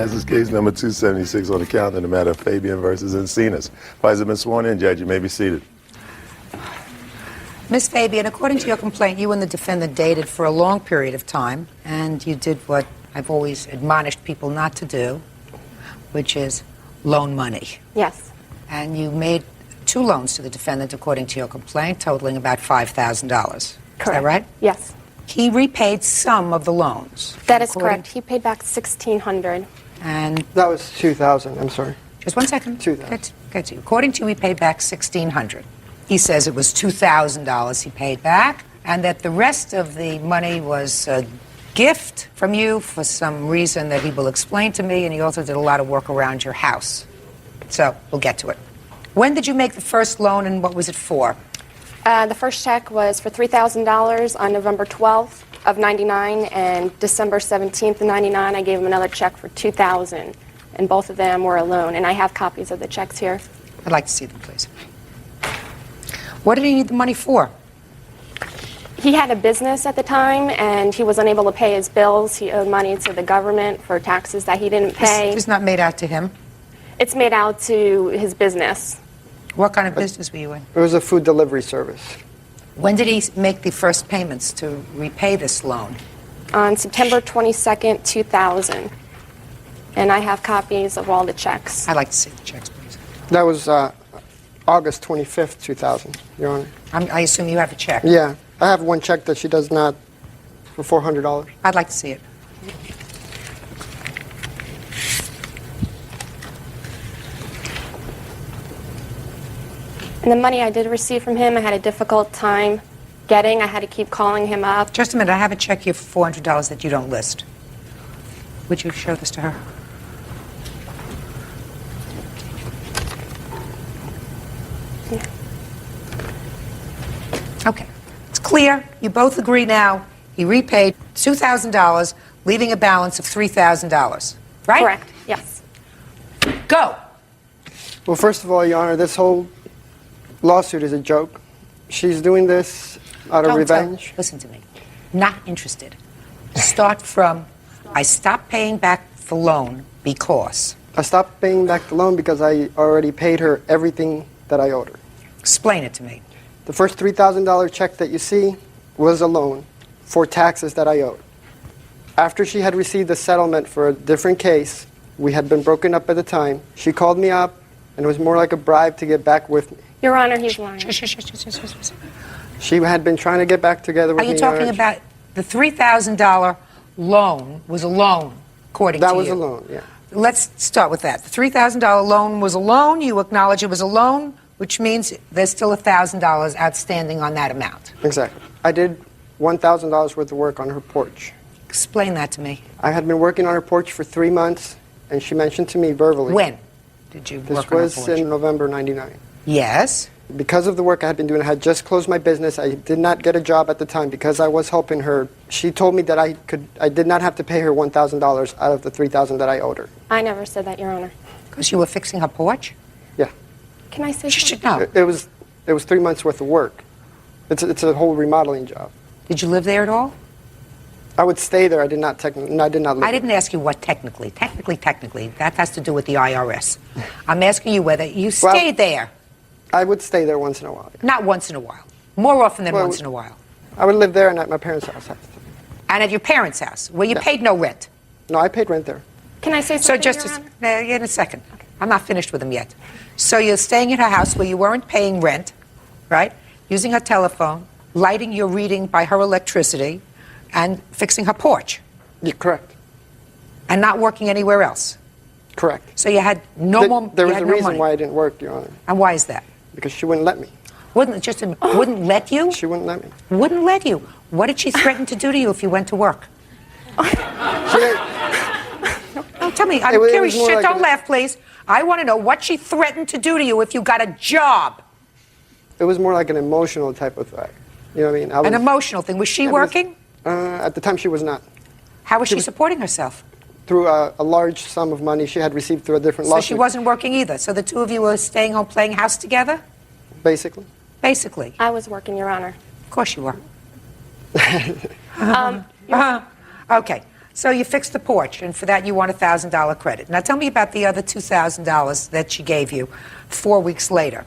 This is case number 276 on the calendar in the matter of Fabian versus Encinas. Parties have been sworn in, Judge. You may be seated. Ms. Fabian, according to your complaint, you and the defendant dated for a long period of time, and you did what I've always admonished people not to do, which is loan money. Yes. And you made 2 loans to the defendant, according to your complaint, totaling about $5,000. Correct. Is that right? Yes. He repaid some of the loans. That is correct. He paid back $1,600. And That was 2,000, I'm sorry. just one second. 2,000. Get to you. According to you, he paid back $1,600. He says it was $2,000 he paid back, and that the rest of the money was a gift from you for some reason that he will explain to me, and he also did a lot of work around your house. So we'll get to it. When did you make the first loan, and what was it for? The first check was for $3,000 on November 12th of '99, and December 17th of '99, I gave him another check for $2,000, and both of them were a loan, and I have copies of the checks here. I'd like to see them, please. What did he need the money for? He had a business at the time, and he was unable to pay his bills. He owed money to the government for taxes that he didn't pay. This is not made out to him. It's made out to his business. What kind of business were you in? It was a food delivery service. When did he make the first payments to repay this loan? On September 22nd, 2000. And I have copies of all the checks. I'd like to see the checks, please. That was August 25th, 2000, Your Honor. I assume you have a check. Yeah, I have one check that she does not for $400. I'd like to see it. And the money I did receive from him, I had a difficult time getting. I had to keep calling him up. Just a minute. I have a check here for $400 that you don't list. Would you show this to her? Yeah. Okay. It's clear. You both agree now. He repaid $2,000, leaving a balance of $3,000. Right? Correct, yes. Go. Well, first of all, Your Honor, this whole lawsuit is a joke. She's doing this out of revenge. Listen to me. Not interested. Start from, I stopped paying back the loan because. I stopped paying back the loan because I already paid her everything that I owed her. Explain it to me. The first $3,000 check that you see was a loan for taxes that I owed. After she had received a settlement for a different case, we had been broken up at the time, she called me up, and it was more like a bribe to get back with me. Your Honor, he's lying. She had been trying to get back together with me. Are you talking about the $3,000 loan was a loan, according to you? That was a loan, yeah. Let's start with that. The $3,000 loan was a loan. You acknowledge it was a loan, which means there's still $1,000 outstanding on that amount. Exactly. I did $1,000 worth of work on her porch. Explain that to me. I had been working on her porch for 3 months, and she mentioned to me verbally. When did you This work on her was porch? in November '99. Yes. Because of the work I had been doing, I had just closed my business. I did not get a job at the time because I was helping her. She told me that I did not have to pay her $1,000 out of the $3,000 that I owed her. I never said that, Your Honor. Because you were fixing her porch? Yeah. Can I say You something? should know. It was 3 months worth of work. It's a whole remodeling job. Did you live there at all? I would stay there. I did not live I didn't ask you what technically. Technically, that has to do with the IRS. I'm asking you whether you stayed there. I would stay there once in a while. Not once in a while. More often than Well, once in a while. I would live there and at my parents' house. And at your parents' house, where you paid no rent. No, I paid rent there. Can I say So something, just Your Honor? in a second. I'm not finished with him yet. So you're staying at her house where you weren't paying rent, right? Using her telephone, lighting your reading by her electricity, and fixing her porch. Yeah, correct. And not working anywhere else. Correct. So you had no more. There you was had a no reason money. why I didn't work, Your Honor. And why is that? Because she wouldn't let me. Wouldn't let you? She wouldn't let me. Wouldn't let you. What did she threaten to do to you if you went to work? No, tell me. I'm curious. more like Don't laugh, please. I want to know what she threatened to do to you if you got a job. It was more like an emotional type of thing. You know what I mean? An emotional thing. Was she working? At the time, she was not. How was she supporting herself? Through a large sum of money she had received through a different So lawsuit. she wasn't working either. So the two of you were staying home playing house together? Basically. Basically. I was working, Your Honor. Of course you were. Um, Okay. So you fixed the porch, and for that you want a $1,000 credit. Now tell me about the other $2,000 that she gave you 4 weeks later.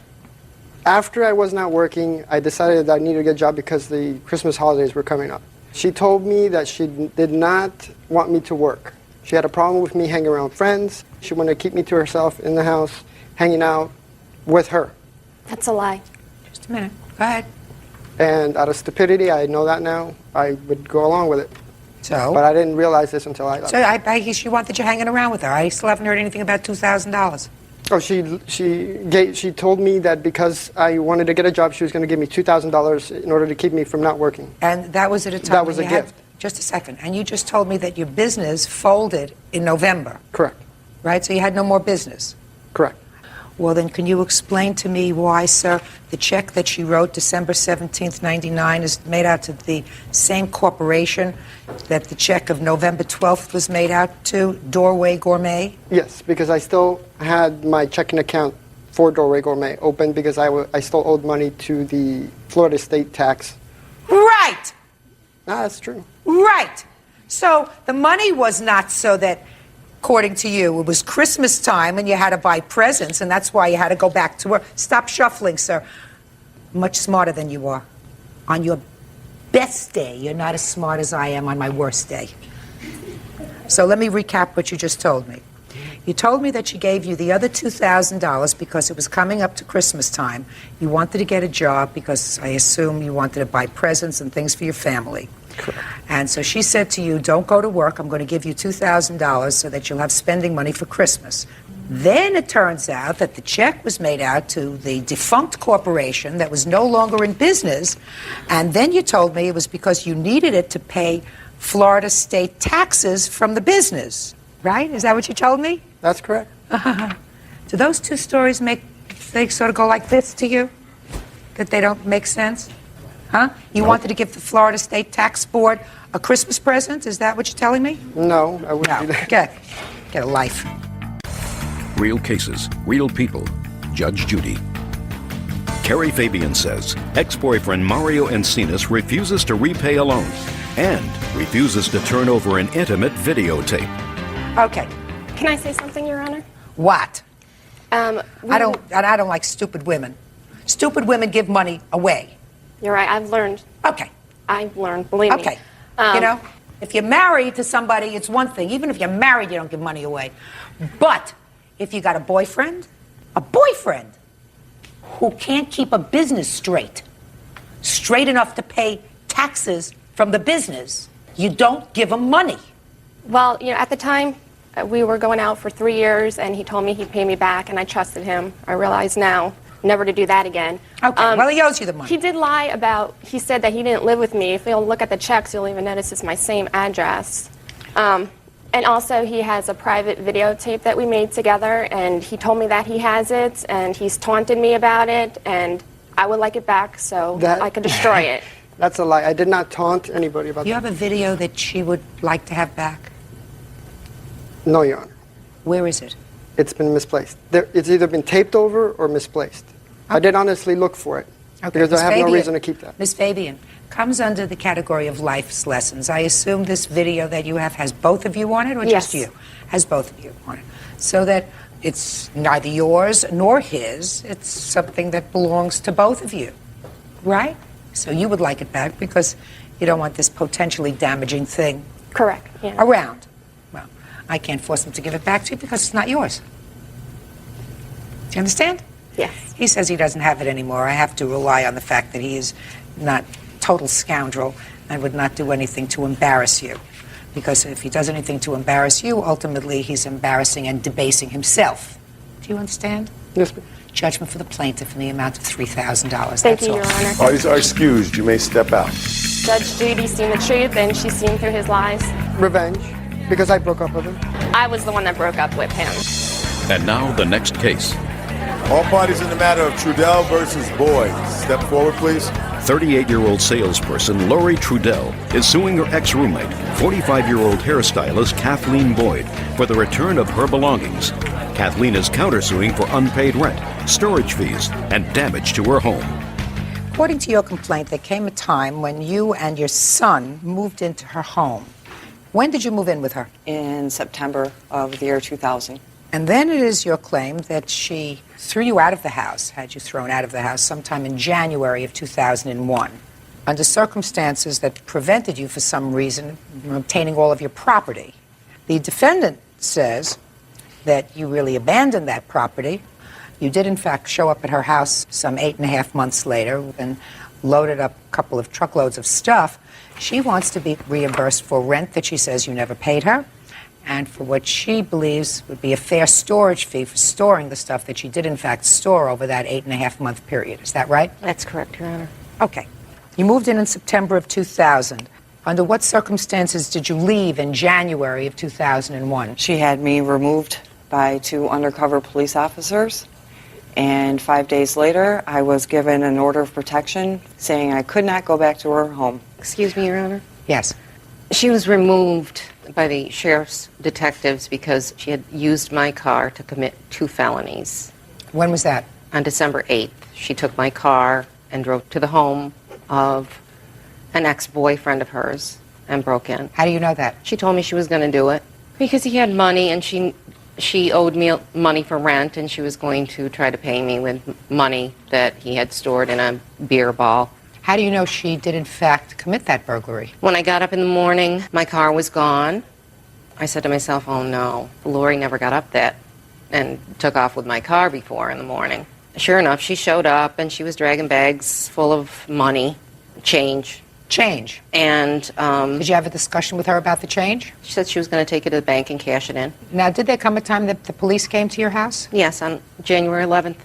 After I was not working, I decided that I needed to get a job because the Christmas holidays were coming up. She told me that she did not want me to work. She had a problem with me hanging around friends. She wanted to keep me to herself in the house, hanging out with her. That's a lie. Just a minute. Go ahead. And out of stupidity, I know that now, I would go along with it. So? But I didn't realize this until I left. So I guess she wanted you hanging around with her. I still haven't heard anything about $2,000. Oh, she told me that because I wanted to get a job, she was going to give me $2,000 in order to keep me from not working. And that was at a time That was when a you had- gift. Just a second. And you just told me that your business folded in November, Correct. right? So you had no more business. Correct. Well, then can you explain to me why, sir, the check that she wrote December 17th, 99 is made out to the same corporation that the check of November 12th was made out to, Doorway Gourmet? Yes, because I still had my checking account for Doorway Gourmet open because I still owed money to the Florida state tax. Right! That's true. Right. So the money was not so that, according to you, it was Christmas time and you had to buy presents and that's why you had to go back to work. Stop shuffling, sir. Much smarter than you are. On your best day, you're not as smart as I am on my worst day. So let me recap what you just told me. You told me that she gave you the other $2,000 because it was coming up to Christmas time. You wanted to get a job because I assume you wanted to buy presents and things for your family. Correct. And so she said to you, don't go to work. I'm going to give you $2,000 so that you'll have spending money for Christmas. Then it turns out that the check was made out to the defunct corporation that was no longer in business. And then you told me it was because you needed it to pay Florida state taxes from the business. Right? Is that what you told me? That's correct. Do those two stories they sort of go like this to you? That they don't make sense? Huh? You wanted to give the Florida State Tax Board a Christmas present? Is that what you're telling me? No, I wouldn't do that. Get a life. Real cases, real people. Judge Judy. Carrie Fabian says ex-boyfriend Mario Encinas refuses to repay a loan and refuses to turn over an intimate videotape. Okay. Can I say something, Your Honor? What? I I don't like stupid women. Stupid women give money away. You're right. I've learned. Okay. I've learned. Believe me. Okay. You know, if you're married to somebody, it's one thing. Even if you're married, you don't give money away. But if you got a boyfriend who can't keep a business straight enough to pay taxes from the business, you don't give him money. Well, you know, at the time, we were going out for 3 years, and he told me he'd pay me back, and I trusted him. I realize now never to do that again. Okay. Well, he owes you the money. He did lie about, he said that he didn't live with me. If you'll look at the checks, you'll even notice it's my same address. And also, he has a private videotape that we made together, and he told me that he has it, and he's taunted me about it, and I would like it back so I could destroy it. That's a lie. I did not taunt anybody about You that. have a video that she would like to have back? No, Your Honor. Where is it? It's been misplaced. It's either been taped over or misplaced. I did honestly look for it because Miss I have no Fabian. reason to keep that. Miss Fabian, comes under the category of life's lessons. I assume this video that you have has both of you on it or Yes. just you? Has both of you on it. So that it's neither yours nor his. It's something that belongs to both of you. Right? So you would like it back because you don't want this potentially damaging thing Correct. Yeah. around. Well, I can't force him to give it back to you because it's not yours. Do you understand? Yes. He says he doesn't have it anymore. I have to rely on the fact that he is not total scoundrel and would not do anything to embarrass you. Because if he does anything to embarrass you, ultimately he's embarrassing and debasing himself. Do you understand? Yes, ma'am. Judgment for the plaintiff in the amount of $3,000. Thank That's you, all. Your Honor. Parties are excused. You may step out. Judge Judy's seen the truth, and she's seen through his lies. Revenge, because I broke up with him. I was the one that broke up with him. And now the next case. All parties in the matter of Trudell versus Boyd. Step forward, please. 38-year-old salesperson Lori Trudell is suing her ex-roommate, 45-year-old hairstylist Kathleen Boyd, for the return of her belongings. Kathleen is countersuing for unpaid rent, storage fees, and damage to her home. According to your complaint, there came a time when you and your son moved into her home. When did you move in with her? In September of the year 2000. And then it is your claim that she threw you out of the house, had you thrown out of the house sometime in January of 2001, under circumstances that prevented you for some reason from obtaining all of your property. The defendant says that you really abandoned that property. You did, in fact, show up at her house some 8.5 months later and loaded up a couple of truckloads of stuff. She wants to be reimbursed for rent that she says you never paid her, and for what she believes would be a fair storage fee for storing the stuff that she did, in fact, store over that 8.5-month period. Is that right? That's correct, Your Honor. Okay. You moved in September of 2000. Under what circumstances did you leave in January of 2001? She had me removed by 2 undercover police officers, and 5 days later, I was given an order of protection saying I could not go back to her home. Excuse me, Your Honor. Yes. She was removed by the sheriff's detectives because she had used my car to commit 2 felonies. When was that? On December 8th, she took my car and drove to the home of an ex-boyfriend of hers and broke in. How do you know that? She told me she was going to do it because he had money, and she owed me money for rent, and she was going to try to pay me with money that he had stored in a beer ball. How do you know she did, in fact, commit that burglary? When I got up in the morning, my car was gone. I said to myself, oh no, Lori never got up that and took off with my car before in the morning. Sure enough, she showed up and she was dragging bags full of money, change. Change. And Did you have a discussion with her about the change? she said she was going to take it to the bank and cash it in. Now, did there come a time that the police came to your house? Yes, on January 11th.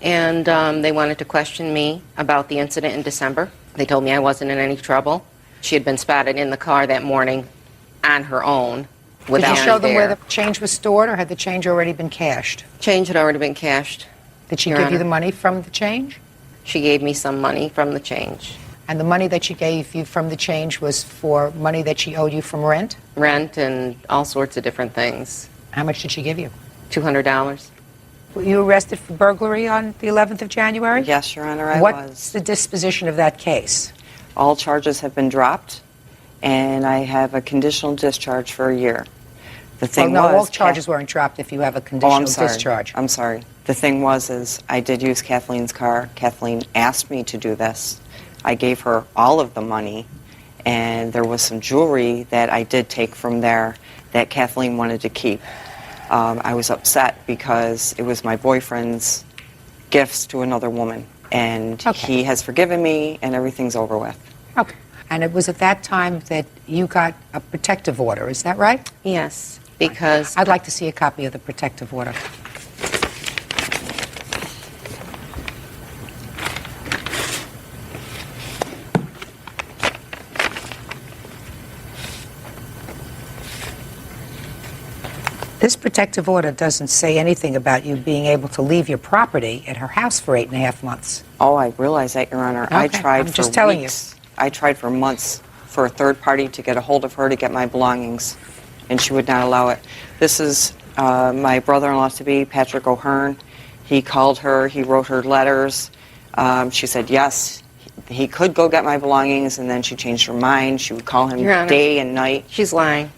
And they wanted to question me about the incident in December. They told me I wasn't in any trouble. She had been spotted in the car that morning on her own without Did you show me them where there. the change was stored, or had the change already been cashed? Change had already been cashed. Did she Your give you Honor. the money from the change? She gave me some money from the change. And the money that she gave you from the change was for money that she owed you from rent? Rent and all sorts of different things. How much did she give you? $200. Were you arrested for burglary on the 11th of January? Yes, Your Honor, I What's was. the disposition of that case? All charges have been dropped, and I have a conditional discharge for a year. The thing Well, no, was, all charges weren't dropped if you have a Oh, conditional I'm sorry. discharge. I'm sorry. The thing was, is I did use Kathleen's car. Kathleen asked me to do this. I gave her all of the money, and there was some jewelry that I did take from there that Kathleen wanted to keep. I was upset because it was my boyfriend's gifts to another woman, and Okay. he has forgiven me, and everything's over with. Okay. And it was at that time that you got a protective order, is that right? Yes, because I'd like to see a copy of the protective order. This protective order doesn't say anything about you being able to leave your property at her house for 8.5 months. Oh, I realize that, Your Honor. I Okay, tried I'm for just telling you. weeks. I tried for months for a third party to get a hold of her to get my belongings, and she would not allow it. This is my brother-in-law to be, Patrick O'Hearn. He called her. He wrote her letters. She said yes, he could go get my belongings, and then she changed her mind. She would call him Your Honor. day and night. she's lying.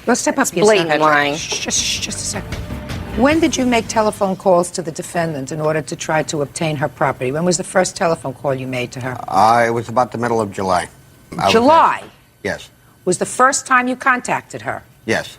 Let's step up It's here, blatant son. lying. Just a second. When did you make telephone calls to the defendant in order to try to obtain her property? When was the first telephone call you made to her? It was about the middle of July. July Yes, was the first time you contacted her. yes.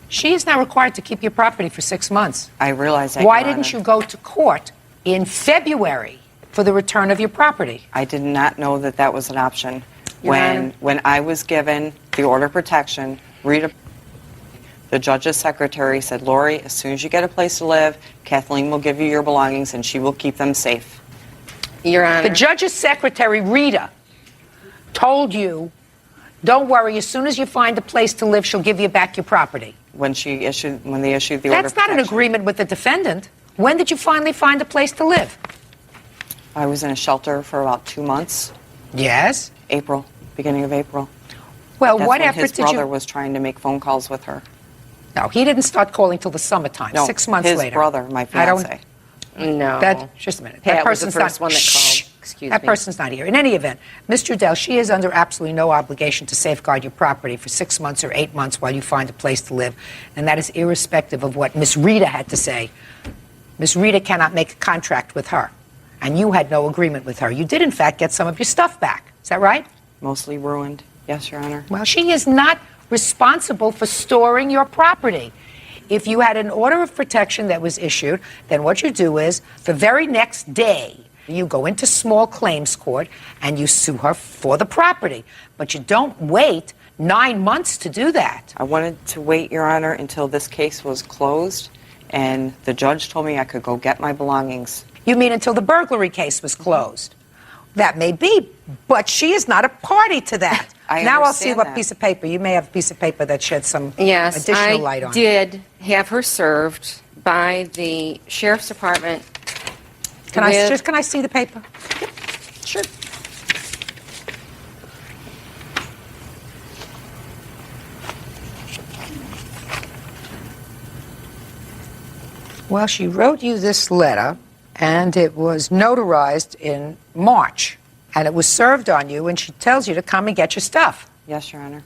She is now required to keep your property for 6 months. I realize that, Why Your didn't Honor. you go to court in February for the return of your property? I did not know that that was an option. Your Honor. When I was given the order of protection, the judge's secretary said, Lori, as soon as you get a place to live, Kathleen will give you your belongings and she will keep them safe. Your Honor. The judge's secretary, Rita, told you, don't worry, as soon as you find a place to live, she'll give you back your property. When they issued the order of That's not an protection. agreement with the defendant. When did you finally find a place to live? I was in a shelter for about 2 months. Yes. April, beginning of April. Well, That's what when effort his did brother you... was trying to make phone calls with her. No, he didn't start calling till the summertime, No, 6 months his later. brother, my I don't- fiance. No. That, just a minute. Pat That was the person's first not, one that Shh, called. Excuse That me. person's not here. In any event, Ms. Trudell, she is under absolutely no obligation to safeguard your property for 6 months or 8 months while you find a place to live, and that is irrespective of what Miss Rita had to say. Miss Rita cannot make a contract with her, and you had no agreement with her. You did, in fact, get some of your stuff back. Is that right? Mostly ruined. Yes, Your Honor. Well, she is not responsible for storing your property. If you had an order of protection that was issued, then what you do is the very next day, you go into small claims court and you sue her for the property. But you don't wait 9 months to do that. I wanted to wait, Your Honor, until this case was closed, and the judge told me I could go get my belongings. You mean until the burglary case was closed? That may be, but she is not a party to that. I Now I'll see understand what that. piece of paper. You may have a piece of paper that sheds some Yes, additional light on I it. did have her served by the Sheriff's Department. Can I see the paper? Yep, sure. Well, she wrote you this letter, and it was notarized in March, and it was served on you, and she tells you to come and get your stuff. Yes, Your Honor.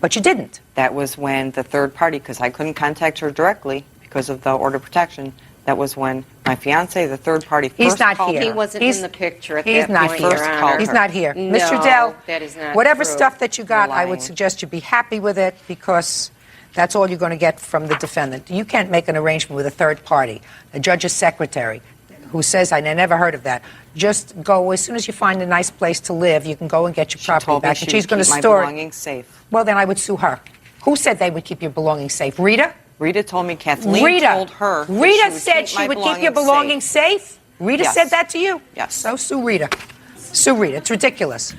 But you didn't. That was when the third party, because I couldn't contact her directly because of the order of protection, that was when my fiance, the third party, He's first not called here. He her. wasn't He's- in the picture at He's that not point, here. Your Honor. He's not here. No, Mr. Dell, that is not whatever true. stuff that you got, You're I would lying. suggest you be happy with it because that's all you're going to get from the defendant. You can't make an arrangement with a third party, a judge's secretary, who says, I never heard of that. Just go, as soon as you find a nice place to live, you can go and get your She property told me back, she and she's would going to keep my store it. belongings safe. Well, then I would sue her. Who said they would keep your belongings safe? Rita? Rita told me Kathleen Rita told her that Rita she said would she would keep your belongings safe? Rita Yes. said that to you? Yes. So sue Rita. Sue Rita. It's ridiculous.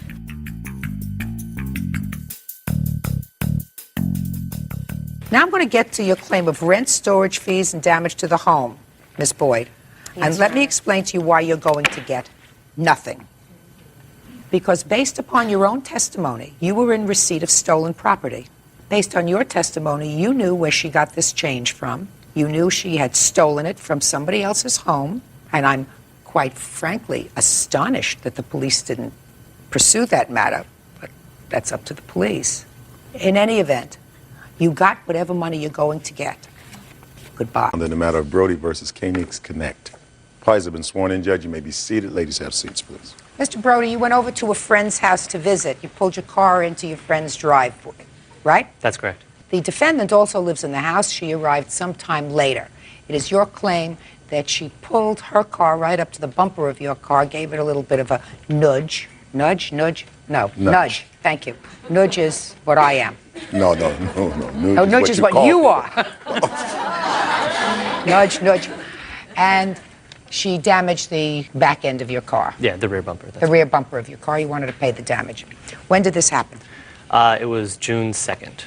Now I'm going to get to your claim of rent, storage fees, and damage to the home, Ms. Boyd. And let me explain to you why you're going to get nothing. Because based upon your own testimony, you were in receipt of stolen property. Based on your testimony, you knew where she got this change from. You knew she had stolen it from somebody else's home. And I'm quite frankly astonished that the police didn't pursue that matter. But that's up to the police. In any event, you got whatever money you're going to get. Goodbye. On the matter of Brody versus Koenigs Connect. Parties have been sworn in, Judge. You may be seated. Ladies, have seats, please. Mr. Brody, you went over to a friend's house to visit. You pulled your car into your friend's driveway, right? That's correct. The defendant also lives in the house. She arrived sometime later. It is your claim that she pulled her car right up to the bumper of your car, gave it a little bit of a nudge. Nudge? Nudge? No. Nudge. Thank you. Nudge is what I am. No. No, nudge is what you are. Nudge, nudge. And she damaged the back end of your car. Yeah, the rear bumper. The rear bumper of your car. You wanted to pay the damage. When did this happen? It was June 2nd,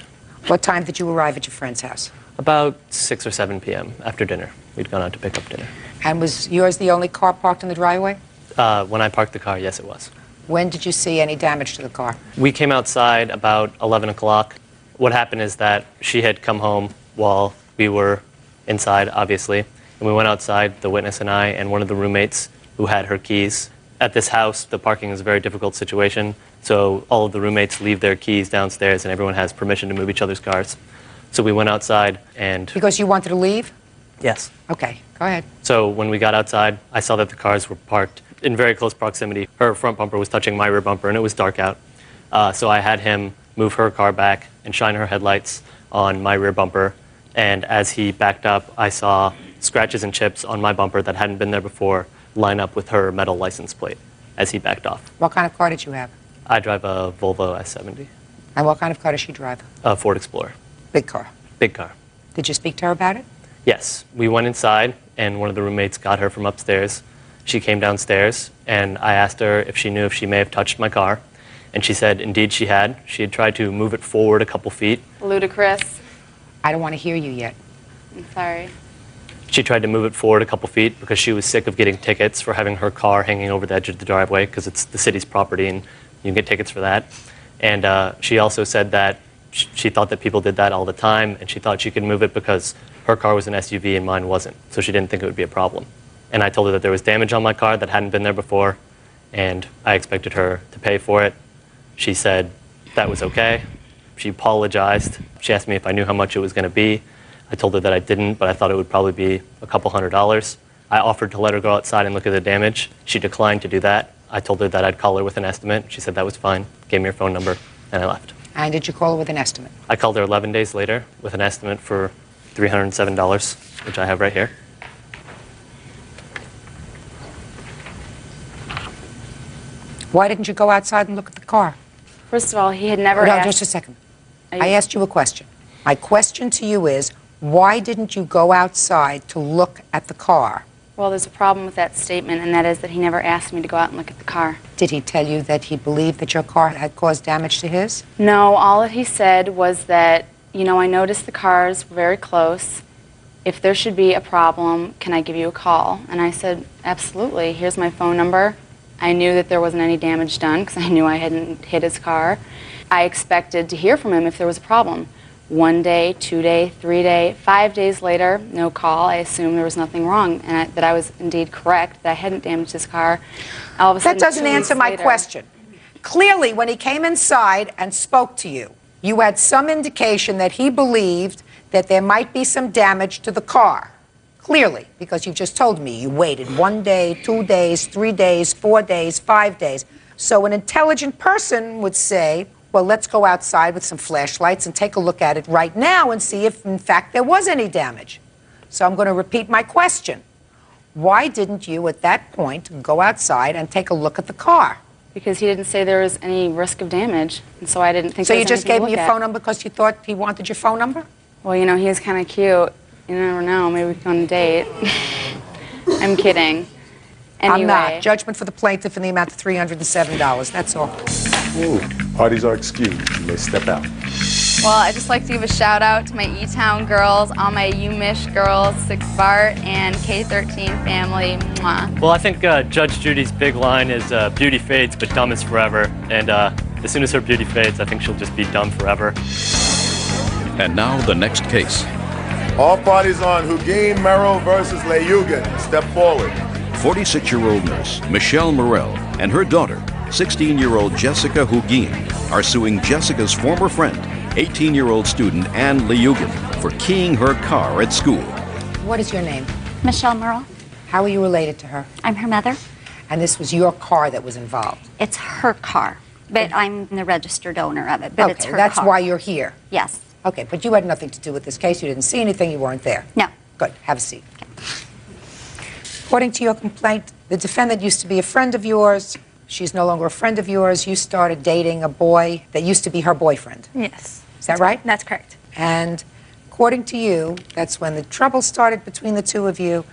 What time did you arrive at your friend's house? about 6 or 7 p.m. after dinner. We'd gone out to pick up dinner. And was yours the only car parked in the driveway? When I parked the car, yes, it was. When did you see any damage to the car? We came outside about 11 o'clock. What happened is that she had come home while we were inside, obviously. And we went outside, the witness and I, and one of the roommates who had her keys. At this house, the parking is a very difficult situation, so all of the roommates leave their keys downstairs and everyone has permission to move each other's cars. So we went outside and... Because you wanted to leave? Yes. Okay, go ahead. So when we got outside, I saw that the cars were parked in very close proximity. Her front bumper was touching my rear bumper, and it was dark out. So I had him move her car back and shine her headlights on my rear bumper. And as he backed up, I saw scratches and chips on my bumper that hadn't been there before line up with her metal license plate as he backed off. What kind of car did you have? I drive a Volvo S70, And what kind of car does she drive? a Ford Explorer, Big car. big car. Did you speak to her about it? Yes, we went inside, and one of the roommates got her from upstairs. She came downstairs, and I asked her if she knew if she may have touched my car. And she said, indeed, she had. She had tried to move it forward a couple feet. Ludicrous. I don't want to hear you yet. I'm sorry. She tried to move it forward a couple feet because she was sick of getting tickets for having her car hanging over the edge of the driveway because it's the city's property, and you can get tickets for that. And she also said that she thought that people did that all the time, and she thought she could move it because her car was an SUV and mine wasn't, so she didn't think it would be a problem. And I told her that there was damage on my car that hadn't been there before, and I expected her to pay for it. She said that was okay. She apologized. She asked me if I knew how much it was going to be. I told her that I didn't, but I thought it would probably be a couple $100s. I offered to let her go outside and look at the damage. She declined to do that. I told her that I'd call her with an estimate. She said that was fine, gave me her phone number, and I left. And did you call her with an estimate? I called her 11 days later with an estimate for $307, which I have right here. Why didn't you go outside and look at the car? First of all, he had never No, asked... just a second. I asked you a question. My question to you is, why didn't you go outside to look at the car? Well, there's a problem with that statement, and that is that he never asked me to go out and look at the car. Did he tell you that he believed that your car had caused damage to his? No, all that he said was that, you know, I noticed the cars were very close. If there should be a problem, can I give you a call? And I said, absolutely. Here's my phone number. I knew that there wasn't any damage done because I knew I hadn't hit his car. I expected to hear from him if there was a problem. 1 day, 2 day, 3 day, 5 days later, no call. I assumed there was nothing wrong and that I was indeed correct, that I hadn't damaged his car. All of a sudden, That doesn't 2 weeks answer my later- question. Clearly, when he came inside and spoke to you, you had some indication that he believed that there might be some damage to the car. Clearly, because you just told me you waited 1 day, 2 days, 3 days, 4 days, 5 days. So an intelligent person would say, well, let's go outside with some flashlights and take a look at it right now and see if, in fact, there was any damage. So I'm going to repeat my question. Why didn't you, at that point, go outside and take a look at the car? Because he didn't say there was any risk of damage, and so I didn't think So there you was just anything gave to me look your at. phone number because you thought he wanted your phone number? Well, you know, he is kind of cute. You never know. Maybe we can go on a date. I'm kidding. Anyway. I'm not. Judgment for the plaintiff in the amount of $307. That's all. Ooh, parties are excused. You may step out. Well, I'd just like to give a shout out to my E-Town girls, all my UMich girls, 6 Bart, and K13 family. Mwah. Well, I think Judge Judy's big line is beauty fades, but dumb is forever. And as soon as her beauty fades, I think she'll just be dumb forever. And now the next case. All parties on Hugin Merrill versus Leyugan. Step forward. 46-year-old nurse Michelle Morell and her daughter, 16-year-old Jessica Hugin, are suing Jessica's former friend, 18-year-old student Ann Leyugan, for keying her car at school. What is your name? Michelle Merle. How are you related to her? I'm her mother. And this was your car that was involved? It's her car, but I'm the registered owner of it, but it's her that's car. why you're here? Yes. Okay, but you had nothing to do with this case. You didn't see anything. You weren't there. No. Good. Have a seat. According to your complaint, the defendant used to be a friend of yours. She's no longer a friend of yours. You started dating a boy that used to be her boyfriend. Yes. Is that right? That's correct. And according to you, that's when the trouble started between the two of you,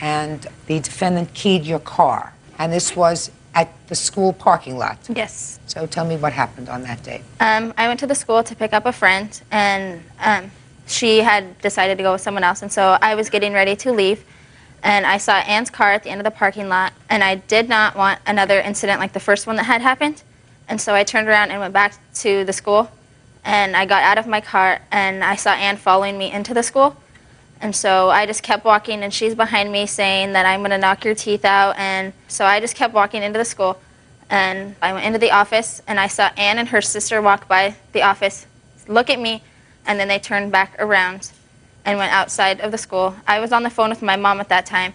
and the defendant keyed your car. And this was at the school parking lot. Yes. So tell me what happened on that date. I went to the school to pick up a friend, and she had decided to go with someone else, and so I was getting ready to leave, and I saw Ann's car at the end of the parking lot, and I did not want another incident like the first one that had happened, and so I turned around and went back to the school, and I got out of my car, and I saw Ann following me into the school, and so I just kept walking, and she's behind me saying that I'm going to knock your teeth out, and so I just kept walking into the school, and I went into the office, and I saw Ann and her sister walk by the office, look at me, and then they turned back around and went outside of the school. I was on the phone with my mom at that time,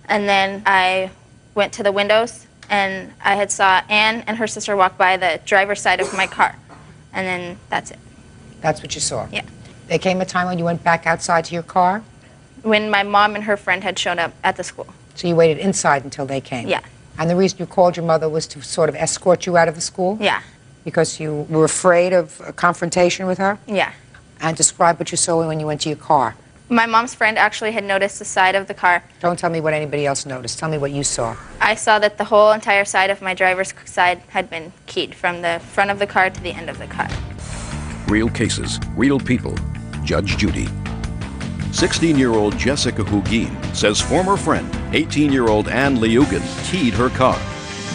and then I went to the windows, and I had saw Ann and her sister walk by the driver's side of my car, and then that's it. That's what you saw? Yeah. There came a time when you went back outside to your car? When my mom and her friend had shown up at the school. So you waited inside until they came? Yeah. And the reason you called your mother was to sort of escort you out of the school? Yeah. Because you were afraid of a confrontation with her? Yeah. And describe what you saw when you went to your car. My mom's friend actually had noticed the side of the car. Don't tell me what anybody else noticed. Tell me what you saw. I saw that the whole entire side of my driver's side had been keyed from the front of the car to the end of the car. Real cases, real people. Judge Judy. 16-year-old Jessica Hugin says former friend, 18-year-old Ann Leyugan, keyed her car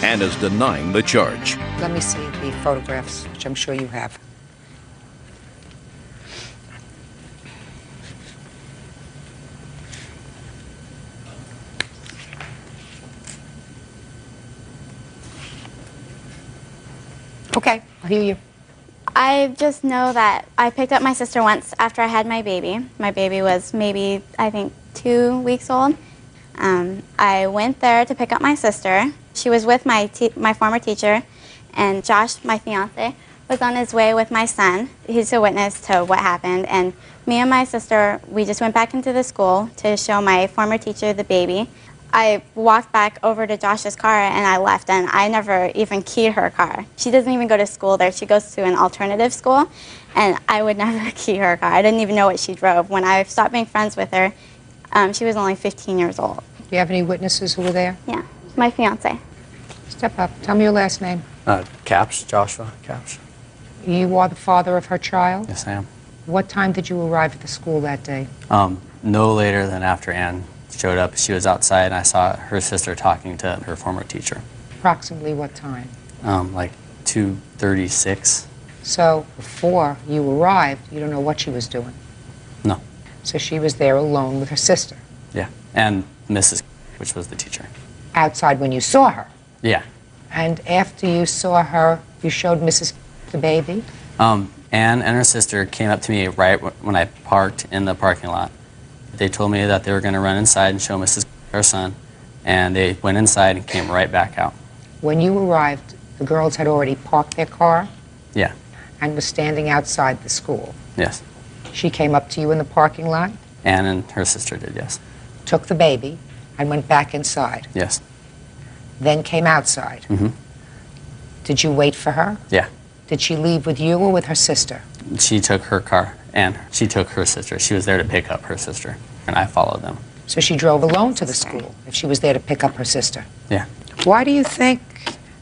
and is denying the charge. Let me see the photographs, which I'm sure you have. Okay, I'll hear you. I just know that I picked up my sister once after I had my baby. My baby was maybe, I think, 2 weeks old. I went there to pick up my sister. She was with my former teacher, and Josh, my fiance, was on his way with my son. He's a witness to what happened, and me and my sister, we just went back into the school to show my former teacher the baby. I walked back over to Josh's car and I left, and I never even keyed her car. She doesn't even go to school there. She goes to an alternative school, and I would never key her car. I didn't even know what she drove. When I stopped being friends with her, she was only 15 years old. Do you have any witnesses who were there? Yeah, my fiance. Step up. Tell me your last name. Caps, Joshua Caps. You are the father of her child? Yes, I am. What time did you arrive at the school that day? No later than after Ann showed up. She was outside, and I saw her sister talking to her former teacher. Approximately what time? Like 2:36. So before you arrived, you don't know what she was doing? No. So she was there alone with her sister? Yeah, and Mrs., which was the teacher. Outside when you saw her? Yeah. And after you saw her, you showed Mrs. the baby? Ann and her sister came up to me right when I parked in the parking lot. They told me that they were going to run inside and show Mrs. her son, and they went inside and came right back out. When you arrived, the girls had already parked their car? Yeah. And were standing outside the school? Yes. She came up to you in the parking lot? Ann and her sister did, yes. Took the baby and went back inside? Yes. Then came outside? Mm-hmm. Did you wait for her? Yeah. Did she leave with you or with her sister? She took her car, and she took her sister. She was there to pick up her sister, and I followed them. So she drove alone to the school if she was there to pick up her sister? Yeah. Why do you think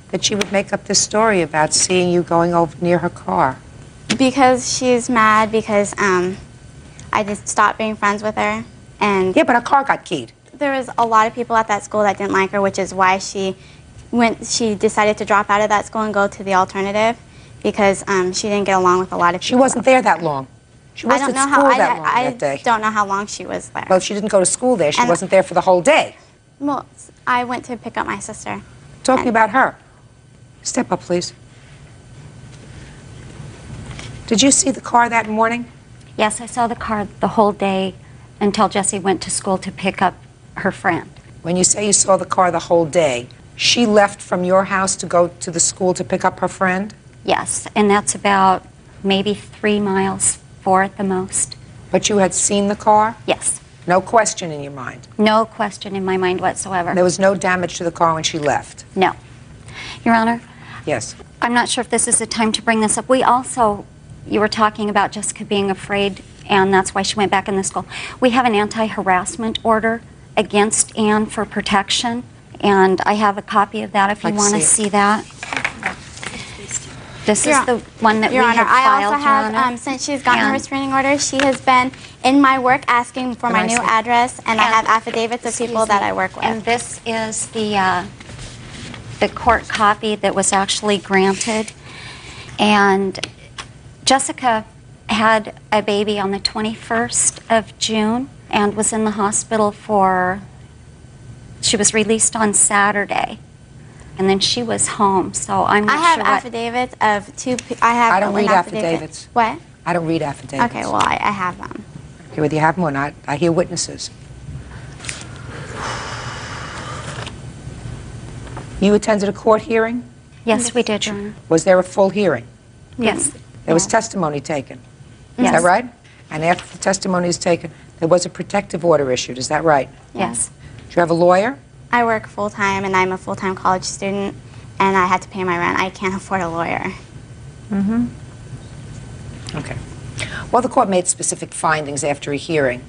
that she would make up this story about seeing you going over near her car? Because she's mad because I just stopped being friends with her. And yeah, but her car got keyed. There was a lot of people at that school that didn't like her, which is why she decided to drop out of that school and go to the alternative, because she didn't get along with a lot of people. She wasn't there that long. She wasn't at school that long that day. I don't know how long she was there. Well, she didn't go to school there. She wasn't there for the whole day. Well, I went to pick up my sister. Talking about her. Step up, please. Did you see the car that morning? Yes, I saw the car the whole day until Jessie went to school to pick up her friend. When you say you saw the car the whole day, she left from your house to go to the school to pick up her friend? Yes, and that's about maybe 3 miles, 4 at the most. But you had seen the car? Yes. No question in your mind? No question in my mind whatsoever. There was no damage to the car when she left? No. Your Honor? Yes. I'm not sure if this is the time to bring this up. We also, you were talking about Jessica being afraid, and that's why she went back in the school. We have an anti-harassment order against Ann for protection, and I have a copy of that if you want to see that. This is the one that Your we Honor, have filed, I also Your have, Honor. since she's gotten a restraining order, she has been in my work asking for my new address, and I have affidavits of people that I work with. And this is the court copy that was actually granted. And Jessica had a baby on the 21st of June and was in the hospital she was released on Saturday. And then she was home, so I'm not I have sure affidavits of I don't read affidavits. What? I don't read affidavits. Okay, well, I have them. Okay, whether you have them or not, I hear witnesses. You attended a court hearing? Yes, we did, Your Honor. Was there a full hearing? Yes. There was testimony taken. Is Yes. that right? And after the testimony is taken, there was a protective order issued. Is that right? Yes. Do you have a lawyer? I work full-time, and I'm a full-time college student, and I had to pay my rent. I can't afford a lawyer. Mm-hmm. Okay. Well, the court made specific findings after a hearing.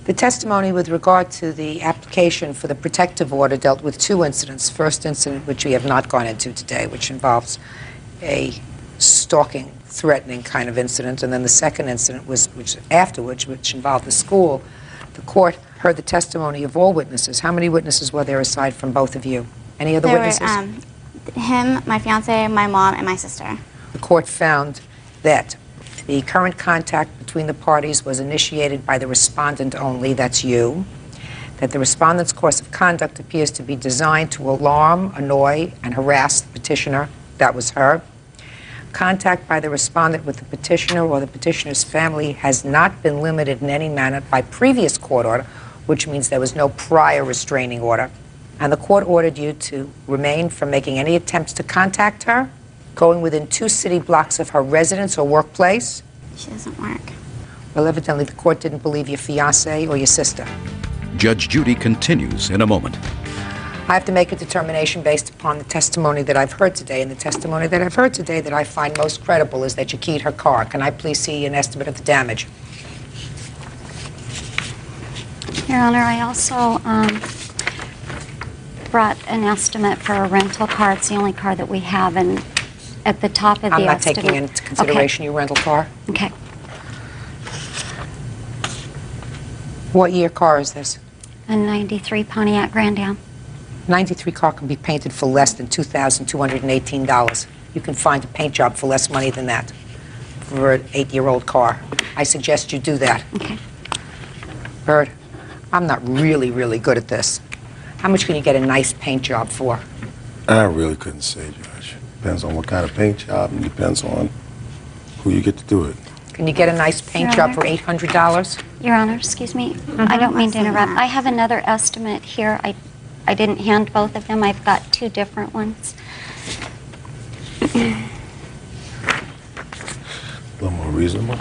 The testimony with regard to the application for the protective order dealt with 2 incidents. First incident, which we have not gone into today, which involves a stalking, threatening kind of incident, and then the second incident was which involved the school. The court heard the testimony of all witnesses. How many witnesses were there aside from both of you? Any other witnesses? Him, my fiance, my mom, and my sister. The court found that the current contact between the parties was initiated by the respondent only, that's you, that the respondent's course of conduct appears to be designed to alarm, annoy, and harass the petitioner, that was her, Contact by the respondent with the petitioner or the petitioner's family has not been limited in any manner by previous court order, which means there was no prior restraining order. And the court ordered you to remain from making any attempts to contact her, going within 2 city blocks of her residence or workplace. She doesn't work. Well, evidently the court didn't believe your fiancé or your sister. Judge Judy continues in a moment. I have to make a determination based upon the testimony that I've heard today, and the testimony that I've heard today that I find most credible is that you keyed her car. Can I please see an estimate of the damage? Your Honor, I also brought an estimate for a rental car. It's the only car that we have, and at the top of the I'm not estimate... taking into consideration your rental car. Okay. What year car is this? A 93 Pontiac Grand Am. 93 car can be painted for less than $2,218. You can find a paint job for less money than that for an 8-year-old car. I suggest you do that. Okay. Bird, I'm not really good at this. How much can you get a nice paint job for? I really couldn't say, Judge. Depends on what kind of paint job and depends on who you get to do it. Can you get a nice paint Your job for $800? Your Honor, excuse me. I don't mean to interrupt. I have another estimate here. I didn't hand both of them. I've got 2 different ones. A little more reasonable.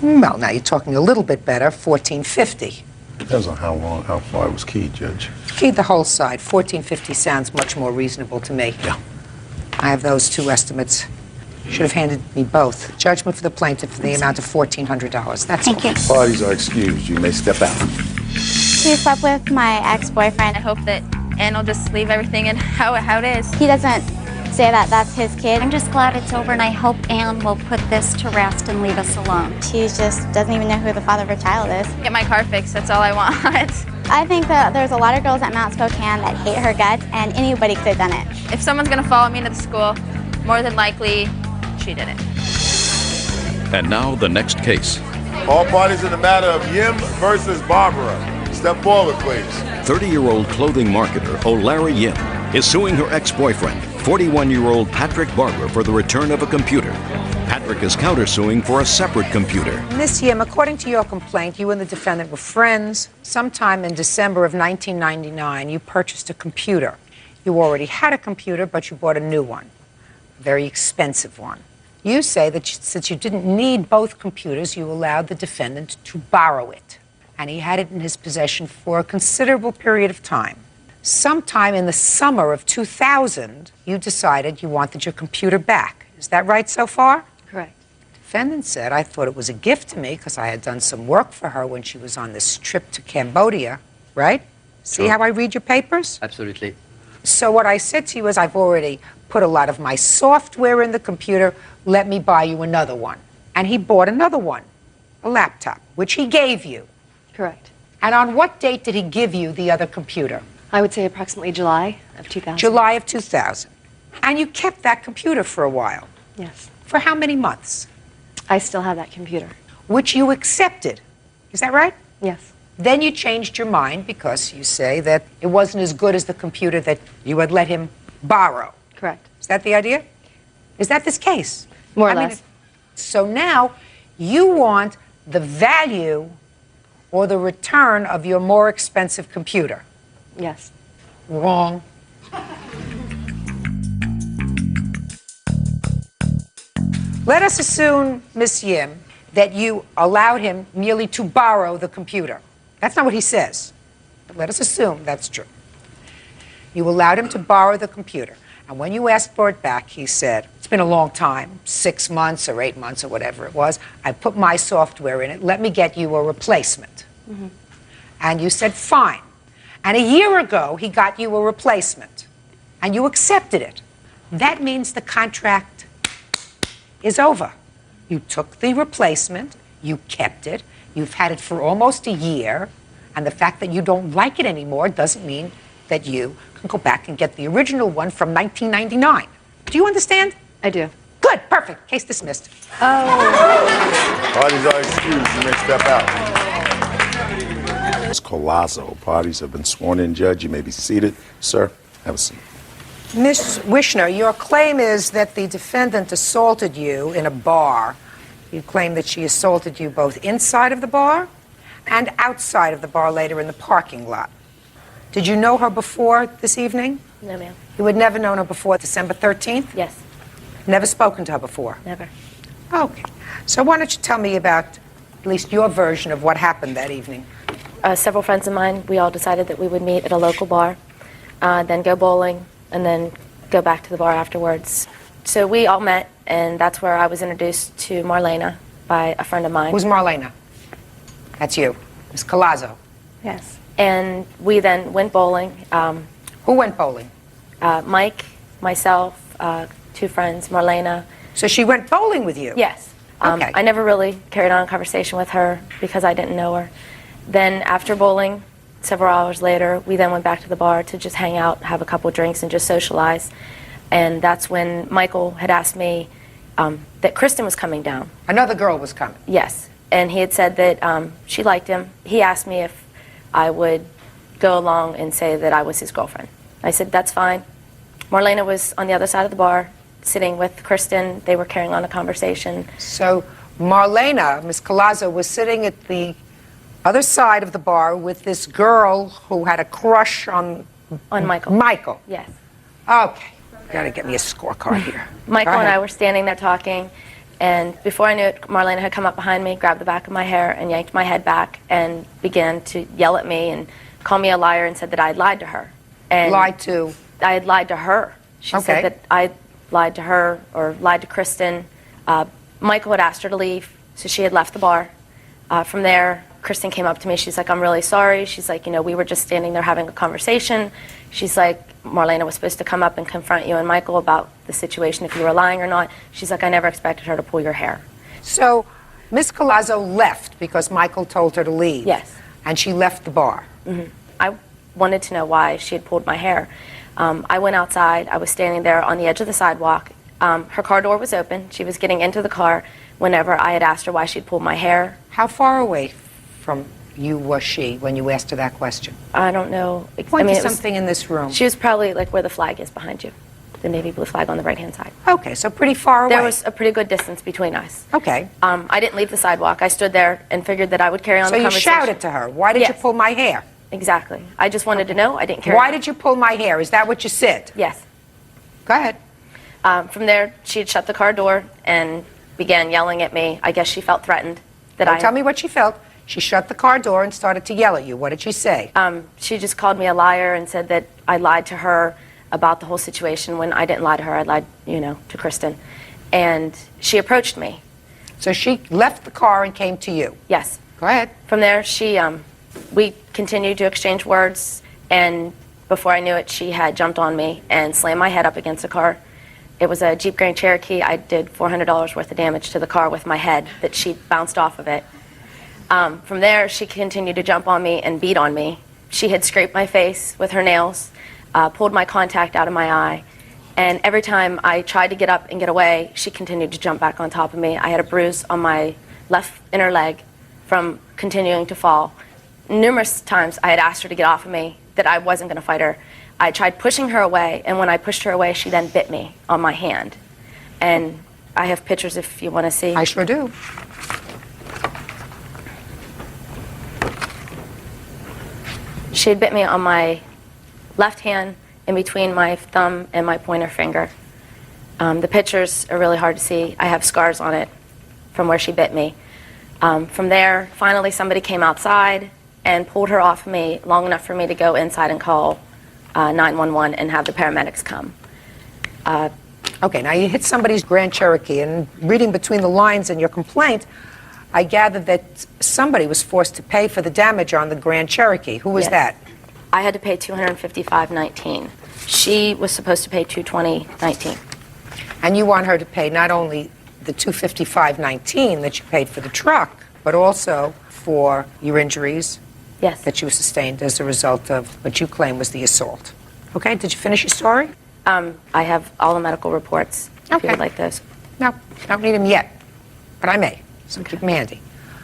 Well, now you're talking a little bit better, $1,450. Depends on how far it was keyed, Judge. Keyed the whole side. $1,450 sounds much more reasonable to me. Yeah. I have those 2 estimates. You should have handed me both. Judgment for the plaintiff for the amount of $1,400. That's Thank you. Parties are excused. You may step out. She slept with my ex-boyfriend. I hope that Ann will just leave everything in how it is. He doesn't say that that's his kid. I'm just glad it's over, and I hope Ann will put this to rest and leave us alone. She just doesn't even know who the father of her child is. Get my car fixed, that's all I want. I think that there's a lot of girls at Mount Spokane that hate her guts, and anybody could have done it. If someone's going to follow me into the school, more than likely, she did it. And now the next case. All parties in the matter of Yim versus Barbara. Step forward, please. 30-year-old clothing marketer O'Larry Yim is suing her ex-boyfriend, 41-year-old Patrick Barber, for the return of a computer. Patrick is countersuing for a separate computer. Miss Yim, according to your complaint, you and the defendant were friends. Sometime in December of 1999, you purchased a computer. You already had a computer, but you bought a new one, a very expensive one. You say that since you didn't need both computers, you allowed the defendant to borrow it, and he had it in his possession for a considerable period of time. Sometime in the summer of 2000, you decided you wanted your computer back. Is that right so far? Correct. The defendant said, I thought it was a gift to me because I had done some work for her when she was on this trip to Cambodia, right? See Sure. how I read your papers? Absolutely. So what I said to you is, I've already put a lot of my software in the computer. Let me buy you another one. And he bought another one, a laptop, which he gave you. Correct. And on what date did he give you the other computer? I would say approximately July of 2000. July of 2000. And you kept that computer for a while. Yes. For how many months? I still have that computer. Which you accepted. Is that right? Yes. Then you changed your mind because you say that it wasn't as good as the computer that you had let him borrow. Correct. Is that the idea? Is that this case? More or I mean, less. so now you want the value or the return of your more expensive computer. Yes. Wrong. Let us assume, Miss Yim, that you allowed him merely to borrow the computer. That's not what he says. But let us assume that's true. You allowed him to borrow the computer. And when you asked for it back, he said, it's been a long time, 6 months or 8 months or whatever it was. I put my software in it. Let me get you a replacement. Mm-hmm. And you said, fine. And a year ago, he got you a replacement. And you accepted it. That means the contract is over. You took the replacement, you kept it, you've had it for almost a year, and the fact that you don't like it anymore doesn't mean that you can go back and get the original one from 1999. Do you understand? I do. Good, perfect. Case dismissed. Oh. Parties are excused. You may step out. It's colossal. Parties have been sworn in, Judge. You may be seated. Sir, have a seat. Ms. Wishner, your claim is that the defendant assaulted you in a bar. You claim that she assaulted you both inside of the bar and outside of the bar later in the parking lot. Did you know her before this evening? No, ma'am. You had never known her before December 13th? Yes. Never spoken to her before? Never. Okay. So why don't you tell me about at least your version of what happened that evening? Several friends of mine, we all decided that we would meet at a local bar, then go bowling, and then go back to the bar afterwards. So we all met, and that's where I was introduced to Marlena by a friend of mine. Who's Marlena? That's you. Ms. Colazzo. Yes. And we then went bowling. Who went bowling? Mike, myself, two friends, Marlena. So she went bowling with you? Yes. Okay. I never really carried on a conversation with her because I didn't know her. Then after bowling, several hours later, we then went back to the bar to just hang out, have a couple drinks, and just socialize. And that's when Michael had asked me that Kristen was coming down. Another girl was coming? Yes. And he had said that she liked him. He asked me if I would go along and say that I was his girlfriend. I said, that's fine. Marlena was on the other side of the bar, sitting with Kristen. They were carrying on a conversation. So Marlena, Ms. Colazzo, was sitting at the other side of the bar with this girl who had a crush on Michael. Michael. Yes. Okay. Gotta get me a scorecard here. Michael Go and ahead. I were standing there talking, and before I knew it, Marlena had come up behind me, grabbed the back of my hair, and yanked my head back, and began to yell at me and call me a liar and said that I had lied to her. And Lied to? I had lied to her. She Okay. said that I lied to her or lied to Kristen. Michael had asked her to leave, so she had left the bar. From there, Kristen came up to me. She's like, I'm really sorry. She's like, we were just standing there having a conversation. She's like, Marlena was supposed to come up and confront you and Michael about the situation, if you were lying or not. She's like, I never expected her to pull your hair. So Ms. Colazzo left because Michael told her to leave? Yes. And she left the bar? Mm-hmm. I wanted to know why she had pulled my hair. I went outside. I was standing there on the edge of the sidewalk. Her car door was open. She was getting into the car whenever I had asked her why she'd pulled my hair. How far away from you was she when you asked her that question? I don't know. Point to it was- something in this room. She was probably like where the flag is behind you, the navy blue flag on the right-hand side. Okay, so pretty far away. There was a pretty good distance between us. Okay. I didn't leave the sidewalk. I stood there and figured that I would carry on So the you conversation. shouted to her, why did you Yes. pull my hair? Exactly. I just wanted to know. I didn't care. Why did you pull my hair? Is that what you said? Yes. Go ahead. From there, she had shut the car door and began yelling at me. I guess she felt threatened that Don't tell me what she felt. She shut the car door and started to yell at you. What did she say? She just called me a liar and said that I lied to her about the whole situation when I didn't lie to her. I lied, to Kristen. And she approached me. So she left the car and came to you? Yes. Go ahead. From there, we continued to exchange words, and before I knew it, she had jumped on me and slammed my head up against the car. It was a Jeep Grand Cherokee. I did $400 worth of damage to the car with my head that she bounced off of it. From there, she continued to jump on me and beat on me. She had scraped my face with her nails, pulled my contact out of my eye, and every time I tried to get up and get away, she continued to jump back on top of me. I had a bruise on my left inner leg from continuing to fall. Numerous times I had asked her to get off of me, that I wasn't going to fight her. I tried pushing her away, and when I pushed her away, she then bit me on my hand. And I have pictures if you want to see. I sure do. She had bit me on my left hand in between my thumb and my pointer finger. The pictures are really hard to see. I have scars on it from where she bit me. From there, finally somebody came outside and pulled her off of me long enough for me to go inside and call 911 and have the paramedics come. Okay, now you hit somebody's Grand Cherokee, and reading between the lines in your complaint, I gathered that somebody was forced to pay for the damage on the Grand Cherokee. Who was Yes. that? I had to pay $255.19. She was supposed to pay $220.19. And you want her to pay not only the $255.19 that you paid for the truck, but also for your injuries Yes. that you sustained as a result of what you claim was the assault. Okay, did you finish your story? I have all the medical reports, if Okay. you would like those. No, I don't need them yet, but I may, so keep them handy.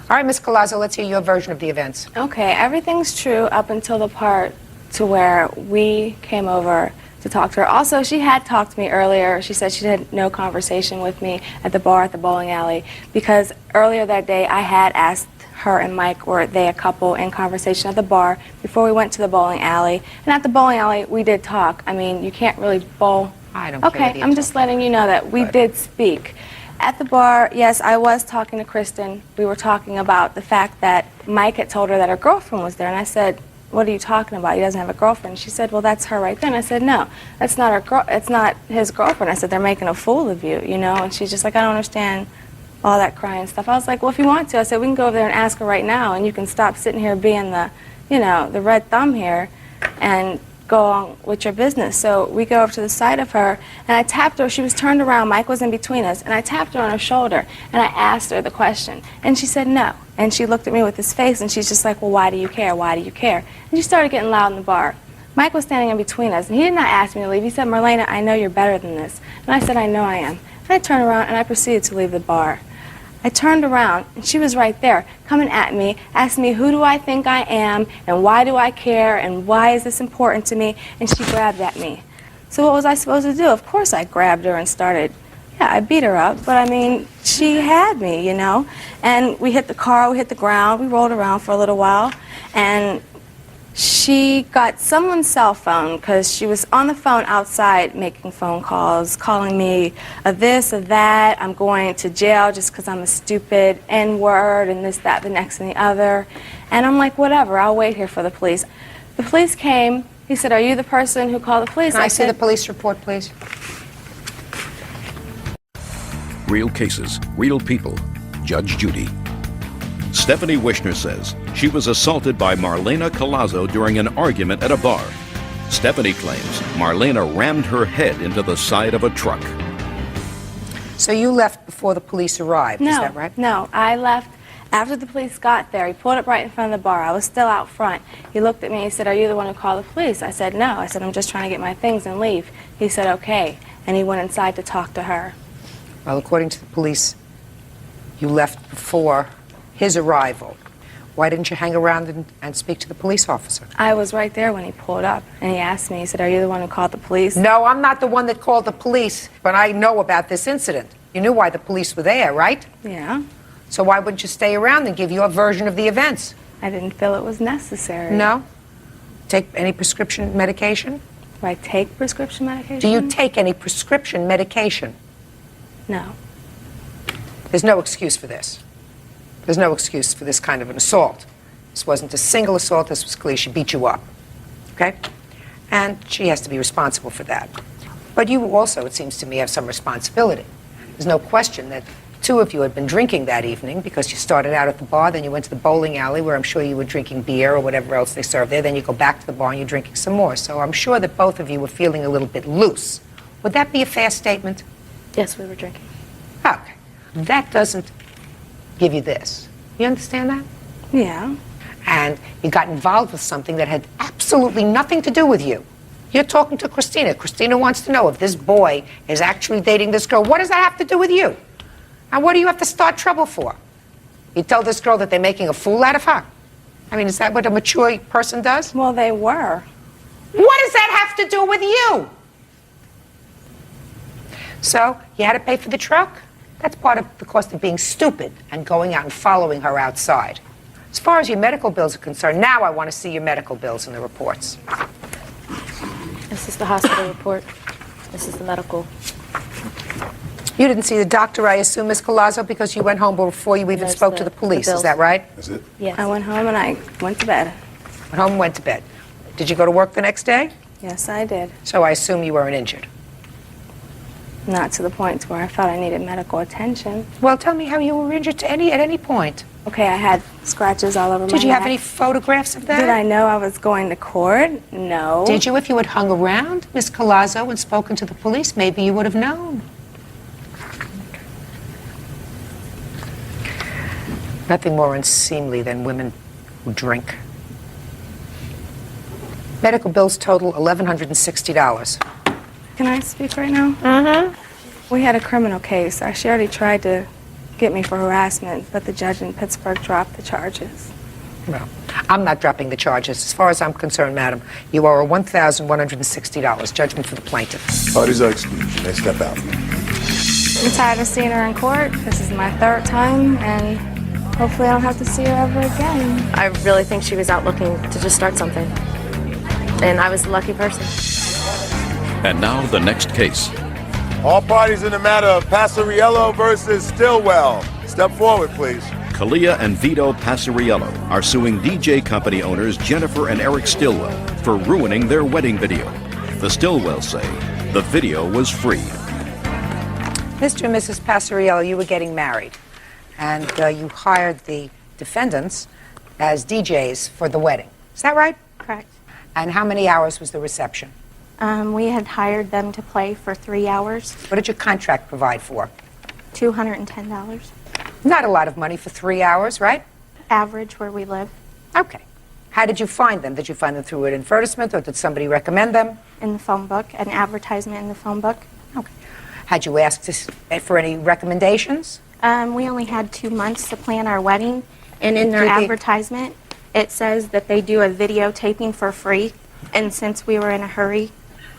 All right, Ms. Colazzo, let's hear your version of the events. Okay, everything's true up until the part to where we came over to talk to her. Also, she had talked to me earlier. She said she had no conversation with me at the bar at the bowling alley because earlier that day I had asked her and Mike, were they a couple in conversation at the bar before we went to the bowling alley. And at the bowling alley, we did talk. I mean, you can't really bowl. I don't care Okay, whether you I'm just letting you know that we did speak. At the bar, yes, I was talking to Kristen. We were talking about the fact that Mike had told her that her girlfriend was there. And I said, what are you talking about? He doesn't have a girlfriend. She said, well, that's her right there. And I said, no, that's not her it's not his girlfriend. I said, they're making a fool of you, you know? And she's just like, I don't understand all that crying stuff. I was like, well, if you want to, I said, we can go over there and ask her right now, and you can stop sitting here being the, you know, the red thumb here and go on with your business. So we go over to the side of her, and I tapped her. She was turned around. Mike was in between us, and I tapped her on her shoulder, and I asked her the question, and she said no. And she looked at me with this face, and she's just like, well, why do you care? Why do you care? And she started getting loud in the bar. Mike was standing in between us, and he did not ask me to leave. He said, Marlena, I know you're better than this. And I said, I know I am. And I turned around, and I proceeded to leave the bar. I turned around, and she was right there, coming at me, asking me, who do I think I am, and why do I care, and why is this important to me? And she grabbed at me. So what was I supposed to do? Of course I grabbed her and started, yeah, I beat her up, but I mean, she had me, you know? And we hit the car, we hit the ground, we rolled around for a little while, and she got someone's cell phone because she was on the phone outside making phone calls, calling me a this, a that, I'm going to jail just because I'm a stupid N-word and this, that, the next and the other. And I'm like, whatever, I'll wait here for the police. The police came. He said, are you the person who called the police? Can I see the police report, please? Real cases, real people. Judge Judy. Stephanie Wishner says she was assaulted by Marlena Collazo during an argument at a bar. Stephanie claims Marlena rammed her head into the side of a truck. So you left before the police arrived, is that right? No, I left after the police got there. He pulled up right in front of the bar. I was still out front. He looked at me and he said, are you the one who called the police? I said, no. I said, I'm just trying to get my things and leave. He said, okay. And he went inside to talk to her. Well, according to the police, you left before his arrival. Why didn't you hang around and speak to the police officer? I was right there when he pulled up, and he asked me, he said, are you the one who called the police? No, I'm not the one that called the police, but I know about this incident. You knew why the police were there, right? Yeah. So why wouldn't you stay around and give your version of the events? I didn't feel it was necessary. No? Take any prescription medication? Do I take prescription medication? Do you take any prescription medication? No. There's no excuse for this. There's no excuse for this kind of an assault. This wasn't a single assault. This was clear. She beat you up. Okay? And she has to be responsible for that. But you also, it seems to me, have some responsibility. There's no question that two of you had been drinking that evening because you started out at the bar, then you went to the bowling alley where I'm sure you were drinking beer or whatever else they serve there. Then you go back to the bar and you're drinking some more. So I'm sure that both of you were feeling a little bit loose. Would that be a fair statement? Yes, we were drinking. Okay. That doesn't give you this. You understand that? Yeah. And you got involved with something that had absolutely nothing to do with you. You're talking to Christina. Christina wants to know if this boy is actually dating this girl. What does that have to do with you? And what do you have to start trouble for? You tell this girl that they're making a fool out of her? I mean, is that what a mature person does? Well, they were. What does that have to do with you? So, you had to pay for the truck? That's part of the cost of being stupid and going out and following her outside. As far as your medical bills are concerned, now I want to see your medical bills and the reports. This is the hospital report. This is the medical. You didn't see the doctor, I assume, Ms. Collazo, because you went home before you even spoke to the police. Is that right? Is it? Yes. I went home and I went to bed. Went home and went to bed. Did you go to work the next day? Yes, I did. So I assume you weren't injured. Not to the point where I felt I needed medical attention. Well, tell me how you were injured at any point. Okay, I had scratches all over my neck. Did you have any photographs of that? Did I know I was going to court? No. Did you? If you had hung around, Ms. Collazo, and spoken to the police, maybe you would have known. Nothing more unseemly than women who drink. Medical bills total $1,160. Can I speak right now? Mm-hmm. We had a criminal case. She already tried to get me for harassment, but the judge in Pittsburgh dropped the charges. Well, I'm not dropping the charges. As far as I'm concerned, madam, you owe $1,160. Judgment for the plaintiff. Parties are excused. You may step out. I'm tired of seeing her in court. This is my third time, and hopefully I don't have to see her ever again. I really think she was out looking to just start something. And I was the lucky person. And now the next case. All parties in the matter of Passariello versus Stillwell. Step forward, please. Kalia and Vito Passariello are suing DJ company owners Jennifer and Eric Stillwell for ruining their wedding video. The Stillwells say the video was free. Mr. and Mrs. Passariello, you were getting married, and you hired the defendants as DJs for the wedding. Is that right? Correct. And how many hours was the reception? We had hired them to play for 3 hours. What did your contract provide for? $210. Not a lot of money for 3 hours, right? Average where we live. Okay. How did you find them? Did you find them through an advertisement, or did somebody recommend them? In the phone book, an advertisement in the phone book. Okay. Had you asked for any recommendations? We only had 2 months to plan our wedding, and in their advertisement, it says that they do a videotaping for free, and since we were in a hurry,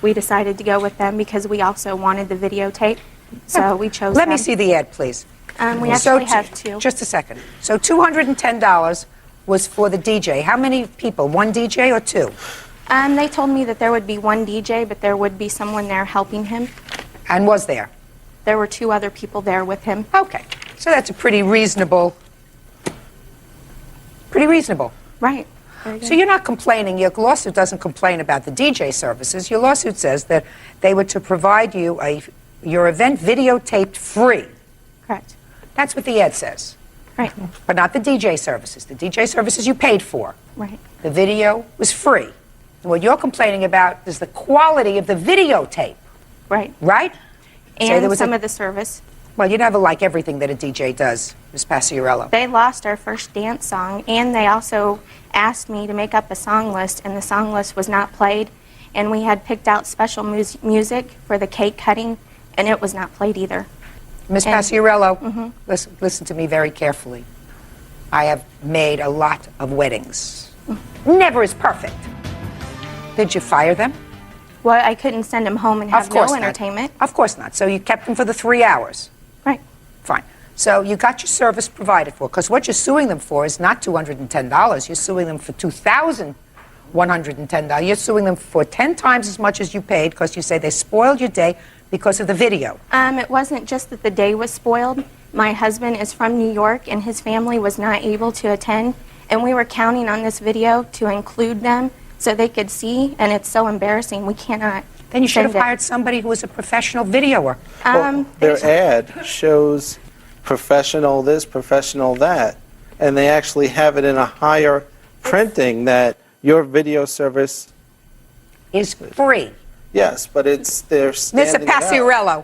we decided to go with them because we also wanted the videotape, so we chose Let them. me see the ad, please. We actually have two. Just a second. So $210 was for the DJ. How many people? One DJ or two? They told me that there would be one DJ, but there would be someone there helping him. And was there? There were 2 other people there with him. Okay. So that's a pretty reasonable. Right. So you're not complaining. Your lawsuit doesn't complain about the DJ services. Your lawsuit says that they were to provide you your event videotaped free. Correct. That's what the ad says. Right. But not the DJ services. The DJ services you paid for. Right. The video was free. And what you're complaining about is the quality of the videotape. Right. Right? And some of the service. Well, you never like everything that a DJ does, Ms. Passariello. They lost our first dance song, and they also asked me to make up a song list, and the song list was not played. And we had picked out special music for the cake cutting, and it was not played either. Ms. Passariello, listen to me very carefully. I have made a lot of weddings. Never is perfect. Did you fire them? Well, I couldn't send them home and have no entertainment. Of course not. So you kept them for the 3 hours. Right. Fine. So you got your service provided for, because what you're suing them for is not $210. You're suing them for $2,110. You're suing them for 10 times as much as you paid, because you say they spoiled your day because of the video. It wasn't just that the day was spoiled. My husband is from New York, and his family was not able to attend, and we were counting on this video to include them so they could see, and it's so embarrassing. We cannot. Then you should have hired somebody who was a professional videoer. Their ad shows professional this, professional that, and they actually have it in a higher printing that your video service is free. Yes, but they're standing Mr. Passariello,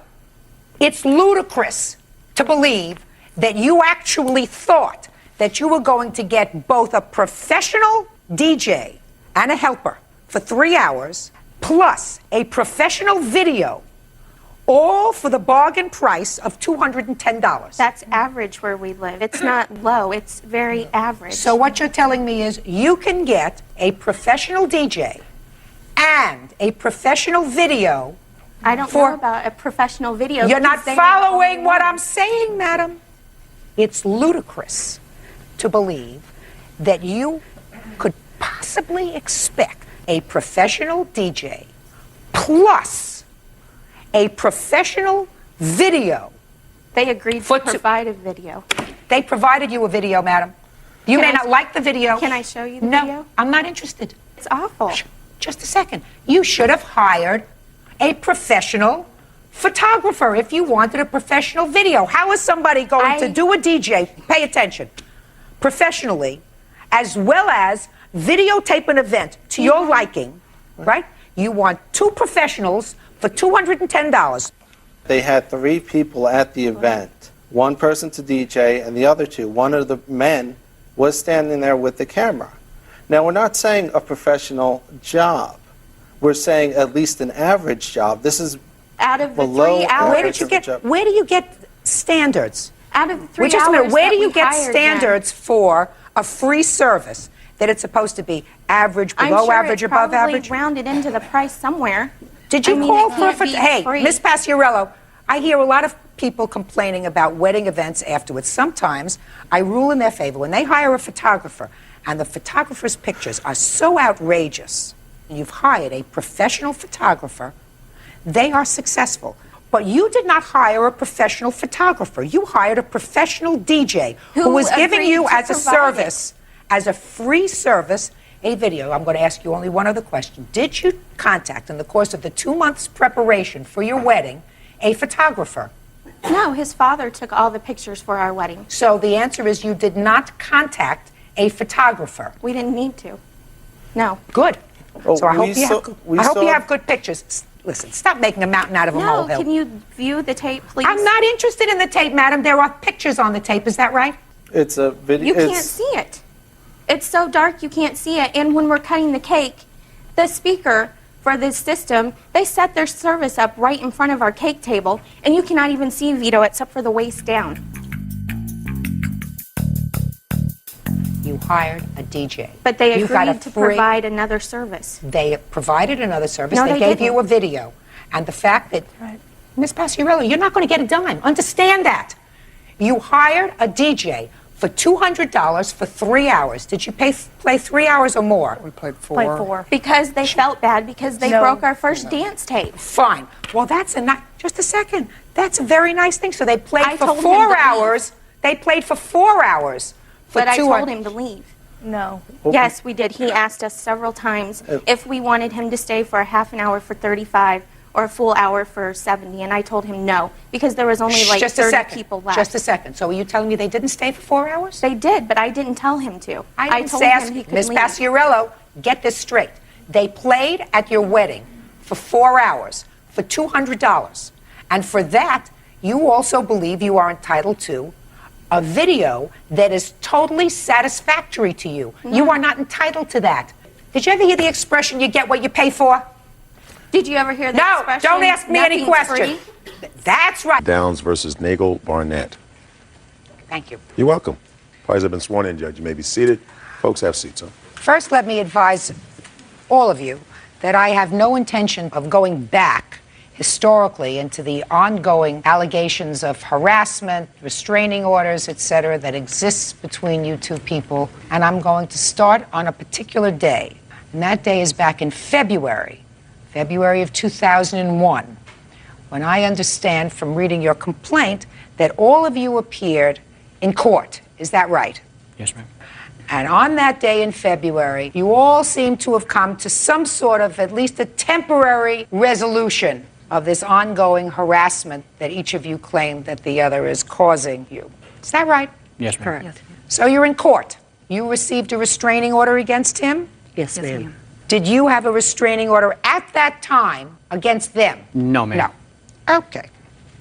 it's ludicrous to believe that you actually thought that you were going to get both a professional DJ and a helper for 3 hours, plus a professional video, all for the bargain price of $210. That's average where we live. It's not low, it's very average. So what you're telling me is you can get a professional DJ and a professional video. I don't know about a professional video. You're not following what I'm saying, madam. It's ludicrous to believe that you could possibly expect a professional DJ plus a professional video. They agreed to provide a video. They provided you a video, madam. You may not like the video. Can I show you the video? No, I'm not interested. It's awful. Just a second. You should have hired a professional photographer if you wanted a professional video. How is somebody going to do a DJ, pay attention, professionally, as well as videotape an event to your liking, right? You want 2 professionals for $210. They had 3 people at the event, 1 person to DJ and the other 2. One of the men was standing there with the camera. Now, we're not saying a professional job. We're saying at least an average job. This is out of the below 3 hours. Where do you get standards? Out of the 3 Just a hours minute. Where that do you we get hired standards for a free service, that it's supposed to be average, I'm below sure average, it's above probably average? rounded into the price somewhere. Did you I mean, call it for a can't be Hey, free. Miss Paciarello, I hear a lot of people complaining about wedding events afterwards. Sometimes I rule in their favor. When they hire a photographer and the photographer's pictures are so outrageous, and you've hired a professional photographer, they are successful. But you did not hire a professional photographer. You hired a professional DJ who was giving agreed you to as a provide service, as a free service, a video. I'm going to ask you only one other question. Did you contact, in the course of the 2 months preparation for your wedding, a photographer? No, his father took all the pictures for our wedding. So the answer is you did not contact a photographer. We didn't need to. No. Good. Oh, So I we hope you saw- have, we I hope saw- you have good pictures. Listen, stop making a mountain out of a No, molehill. can you view the tape, please? I'm not interested in the tape, madam. There are pictures on the tape. Is that right? It's a video. You can't see it. It's so dark you can't see it. And when we're cutting the cake, the speaker for this system, they set their service up right in front of our cake table, and you cannot even see Vito except for the waist down. You hired a DJ. But they You got a agreed to free- provide another service. They provided another service. No, they they gave didn't. you a video. And the fact that, Miss Paciarello, you're not going to get a dime. Understand that. You hired a DJ for $200 for 3 hours. Did you play 3 hours or more? We played Play four. Because they felt bad because they broke our first dance tape. Fine. Well, that's just a second. That's a very nice thing. So they played I for told him 4 to leave. hours. They played for 4 hours. But I 200 told him to leave. No. Yes, we did. He asked us several times if we wanted him to stay for a half an hour for 35 or a full hour for 70, and I told him no, because there was only like Just a 30 second. people left. Just a second. So are you telling me they didn't stay for 4 hours? They did, but I didn't tell him to. I didn't told ask him he could Miss leave. Paciarello, get this straight. They played at your wedding for 4 hours for $200. And for that, you also believe you are entitled to a video that is totally satisfactory to you. You are not entitled to that. Did you ever hear the expression, you get what you pay for? Did you ever hear the No, expression? don't ask me any "Nothing's questions. free"? That's right. Downs versus Nagel Barnett. Thank you. You're welcome. Parties have been sworn in, Judge. You may be seated. Folks, have seats, huh? First, let me advise all of you that I have no intention of going back historically into the ongoing allegations of harassment, restraining orders, etc., that exists between you two people. And I'm going to start on a particular day. And that day is back in February of 2001, when I understand from reading your complaint that all of you appeared in court. Is that right? Yes, ma'am. And on that day in February, you all seem to have come to some sort of at least a temporary resolution of this ongoing harassment that each of you claim that the other is causing you. Is that right? Yes, ma'am. Correct. So you're in court. You received a restraining order against him? Yes, ma'am. Did you have a restraining order at that time against them? No, ma'am. No. Okay.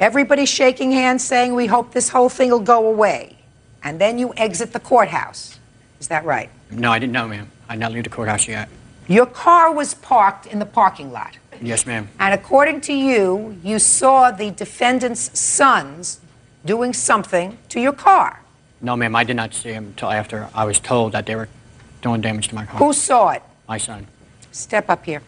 Everybody's shaking hands saying, we hope this whole thing will go away. And then you exit the courthouse. Is that right? No, I didn't know, ma'am. I did not leave the courthouse yet. Your car was parked in the parking lot. Yes, ma'am. And according to you, you saw the defendant's sons doing something to your car. No, ma'am, I did not see him until after I was told that they were doing damage to my car. Who saw it? My son. Step up here.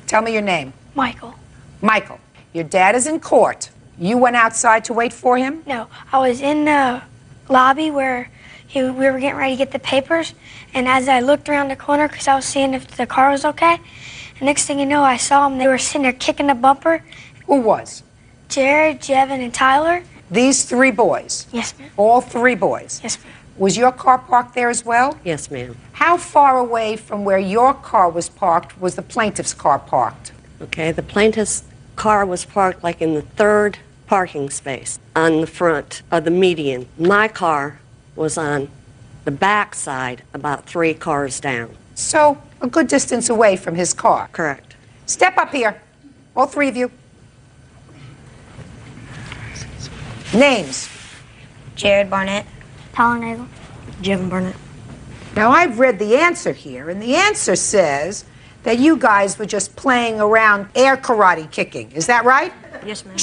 Tell me your name. Michael. Michael. Your dad is in court. You went outside to wait for him? No, I was in the lobby where we were getting ready to get the papers, and as I looked around the corner because I was seeing if the car was okay, the next thing you know, I saw them. They were sitting there kicking the bumper. Who was? Jared, Jevin, and Tyler. These 3 boys? Yes, ma'am. All 3 boys? Yes, ma'am. Was your car parked there as well? Yes, ma'am. How far away from where your car was parked was the plaintiff's car parked? Okay, the plaintiff's car was parked like in the 3rd parking space on the front of the median. My car was on the back side, about 3 cars down. So, a good distance away from his car? Correct. Step up here, all 3 of you. Names? Jared Barnett. Tyler Nagel. Jevin Barnett. Now, I've read the answer here, and the answer says that you guys were just playing around air karate kicking. Is that right? Yes, ma'am.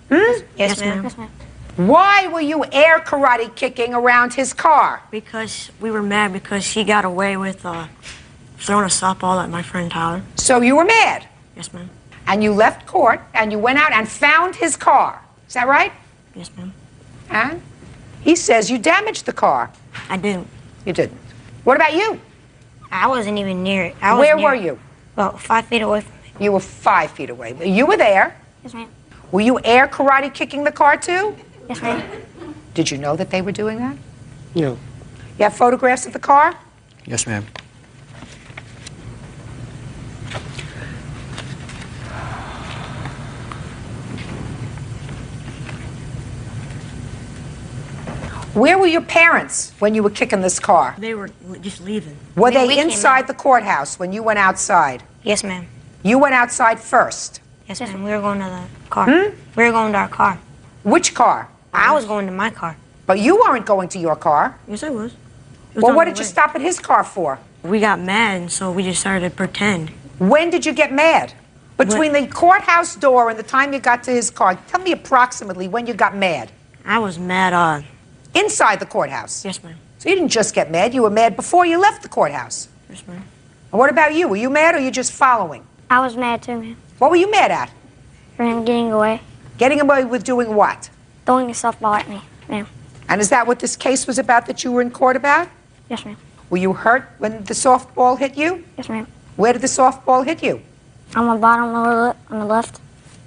Hmm? Yes, ma'am. Yes, ma'am. Why were you air karate kicking around his car? Because we were mad because she got away with throwing a softball at my friend Tyler. So you were mad? Yes, ma'am. And you left court and you went out and found his car. Is that right? Yes, ma'am. And he says you damaged the car. I didn't. You didn't. What about you? I wasn't even near it. Where were you? About 5 feet away from me. You were 5 feet away. You were there. Yes, ma'am. Were you air karate kicking the car too? Yes, ma'am. Did you know that they were doing that? No. You have photographs of the car? Yes, ma'am. Where were your parents when you were kicking this car? They were just leaving. Were We they came inside out. the courthouse when you went outside? Yes, ma'am. You went outside first. Yes, ma'am. We were going to the car. Hmm? We were going to our car. Which car? I was going to my car. But you weren't going to your car. Yes, I was. It was Well, on what the did you way. stop at his car for? We got mad, and so we just started to pretend. When did you get mad? Between the courthouse door and the time you got to his car. Tell me approximately when you got mad. I was mad Inside the courthouse? Yes, ma'am. So you didn't just get mad, you were mad before you left the courthouse. Yes, ma'am. And what about you? Were you mad or you just following? I was mad too, man. What were you mad at? For him getting away. Getting away with doing what? Throwing a softball at me, ma'am. And is that what this case was about that you were in court about? Yes, ma'am. Were you hurt when the softball hit you? Yes, ma'am. Where did the softball hit you? On my bottom lower lip on the left.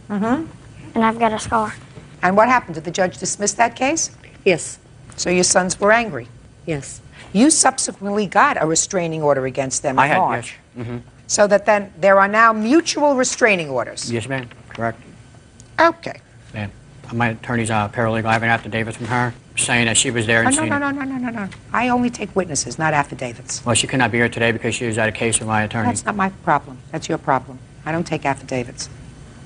Mm-hmm. And I've got a scar. And what happened? Did the judge dismiss that case? Yes. So your sons were angry? Yes. You subsequently got a restraining order against them I in had, March. yes. Mm-hmm. So that then there are now mutual restraining orders. Yes, ma'am. Correct. Okay. Ma'am. My attorney's paralegal. I have an affidavit from her saying that she was there Oh, and no, seen no, it. no, no, no, no, no. I only take witnesses, not affidavits. Well, she could not be here today because she was at a case with my attorney. That's not my problem. That's your problem. I don't take affidavits.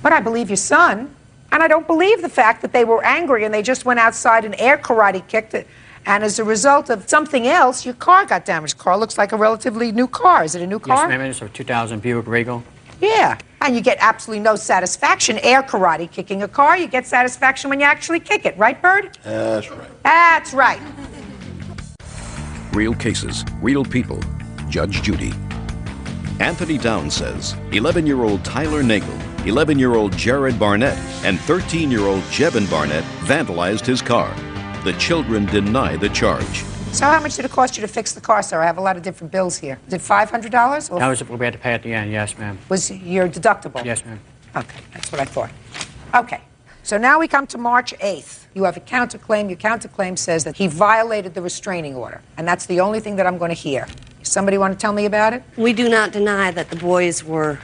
But I believe your son, and I don't believe the fact that they were angry and they just went outside and air karate kicked it, and as a result of something else, your car got damaged. Car looks like a relatively new car. Is it a new car? Yes, ma'am. It's a 2000 Buick Regal. Yeah. And you get absolutely no satisfaction air karate kicking a car. You get satisfaction when you actually kick it. Right, Bird? That's right. That's right. Real cases, real people. Judge Judy. Anthony Downs says 11-year-old Tyler Nagel, 11-year-old Jared Barnett, and 13-year-old Jevin Barnett vandalized his car. The children deny the charge. So how much did it cost you to fix the car, sir? I have a lot of different bills here. Is it $500? Or That was what we had to pay at the end. Yes, ma'am. was your deductible? Yes, ma'am. Okay, that's what I thought. Okay, so now we come to March 8th. You have a counterclaim. Your counterclaim says that he violated the restraining order, and that's the only thing that I'm going to hear. Somebody want to tell me about it? We do not deny that the boys were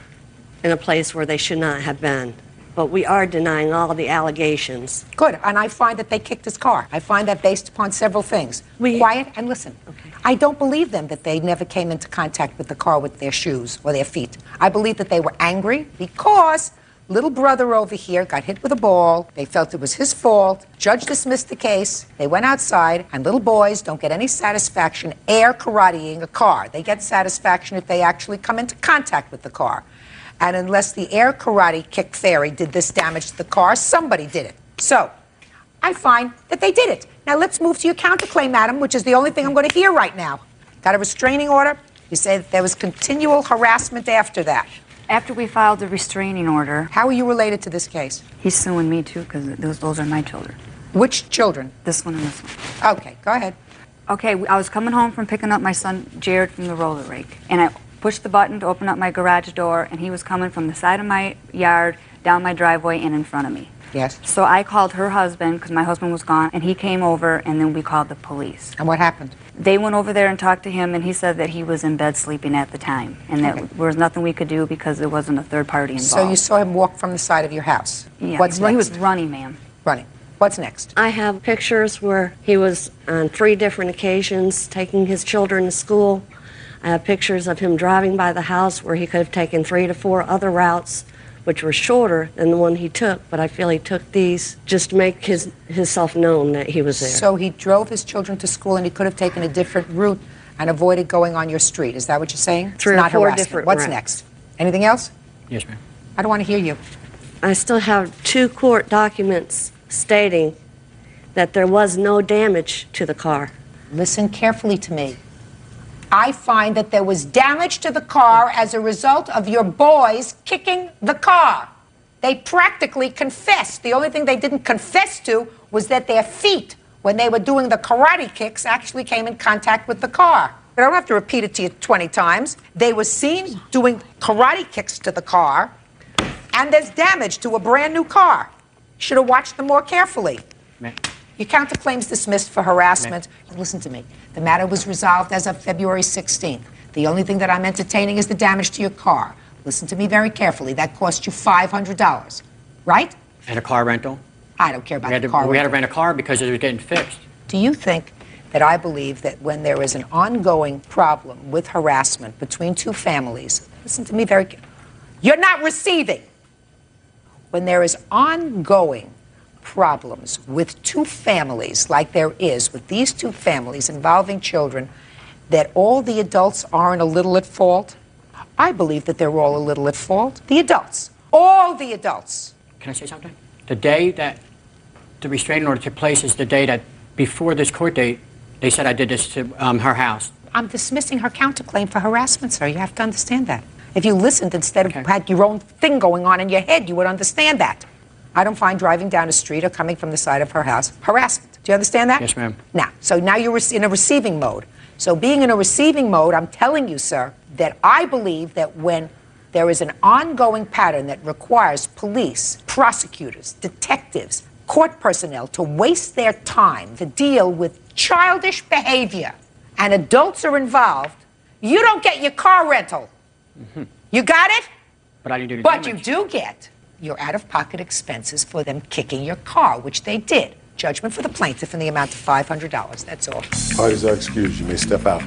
in a place where they should not have been, but we are denying all the allegations. Good, and I find that they kicked his car. I find that based upon several things. Quiet and listen. Okay. I don't believe them that they never came into contact with the car with their shoes or their feet. I believe that they were angry because little brother over here got hit with a ball. They felt it was his fault. Judge dismissed the case. They went outside, and little boys don't get any satisfaction air karateing a car. They get satisfaction if they actually come into contact with the car. And unless the air karate kick fairy did this damage to the car, somebody did it. So, I find that they did it. Now let's move to your counterclaim, madam, which is the only thing I'm going to hear right now. Got a restraining order? You say that there was continual harassment after that. After we filed the restraining order... How are you related to this case? He's suing me, too, because those are my children. Which children? This one and this one. Okay, go ahead. Okay, I was coming home from picking up my son, Jared, from the roller rink, and I pushed the button to open up my garage door, and he was coming from the side of my yard, down my driveway, and in front of me. Yes. So I called her husband, because my husband was gone, and he came over, and then we called the police. And what happened? They went over there and talked to him, and he said that he was in bed sleeping at the time, and that Okay. there was nothing we could do because there wasn't a third party involved. So you saw him walk from the side of your house? Yeah, What's well, he next? was running, ma'am. Running. What's next? I have pictures where he was on 3 different occasions taking his children to school. I have pictures of him driving by the house where he could have taken 3 to 4 other routes, which were shorter than the one he took, but I feel he took these just to make himself known that he was there. So he drove his children to school and he could have taken a different route and avoided going on your street. Is that what you're saying? 3 It's or not 4 harassment. different What's routes. next? Anything else? Yes, ma'am. I don't want to hear you. I still have 2 court documents stating that there was no damage to the car. Listen carefully to me. I find that there was damage to the car as a result of your boys kicking the car. They practically confessed. The only thing they didn't confess to was that their feet, when they were doing the karate kicks, actually came in contact with the car. I don't have to repeat it to you 20 times. They were seen doing karate kicks to the car, and there's damage to a brand new car. You should have watched them more carefully. Your counterclaim's dismissed for harassment. Listen to me. The matter was resolved as of February 16th. The only thing that I'm entertaining is the damage to your car. Listen to me very carefully. That cost you $500, right? And a car rental. I don't care about the car We had to rental. rent a car because it was getting fixed. Do you think that I believe that when there is an ongoing problem with harassment between two families, listen to me very carefully, you're not receiving. When there is ongoing problems with two families, like there is with these two families involving children, that all the adults aren't a little at fault? I believe that they're all a little at fault. The adults. All the adults. Can I say something? The day that the restraining order took place is the day that before this court date, they said I did this to her house. I'm dismissing her counterclaim for harassment, sir. You have to understand that. If you listened instead of had your own thing going on in your head, you would understand that. I don't find driving down a street or coming from the side of her house harassment. Do you understand that? Yes, ma'am. Now you're in a receiving mode. So being in a receiving mode, I'm telling you, sir, that I believe that when there is an ongoing pattern that requires police, prosecutors, detectives, court personnel to waste their time to deal with childish behavior and adults are involved, you don't get your car rental. Mm-hmm. You got it? But I didn't do the But damage. you do get your out-of-pocket expenses for them kicking your car, which they did. Judgment for the plaintiff in the amount of $500. That's all. Parties are excused. You may step out.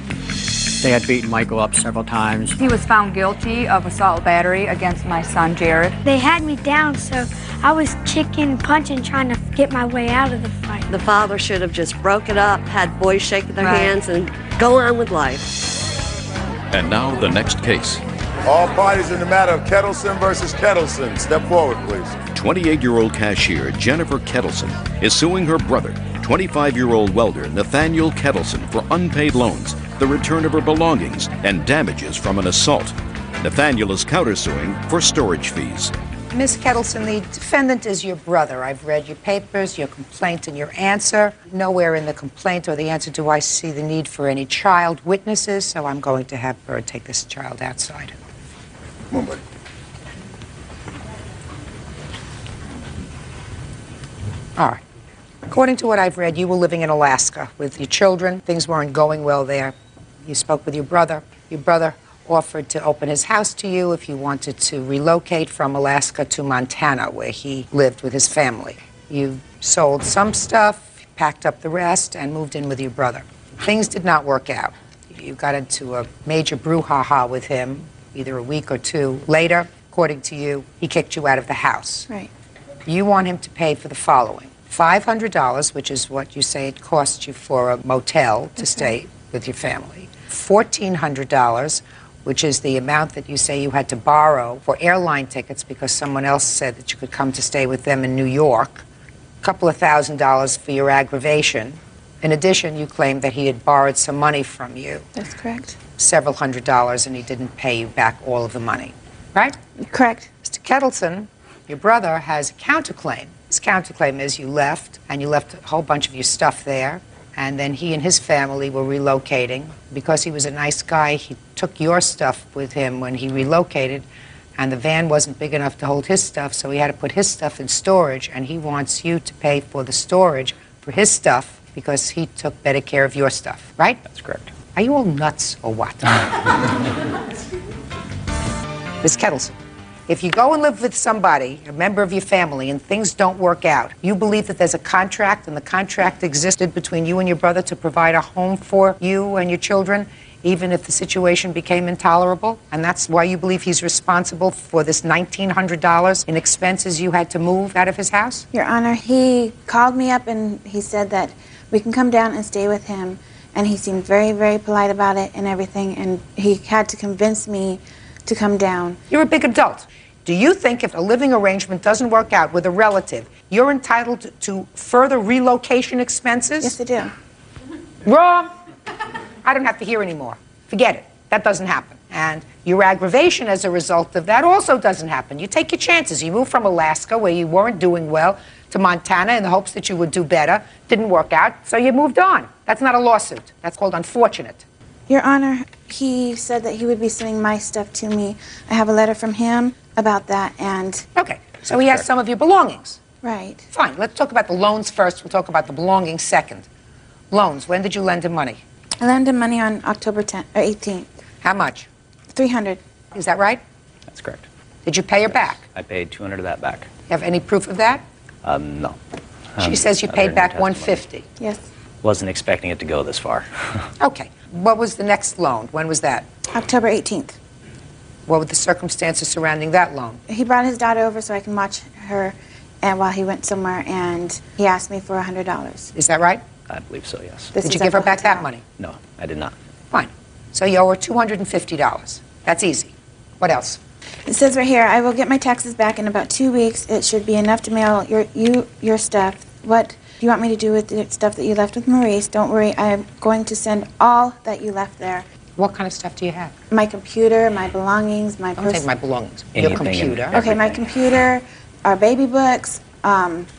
They had beaten Michael up several times. He was found guilty of assault battery against my son, Jared. They had me down, so I was kicking and punching, trying to get my way out of the fight. The father should have just broke it up, had boys shaking their Right. hands, and go on with life. And now the next case. All parties in the matter of Kettleson versus Kettleson. Step forward, please. 28-year-old cashier Jennifer Kettleson is suing her brother, 25-year-old welder Nathaniel Kettleson, for unpaid loans, the return of her belongings, and damages from an assault. Nathaniel is countersuing for storage fees. Miss Kettleson, the defendant is your brother. I've read your papers, your complaint, and your answer. Nowhere in the complaint or the answer do I see the need for any child witnesses, so I'm going to have her take this child outside. Come on, buddy. All right. According to what I've read, you were living in Alaska with your children. Things weren't going well there. You spoke with your brother. Your brother offered to open his house to you if you wanted to relocate from Alaska to Montana, where he lived with his family. You sold some stuff, packed up the rest, and moved in with your brother. Things did not work out. You got into a major brouhaha with him, either a week or two later. According to you, he kicked you out of the house. Right. You want him to pay for the following: $500, which is what you say it cost you for a motel to stay with your family. $1,400, which is the amount that you say you had to borrow for airline tickets because someone else said that you could come to stay with them in New York. A couple of $1,000 for your aggravation. In addition, you claimed that he had borrowed some money from you. That's correct. Several $100s, and he didn't pay you back all of the money. Right? Correct. Mr. Kettleson, your brother, has a counterclaim. His counterclaim is you left, and you left a whole bunch of your stuff there, and then he and his family were relocating. Because he was a nice guy, he took your stuff with him when he relocated, and the van wasn't big enough to hold his stuff, so he had to put his stuff in storage, and he wants you to pay for the storage for his stuff because he took better care of your stuff, right? That's correct. Are you all nuts or what? Ms. Kettleson, if you go and live with somebody, a member of your family, and things don't work out, you believe that there's a contract, and the contract existed between you and your brother to provide a home for you and your children, even if the situation became intolerable? And that's why you believe he's responsible for this $1,900 in expenses you had to move out of his house? Your Honor, he called me up and he said that we can come down and stay with him, and he seemed very, very polite about it and everything, and he had to convince me to come down. You're a big adult. Do you think if a living arrangement doesn't work out with a relative, you're entitled to further relocation expenses? Yes, I do. Wrong. I don't have to hear anymore. Forget it. That doesn't happen. And your aggravation as a result of that also doesn't happen. You take your chances. You move from Alaska, where you weren't doing well, to Montana in the hopes that you would do better. Didn't work out, so you moved on. That's not a lawsuit. That's called unfortunate. Your Honor, he said that he would be sending my stuff to me. I have a letter from him about that, and... Okay, so he has some of your belongings. Right. Fine, let's talk about the loans first. We'll talk about the belongings second. Loans, when did you lend him money? I lent him money on October 10th, or 18th. How much? $300. Is that right? That's correct. Did you pay her back? I paid $200 of that back. You have any proof of that? No. She says you I've paid heard back no testimony. $150. Yes. Wasn't expecting it to go this far. Okay. What was the next loan? When was that? October 18th. What were the circumstances surrounding that loan? He brought his daughter over so I can watch her and while he went somewhere, and he asked me for $100. Is that right? I believe so, yes. Did you give her back that money? No, I did not. Fine. So you owe her $250. That's easy. What else? It says right here, I will get my taxes back in about 2 weeks. It should be enough to mail your stuff. What do you want me to do with the stuff that you left with Maurice? Don't worry, I am going to send all that you left there. What kind of stuff do you have? My computer, my belongings, my Don't take my belongings. Anything Your computer. and Okay, my computer, our baby books.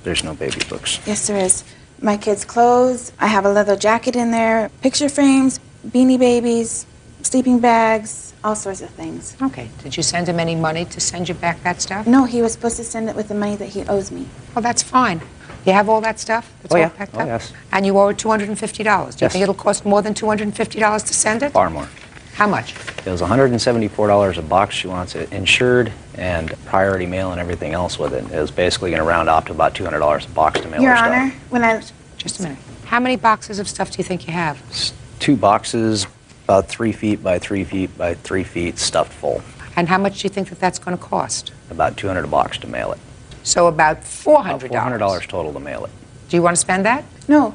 There's no baby books. Yes, there is. My kids' clothes. I have a leather jacket in there. Picture frames, beanie babies, sleeping bags, all sorts of things. Okay. Did you send him any money to send you back that stuff? No, he was supposed to send it with the money that he owes me. Well, that's fine. You have all that stuff? That's Oh, all yeah. packed Oh, up? yes. And you owe her $250. Do you Yes. think it'll cost more than $250 to send it? Far more. How much? It was $174 a box. She wants it insured and priority mail and everything else with it. It was basically going to round off to about $200 a box to mail Your her Honor, stuff. when I... Just a minute. How many boxes of stuff do you think you have? 2 boxes, about 3 feet by 3 feet by 3 feet, stuffed full. And how much do you think that that's going to cost? About $200 a box to mail it. So about $400. About $400 total to mail it. Do you want to spend that? No,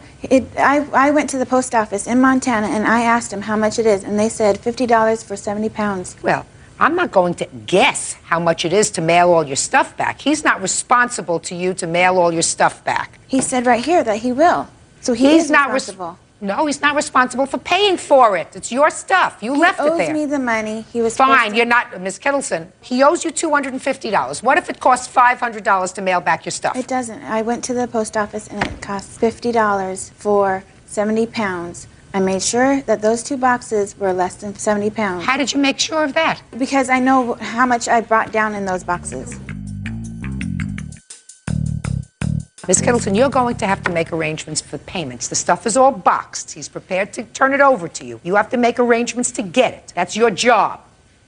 I went to the post office in Montana and I asked him how much it is, and they said $50 for 70 pounds. Well, I'm not going to guess how much it is to mail all your stuff back. He's not responsible to you to mail all your stuff back. He said right here that he will. So he's not responsible. No, he's not responsible for paying for it. It's your stuff. You left it there. He owes me the money. He was Fine, you're not, Miss Kittleson. He owes you $250. What if it costs $500 to mail back your stuff? It doesn't. I went to the post office and it cost $50 for 70 pounds. I made sure that those 2 boxes were less than 70 pounds. How did you make sure of that? Because I know how much I brought down in those boxes. Miss Kittleson, you're going to have to make arrangements for payments. The stuff is all boxed. He's prepared to turn it over to you. You have to make arrangements to get it. That's your job.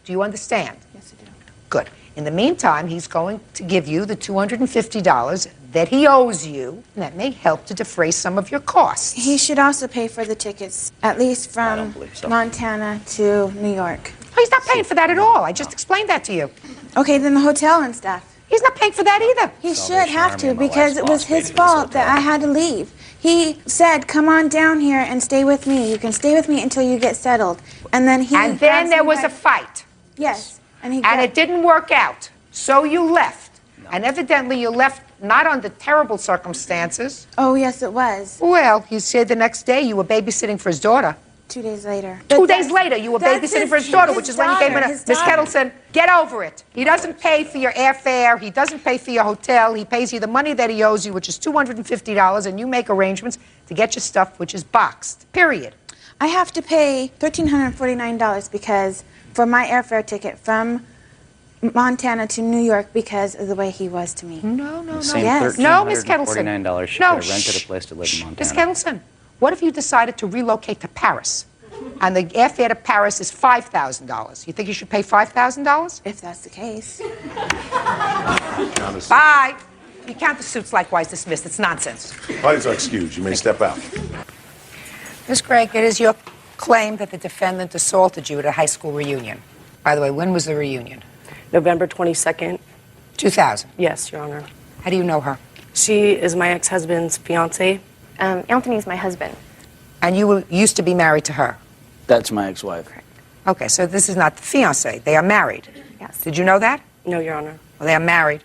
Do you understand? Yes, I do. Good. In the meantime, he's going to give you the $250 that he owes you, and that may help to defray some of your costs. He should also pay for the tickets, at least from Montana to New York. Oh, he's not paying for that at all. I just explained that to you. Okay, then the hotel and stuff. He's not paying for that either. He should have to, because it was his fault that I had to leave. He said, come on down here and stay with me. You can stay with me until you get settled. And then he... And then there was a fight. Yes. And it didn't work out. So you left. No. And evidently you left not under terrible circumstances. Oh, yes, it was. Well, he said the next day you were babysitting for his daughter. 2 days later. 2 days later, you were babysitting for his daughter, which is when you came in. Miss Kettleson, get over it. He doesn't pay for your airfare. He doesn't pay for your hotel. He pays you the money that he owes you, which is $250, and you make arrangements to get your stuff, which is boxed. Period. I have to pay $1,349 because for my airfare ticket from Montana to New York because of the way he was to me. No. Yes. No, Miss Kettleson. $1,349. She No, could have rented a place to live in Montana. Miss Kettleson, what if you decided to relocate to Paris? And the airfare to Paris is $5,000. You think you should pay $5,000? If that's the case. Bye. You count the suits likewise dismissed. It's nonsense. Parties are excused. You may step out. Ms. Gregg, it is your claim that the defendant assaulted you at a high school reunion. By the way, when was the reunion? November 22nd. 2000? Yes, Your Honor. How do you know her? She is my ex-husband's fiancée. Anthony's my husband. And you used to be married to her? That's my ex-wife. Okay, so this is not the fiancé. They are married. Yes. Did you know that? No, Your Honor. Well, they're married.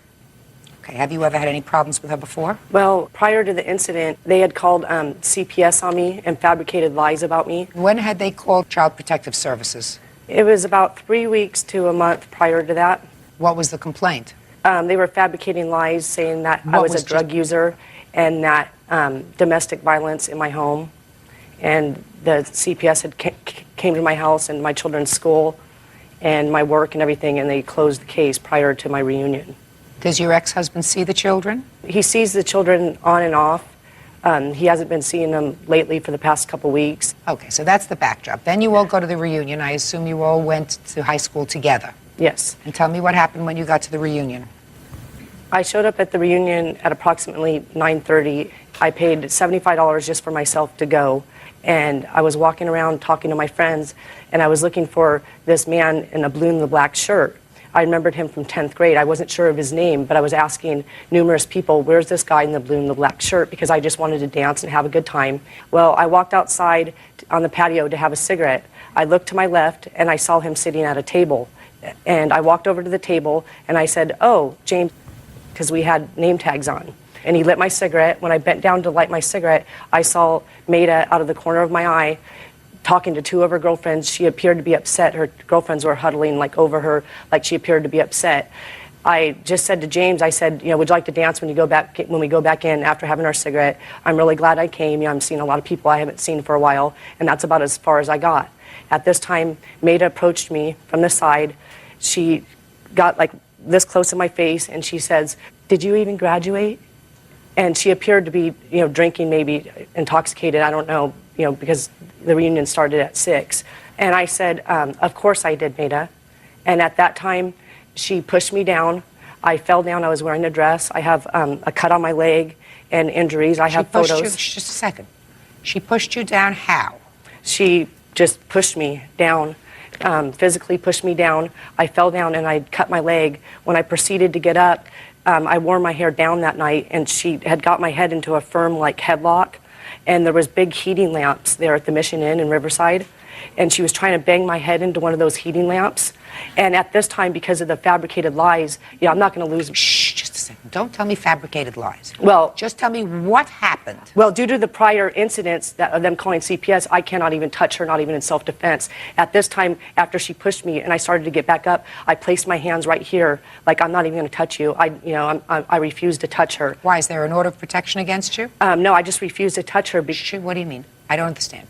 Okay, have you ever had any problems with her before? Well, prior to the incident, they had called CPS on me and fabricated lies about me. When had they called Child Protective Services? It was about 3 weeks to a month prior to that. What was the complaint? They were fabricating lies saying that I was a drug user and that domestic violence in my home. And the CPS had came to my house and my children's school and my work and everything, and they closed the case prior to my reunion. Does your ex-husband see the children? He sees the children on and off. He hasn't been seeing them lately for the past couple weeks. Okay, so that's the backdrop. Then you all go to the reunion. I assume you all went to high school together. Yes. And tell me what happened when you got to the reunion. I showed up at the reunion at approximately 9:30. I paid $75 just for myself to go. And I was walking around talking to my friends, and I was looking for this man in a blue and the black shirt. I remembered him from 10th grade. I wasn't sure of his name, but I was asking numerous people, where's this guy in the blue and the black shirt? Because I just wanted to dance and have a good time. Well, I walked outside on the patio to have a cigarette. I looked to my left, and I saw him sitting at a table. And I walked over to the table, and I said, oh, James, because we had name tags on. And he lit my cigarette. When I bent down to light my cigarette, I saw Maida out of the corner of my eye talking to two of her girlfriends. She appeared to be upset. Her girlfriends were huddling like over her, like she appeared to be upset. I just said to James, I said, you know, would you like to dance when we go back in after having our cigarette? I'm really glad I came. You know, I'm seeing a lot of people I haven't seen for a while, and that's about as far as I got. At this time, Maida approached me from the side. She got like this close to my face, and she says, did you even graduate? And she appeared to be, you know, drinking, maybe intoxicated, I don't know, you know, because the reunion started at 6. And I said, of course I did, Maida. And at that time, she pushed me down. I fell down. I was wearing a dress. I have a cut on my leg and injuries. I have photos. Just a second. She pushed you down how? She just pushed me down, physically pushed me down. I fell down and I cut my leg. When I proceeded to get up, I wore my hair down that night, and she had got my head into a firm like headlock, and there was big heating lamps there at the Mission Inn in Riverside, and she was trying to bang my head into one of those heating lamps. And at this time, because of the fabricated lies, you know, I'm not going to lose. Shh, just a second. Don't tell me fabricated lies. Well, just tell me what happened. Well, due to the prior incidents that of them calling CPS, I cannot even touch her, not even in self-defense. At this time, after she pushed me and I started to get back up, I placed my hands right here, like I'm not even going to touch you. I refused to touch her. Why, is there an order of protection against you? No, I just refused to touch her. What do you mean? I don't understand.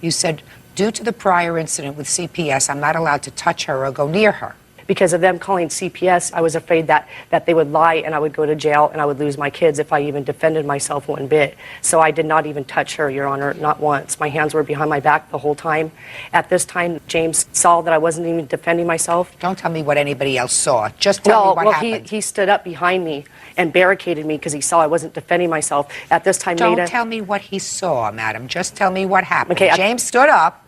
You said, due to the prior incident with CPS, I'm not allowed to touch her or go near her. Because of them calling CPS, I was afraid that they would lie and I would go to jail and I would lose my kids if I even defended myself one bit. So I did not even touch her, Your Honor, not once. My hands were behind my back the whole time. At this time, James saw that I wasn't even defending myself. Don't tell me what anybody else saw. Just tell me what happened. He stood up behind me and barricaded me because he saw I wasn't defending myself. At this time, Don't tell me what he saw, madam. Just tell me what happened. Okay, James stood up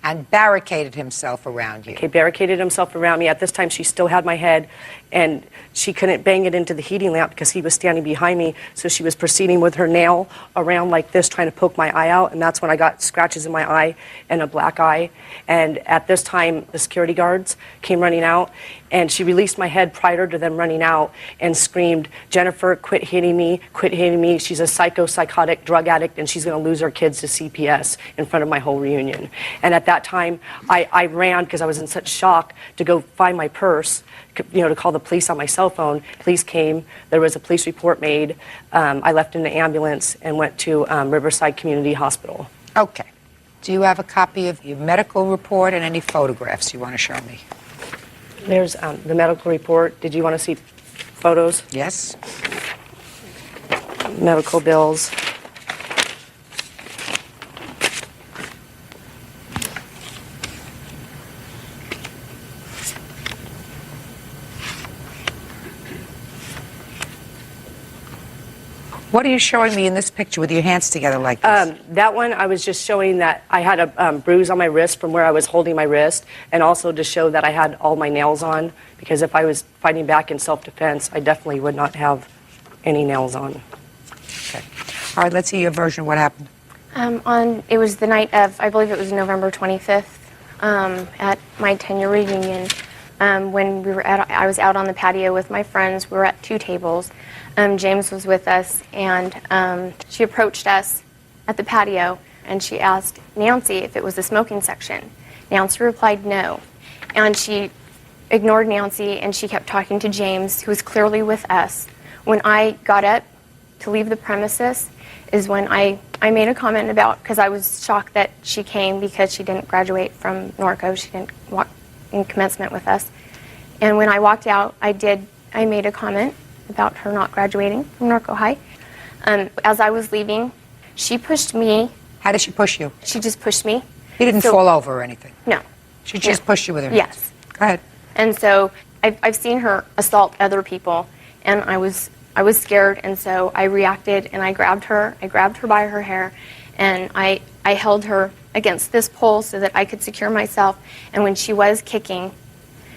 and barricaded himself around you. Okay, barricaded himself around me. At this time, she still had my head, and she couldn't bang it into the heating lamp because he was standing behind me, so she was proceeding with her nail around like this, trying to poke my eye out, and that's when I got scratches in my eye and a black eye. And at this time, the security guards came running out, and she released my head prior to them running out and screamed, Jennifer, quit hitting me, quit hitting me. She's a psychotic drug addict, and she's going to lose her kids to CPS in front of my whole reunion. And at that time, I ran because I was in such shock to go find my purse, you know, to call the police on my cell phone. Police came. There was a police report made. I left in the ambulance and went to Riverside Community Hospital. Okay. Do you have a copy of your medical report and any photographs you want to show me? There's the medical report. Did you want to see photos? Yes. Medical bills. What are you showing me in this picture with your hands together like this? That one, I was just showing that I had a bruise on my wrist from where I was holding my wrist, and also to show that I had all my nails on, because if I was fighting back in self-defense, I definitely would not have any nails on. Okay. All right, let's see your version of what happened. It was the night of, I believe it was November 25th, at my 10-year reunion. when I was out on the patio with my friends. We were at 2 tables. James was with us, and she approached us at the patio, and she asked Nancy if it was the smoking section. Nancy replied no, and she ignored Nancy, and she kept talking to James, who was clearly with us. When I got up to leave the premises is when I made a comment about, because I was shocked that she came because she didn't graduate from Norco. She didn't walk in commencement with us. And when I walked out, I made a comment about her not graduating from Norco High. As I was leaving, she pushed me. How did she push you? She just pushed me. You didn't fall over or anything? No. She just pushed you with her hands? Yes. Go ahead. And so I've seen her assault other people, and I was scared, and so I reacted, and I grabbed her by her hair, and I held her against this pole so that I could secure myself. And when she was kicking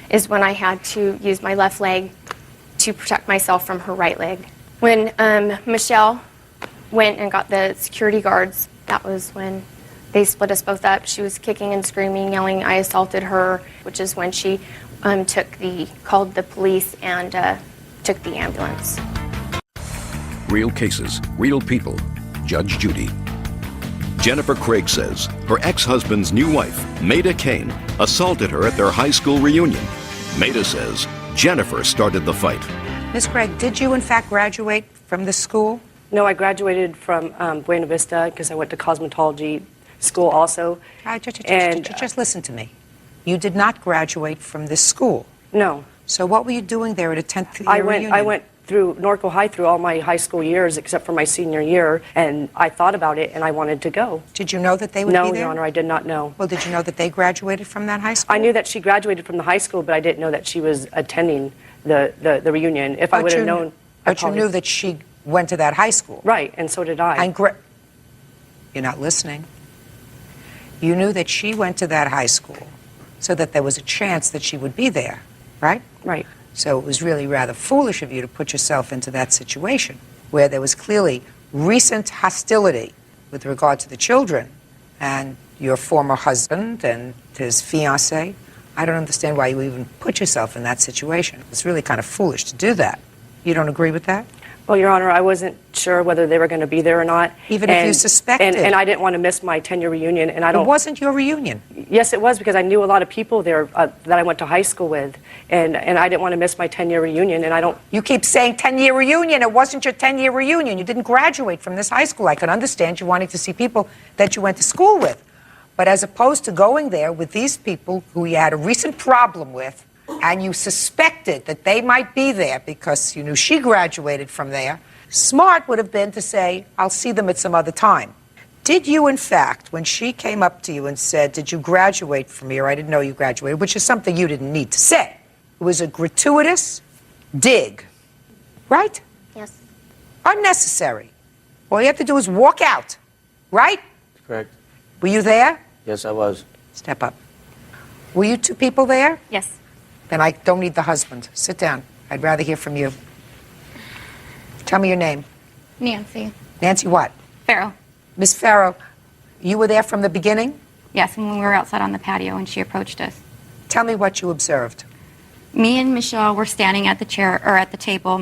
is when I had to use my left leg to protect myself from her right leg. When Michelle went and got the security guards, that was when they split us both up. She was kicking and screaming, yelling, I assaulted her, which is when she called the police and took the ambulance. Real cases, real people. Judge Judy. Jennifer Craig says her ex-husband's new wife, Maida Kane, assaulted her at their high school reunion. Maida says Jennifer started the fight. Ms. Craig, did you in fact graduate from the school? No, I graduated from Buena Vista because I went to cosmetology school also. Just listen to me. You did not graduate from this school. No. So what were you doing there at a 10th year reunion? I went through Norco High through all my high school years except for my senior year, and I thought about it and I wanted to go. Did you know that they would be there? No, Your Honor, I did not know. Well, did you know that they graduated from that high school? I knew that she graduated from the high school, but I didn't know that she was attending the reunion. If I would have known... But you knew that she went to that high school. Right, and so did I. You're not listening. You knew that she went to that high school so that there was a chance that she would be there, right? Right. So it was really rather foolish of you to put yourself into that situation where there was clearly recent hostility with regard to the children and your former husband and his fiancée. I don't understand why you even put yourself in that situation. It's really kind of foolish to do that. You don't agree with that? Well, Your Honor, I wasn't sure whether they were going to be there or not. Even if you suspected. And I didn't want to miss my 10-year reunion. And I don't. It wasn't your reunion. Yes, it was, because I knew a lot of people there that I went to high school with. And I didn't want to miss my 10-year reunion, and I don't. You keep saying 10-year reunion. It wasn't your 10-year reunion. You didn't graduate from this high school. I can understand you wanting to see people that you went to school with. But as opposed to going there with these people who you had a recent problem with, and you suspected that they might be there because you knew she graduated from there, smart would have been to say, I'll see them at some other time. Did you, in fact, when she came up to you and said, did you graduate from here? I didn't know you graduated, which is something you didn't need to say. It was a gratuitous dig, right? Yes. Unnecessary. All you have to do is walk out, right? Correct. Were you there? Yes, I was. Step up. Were you 2 people there? Yes. Then I don't need the husband. Sit down. I'd rather hear from you. Tell me your name. Nancy. Nancy what? Farrell. Miss Farrow, you were there from the beginning? Yes, when we were outside on the patio and she approached us. Tell me what you observed. Me and Michelle were standing at the chair or at the table.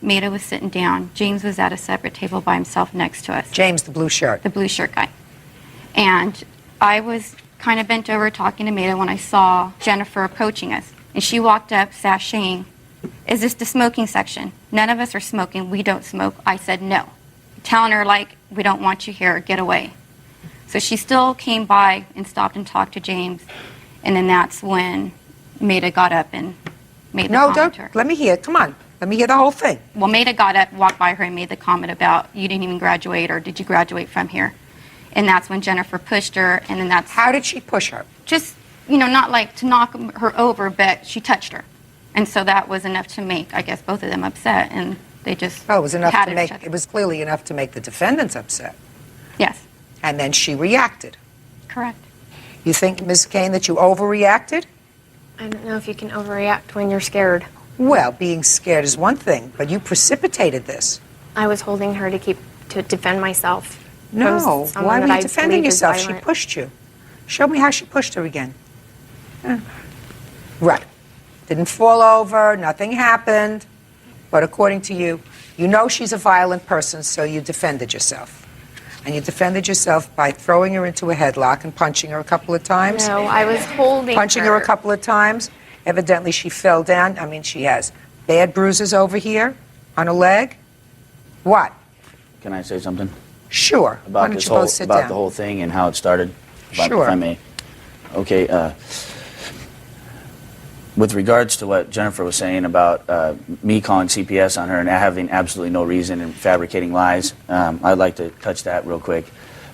Maida was sitting down. James was at a separate table by himself next to us. James, the blue shirt. The blue shirt guy. And I was kind of bent over talking to Maida when I saw Jennifer approaching us. And she walked up, sashaying, is this the smoking section? None of us are smoking. We don't smoke. I said no. Telling her, like, we don't want you here. Get away. So she still came by and stopped and talked to James. And then that's when Maida got up and made the comment to her. Let me hear. Come on. Let me hear the whole thing. Well, Maida got up, walked by her, and made the comment about, you didn't even graduate, or did you graduate from here? And that's when Jennifer pushed her, and then that's... How did she push her? Just, you know, not like to knock her over, but she touched her. And so that was enough to make, I guess, both of them upset, and they just Oh, it was enough to patted make, each other. it was clearly enough to make the defendants upset. Yes. And then she reacted. Correct. You think, Ms. Kane, that you overreacted? I don't know if you can overreact when you're scared. Well, being scared is one thing, but you precipitated this. I was holding her to defend myself. No, from someone why were that you I defending believe is yourself? She violent. pushed you. Show me how she pushed her again. Right. Didn't fall over, nothing happened. But according to you, you know she's a violent person, so you defended yourself. And you defended yourself by throwing her into a headlock and punching her a couple of times. No, I was holding Punching her a couple of times. Evidently, she fell down. I mean, she has bad bruises over here on her leg. What? Can I say something? Sure. Why About don't this you whole both sit about down? the whole thing and how it started. If Sure. I may. Okay. With regards to what Jennifer was saying about me calling CPS on her and having absolutely no reason and fabricating lies, I'd like to touch that real quick.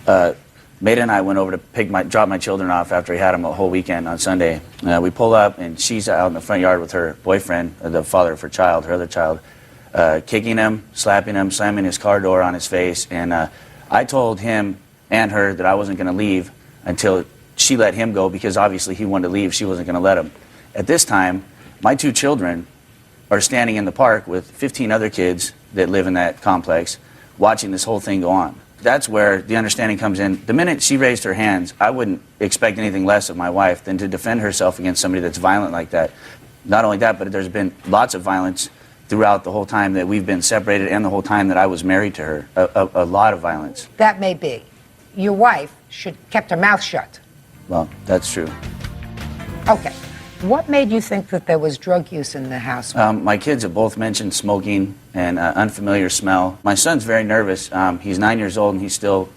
Maida and I went over to drop my children off after we had them a whole weekend on Sunday. We pull up and she's out in the front yard with her boyfriend, the father of her child, her other child, kicking him, slapping him, slamming his car door on his face. And I told him and her that I wasn't going to leave until she let him go, because obviously he wanted to leave. She wasn't going to let him. At this time, my 2 children are standing in the park with 15 other kids that live in that complex watching this whole thing go on. That's where the understanding comes in. The minute she raised her hands, I wouldn't expect anything less of my wife than to defend herself against somebody that's violent like that. Not only that, but there's been lots of violence throughout the whole time that we've been separated and the whole time that I was married to her. A lot of violence. That may be. Your wife should kept her mouth shut. Well, that's true. Okay. What made you think that there was drug use in the house? My kids have both mentioned smoking and unfamiliar smell. My son's very nervous. He's 9 years old and he's still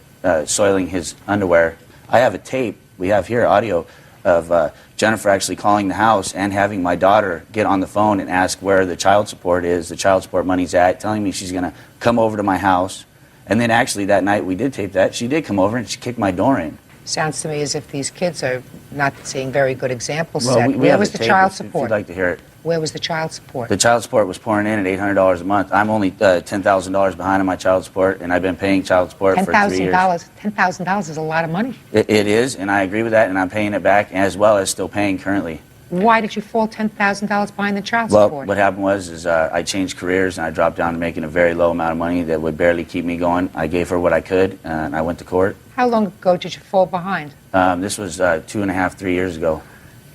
soiling his underwear. I have a tape, we have here audio, of Jennifer actually calling the house and having my daughter get on the phone and ask where the child support is, the child support money's at, telling me she's going to come over to my house. And then actually that night we did tape that. She did come over and she kicked my door in. Sounds to me as if these kids are not seeing very good examples Well, set. we Where have was the the tape child if support? you'd like to hear it. Where was the child support? The child support was pouring in at $800 a month. I'm only $10,000 behind on my child support, and I've been paying child support for 3 years. $10,000 is a lot of money. It is, and I agree with that, and I'm paying it back, as well as still paying currently. Why did you fall $10,000 behind the child Well, support? what happened was I changed careers, and I dropped down to making a very low amount of money that would barely keep me going. I gave her what I could, and I went to court. How long ago did you fall behind? This was 2.5, 3 years ago.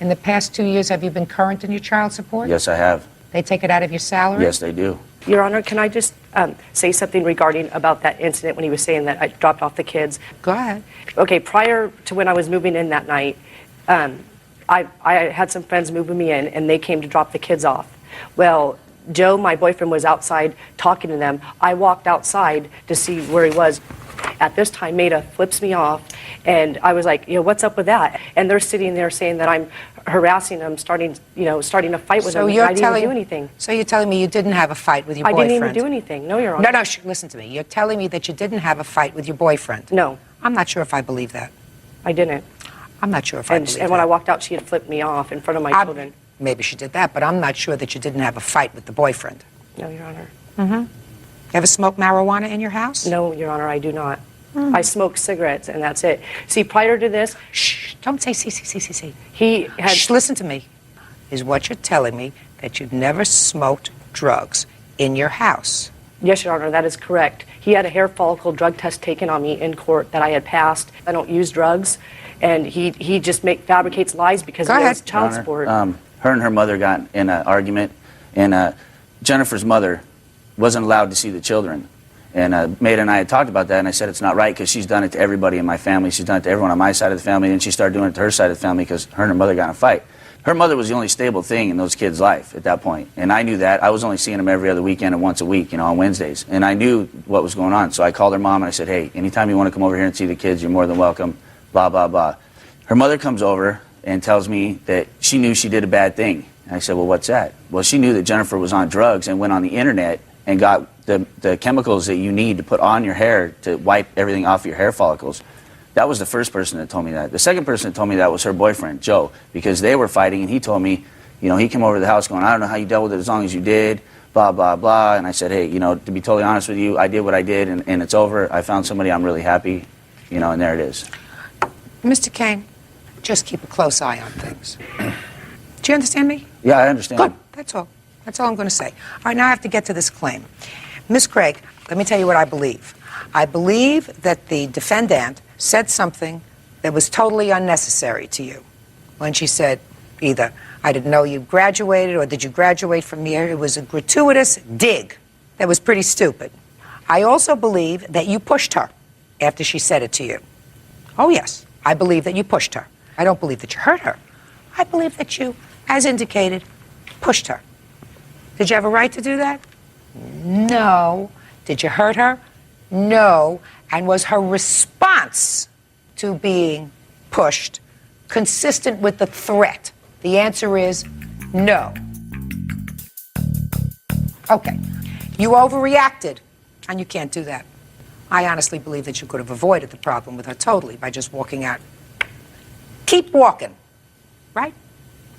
In the past 2 years, have you been current in your child support? Yes, I have. They take it out of your salary? Yes, they do. Your Honor, can I just say something regarding about that incident when he was saying that I dropped off the kids? Go ahead. Okay, prior to when I was moving in that night, I had some friends moving me in, and they came to drop the kids off. Well, Joe, my boyfriend, was outside talking to them. I walked outside to see where he was. At this time, Maida flips me off, and I was like, what's up with that? And they're sitting there saying that I'm harassing them, starting a fight with them. And I didn't even do anything. So you're telling me you didn't have a fight with your I boyfriend? didn't even do anything. No, Your Honor. No, listen to me. You're telling me that you didn't have a fight with your boyfriend? No. I'm not sure if I believe that. I didn't. I'm not sure if I believe that. And when I walked out, she had flipped me off in front of my children. Maybe she did that, but I'm not sure that you didn't have a fight with the boyfriend. No, Your Honor. Mm-hmm. Ever smoke marijuana in your house? No, Your Honor, I do not. I smoke cigarettes, and that's it. See, prior to this... Shh, don't say see. He had... Shh, listen to me. Is what you're telling me that you've never smoked drugs in your house? Yes, Your Honor, that is correct. He had a hair follicle drug test taken on me in court that I had passed. I don't use drugs, and he just fabricates lies because he has child support. Her and her mother got in an argument, and Jennifer's mother wasn't allowed to see the children. And Maida and I had talked about that, and I said it's not right because she's done it to everybody in my family. She's done it to everyone on my side of the family, and she started doing it to her side of the family because her and her mother got in a fight. Her mother was the only stable thing in those kids' life at that point, and I knew that. I was only seeing them every other weekend and once a week, on Wednesdays, and I knew what was going on. So I called her mom and I said, hey, anytime you want to come over here and see the kids, you're more than welcome, blah, blah, blah. Her mother comes over and tells me that she knew she did a bad thing. And I said, well, what's that? Well, she knew that Jennifer was on drugs and went on the internet and got the chemicals that you need to put on your hair to wipe everything off your hair follicles. That was the first person that told me that. The second person that told me that was her boyfriend, Joe, because they were fighting, and he told me, he came over to the house going, I don't know how you dealt with it as long as you did, blah, blah, blah. And I said, hey, to be totally honest with you, I did what I did, and it's over. I found somebody I'm really happy, and there it is. Mr. Kane, just keep a close eye on things. Do you understand me? Yeah, I understand. Good. That's all. That's all I'm going to say. All right, now I have to get to this claim. Ms. Craig, let me tell you what I believe. I believe that the defendant said something that was totally unnecessary to you when she said, either I didn't know you graduated or did you graduate from here. It was a gratuitous dig that was pretty stupid. I also believe that you pushed her after she said it to you. Oh, yes, I believe that you pushed her. I don't believe that you hurt her. I believe that you, as indicated, pushed her. Did you have a right to do that? No. Did you hurt her? No. And was her response to being pushed consistent with the threat? The answer is no. Okay. You overreacted, and you can't do that. I honestly believe that you could have avoided the problem with her totally by just walking out. Keep walking, right?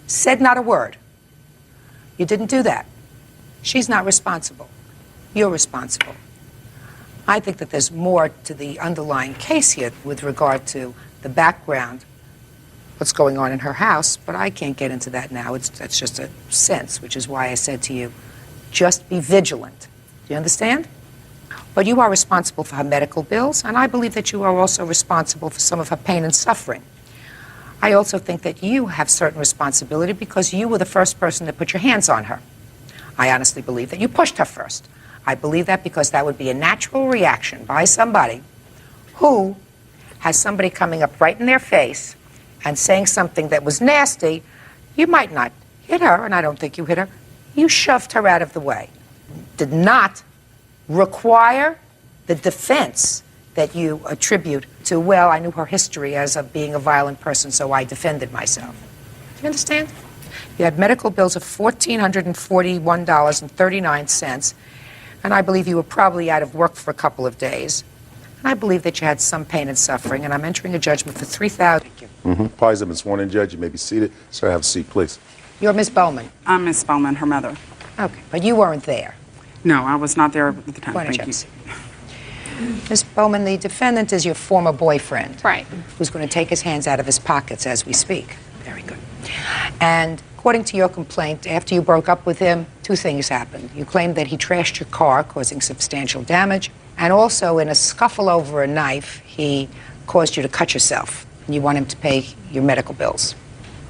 Said not a word. You didn't do that. She's not responsible. You're responsible. I think that there's more to the underlying case here with regard to the background, what's going on in her house, but I can't get into that now. That's just a sense, which is why I said to you, just be vigilant. Do you understand? But you are responsible for her medical bills, and I believe that you are also responsible for some of her pain and suffering. I also think that you have certain responsibility because you were the first person to put your hands on her. I honestly believe that you pushed her first. I believe that because that would be a natural reaction by somebody who has somebody coming up right in their face and saying something that was nasty. You might not hit her, and I don't think you hit her. You shoved her out of the way. Did not require the defense that you attribute to, well, I knew her history as of being a violent person, so I defended myself. Do you understand? You had medical bills of $1,441.39, and I believe you were probably out of work for a couple of days. And I believe that you had some pain and suffering, and I'm entering a judgment for $3,000. Thank you. Parties have been sworn in, Judge. You may be seated. Sir, have a seat, please. You're Miss Bowman. I'm Miss Bowman, her mother. Okay, but you weren't there. No, I was not there at the time. Why don't you Thank have you. a seat? Ms. Bowman, the defendant is your former boyfriend. Right. Who's going to take his hands out of his pockets as we speak. Very good. And according to your complaint, after you broke up with him, two things happened. You claimed that he trashed your car, causing substantial damage, and also in a scuffle over a knife, he caused you to cut yourself, and you want him to pay your medical bills.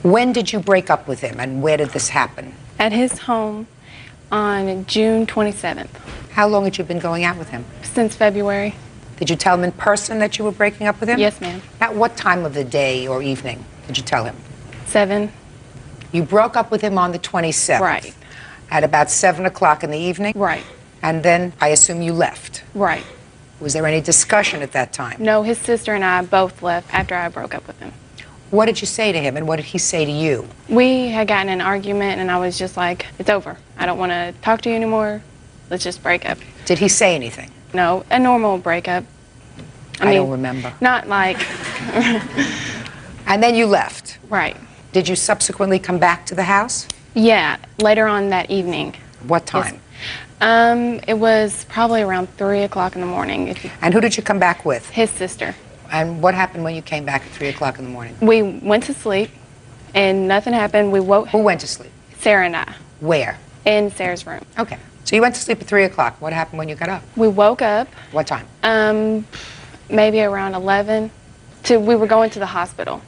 When did you break up with him, and where did this happen? At his home on June 27th. How long had you been going out with him? Since February. Did you tell him in person that you were breaking up with him? Yes, ma'am. At what time of the day or evening did you tell him? 7. You broke up with him on the 27th? Right. At about 7 o'clock in the evening? Right. And then I assume you left? Right. Was there any discussion at that time? No, his sister and I both left after I broke up with him. What did you say to him, and what did he say to you? We had gotten in an argument, and I was just like, it's over. I don't want to talk to you anymore. Let's just break up. Did he say anything? No, a normal breakup. I mean, don't remember. Not like... And then you left? Right. Did you subsequently come back to the house? Yeah, later on that evening. What time? Yes. It was probably around 3 o'clock in the morning. And who did you come back with? His sister. And what happened when you came back at 3 o'clock in the morning? We went to sleep, and nothing happened. We woke... Who went to sleep? Sarah and I. Where? In Sarah's room. Okay. So you went to sleep at 3 o'clock. What happened when you got up? We woke up. What time? Maybe around 11. We were going to the hospital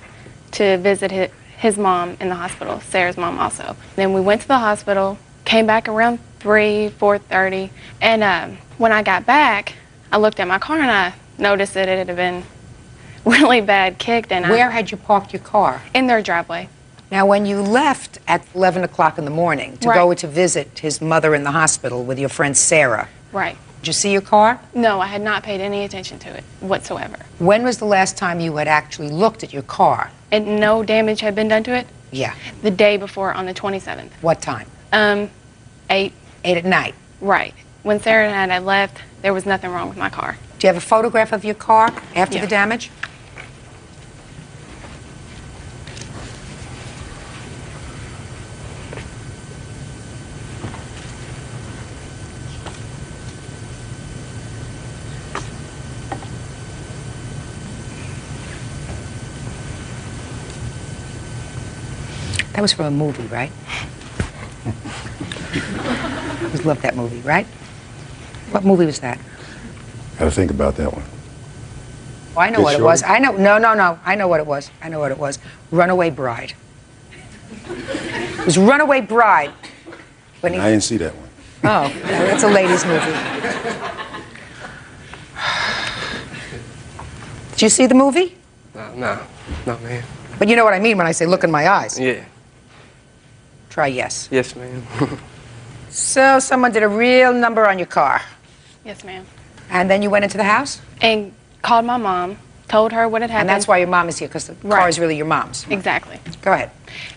to visit his mom in the hospital, Sarah's mom also. Then we went to the hospital, came back around 4:30, and when I got back, I looked at my car and I noticed that it had been really bad kicked. And Where had you parked your car? In their driveway. Now, when you left at 11 o'clock in the morning to go to visit his mother in the hospital with your friend Sarah, right. Did you see your car? No, I had not paid any attention to it whatsoever. When was the last time you had actually looked at your car? And no damage had been done to it? Yeah. The day before, on the 27th. What time? 8. 8 at night? Right. When Sarah and I had left, there was nothing wrong with my car. Do you have a photograph of your car after the damage? That was from a movie, right? I always loved that movie, right? What movie was that? Got to think about that one. Oh, I know what it was. I know. No. I know what it was. I know what it was. Runaway Bride. His runaway bride. When he... I didn't see that one. Oh, that's a ladies' movie. Did you see the movie? No, ma'am. But you know what I mean when I say look in my eyes. Yeah. Try yes. Yes, ma'am. So someone did a real number on your car. Yes, ma'am. And then you went into the house? And called my mom, told her what had happened. And that's why your mom is here, because the car is really your mom's. Exactly. Go ahead.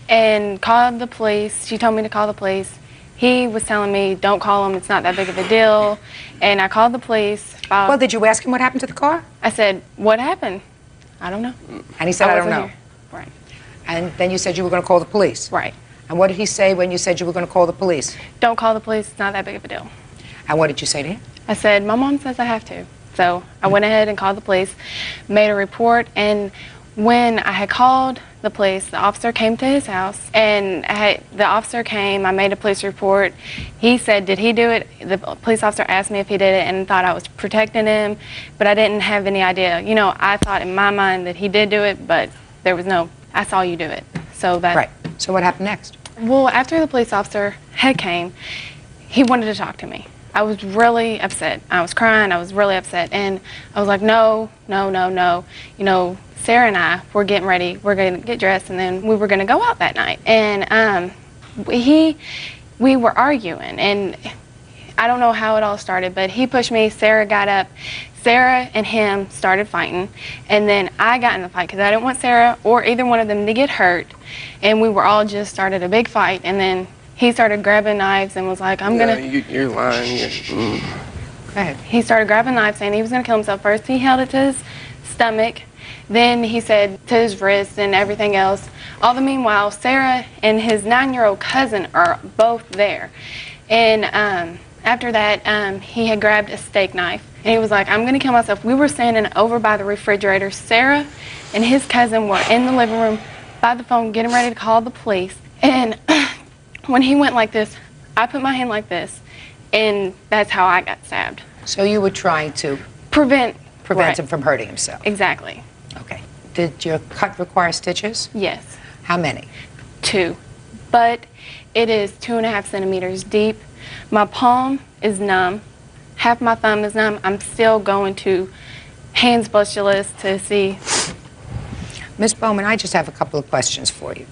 And called the police. She told me to call the police. He was telling me, don't call them, it's not that big of a deal. And I called the police. Well, did you ask him what happened to the car? I said, what happened? I don't know. And he said, I don't wasn't know. here. Right. And then you said you were going to call the police? Right. And what did he say when you said you were going to call the police? Don't call the police, it's not that big of a deal. And what did you say to him? I said, my mom says I have to. So I went ahead and called the police, made a report, and when I had called the police, the officer came to his house, and the officer came, I made a police report. He said, did he do it? The police officer asked me if he did it and thought I was protecting him, but I didn't have any idea. You know, I thought in my mind that he did do it, but there was no, I saw you do it. So that. Right. So what happened next? Well, after the police officer had came, he wanted to talk to me. I was really upset. I was crying. I was really upset. And I was like, no, no, no, no. You know, Sarah and I were getting ready. We're going to get dressed, and then we were going to go out that night. And we were arguing. And I don't know how it all started, but he pushed me. Sarah got up. Sarah and him started fighting. And then I got in the fight because I didn't want Sarah or either one of them to get hurt. And we were all just started a big fight. And then he started grabbing knives and was like, I'm going to... You're lying. Go ahead. He started grabbing knives saying he was going to kill himself. First, he held it to his stomach. Then he said to his wrist and everything else. All the meanwhile, Sarah and his 9-year-old cousin are both there. And after that, he had grabbed a steak knife. And he was like, I'm going to kill myself. We were standing over by the refrigerator. Sarah and his cousin were in the living room by the phone getting ready to call the police. And when he went like this, I put my hand like this, and that's how I got stabbed. So you were trying to prevent him from hurting himself? Exactly. Okay. Did your cut require stitches? Yes. How many? 2. But it is 2.5 centimeters deep. My palm is numb. Half my thumb is numb. I'm still going to hand specialist to see. Miss Bowman, I just have a couple of questions for you.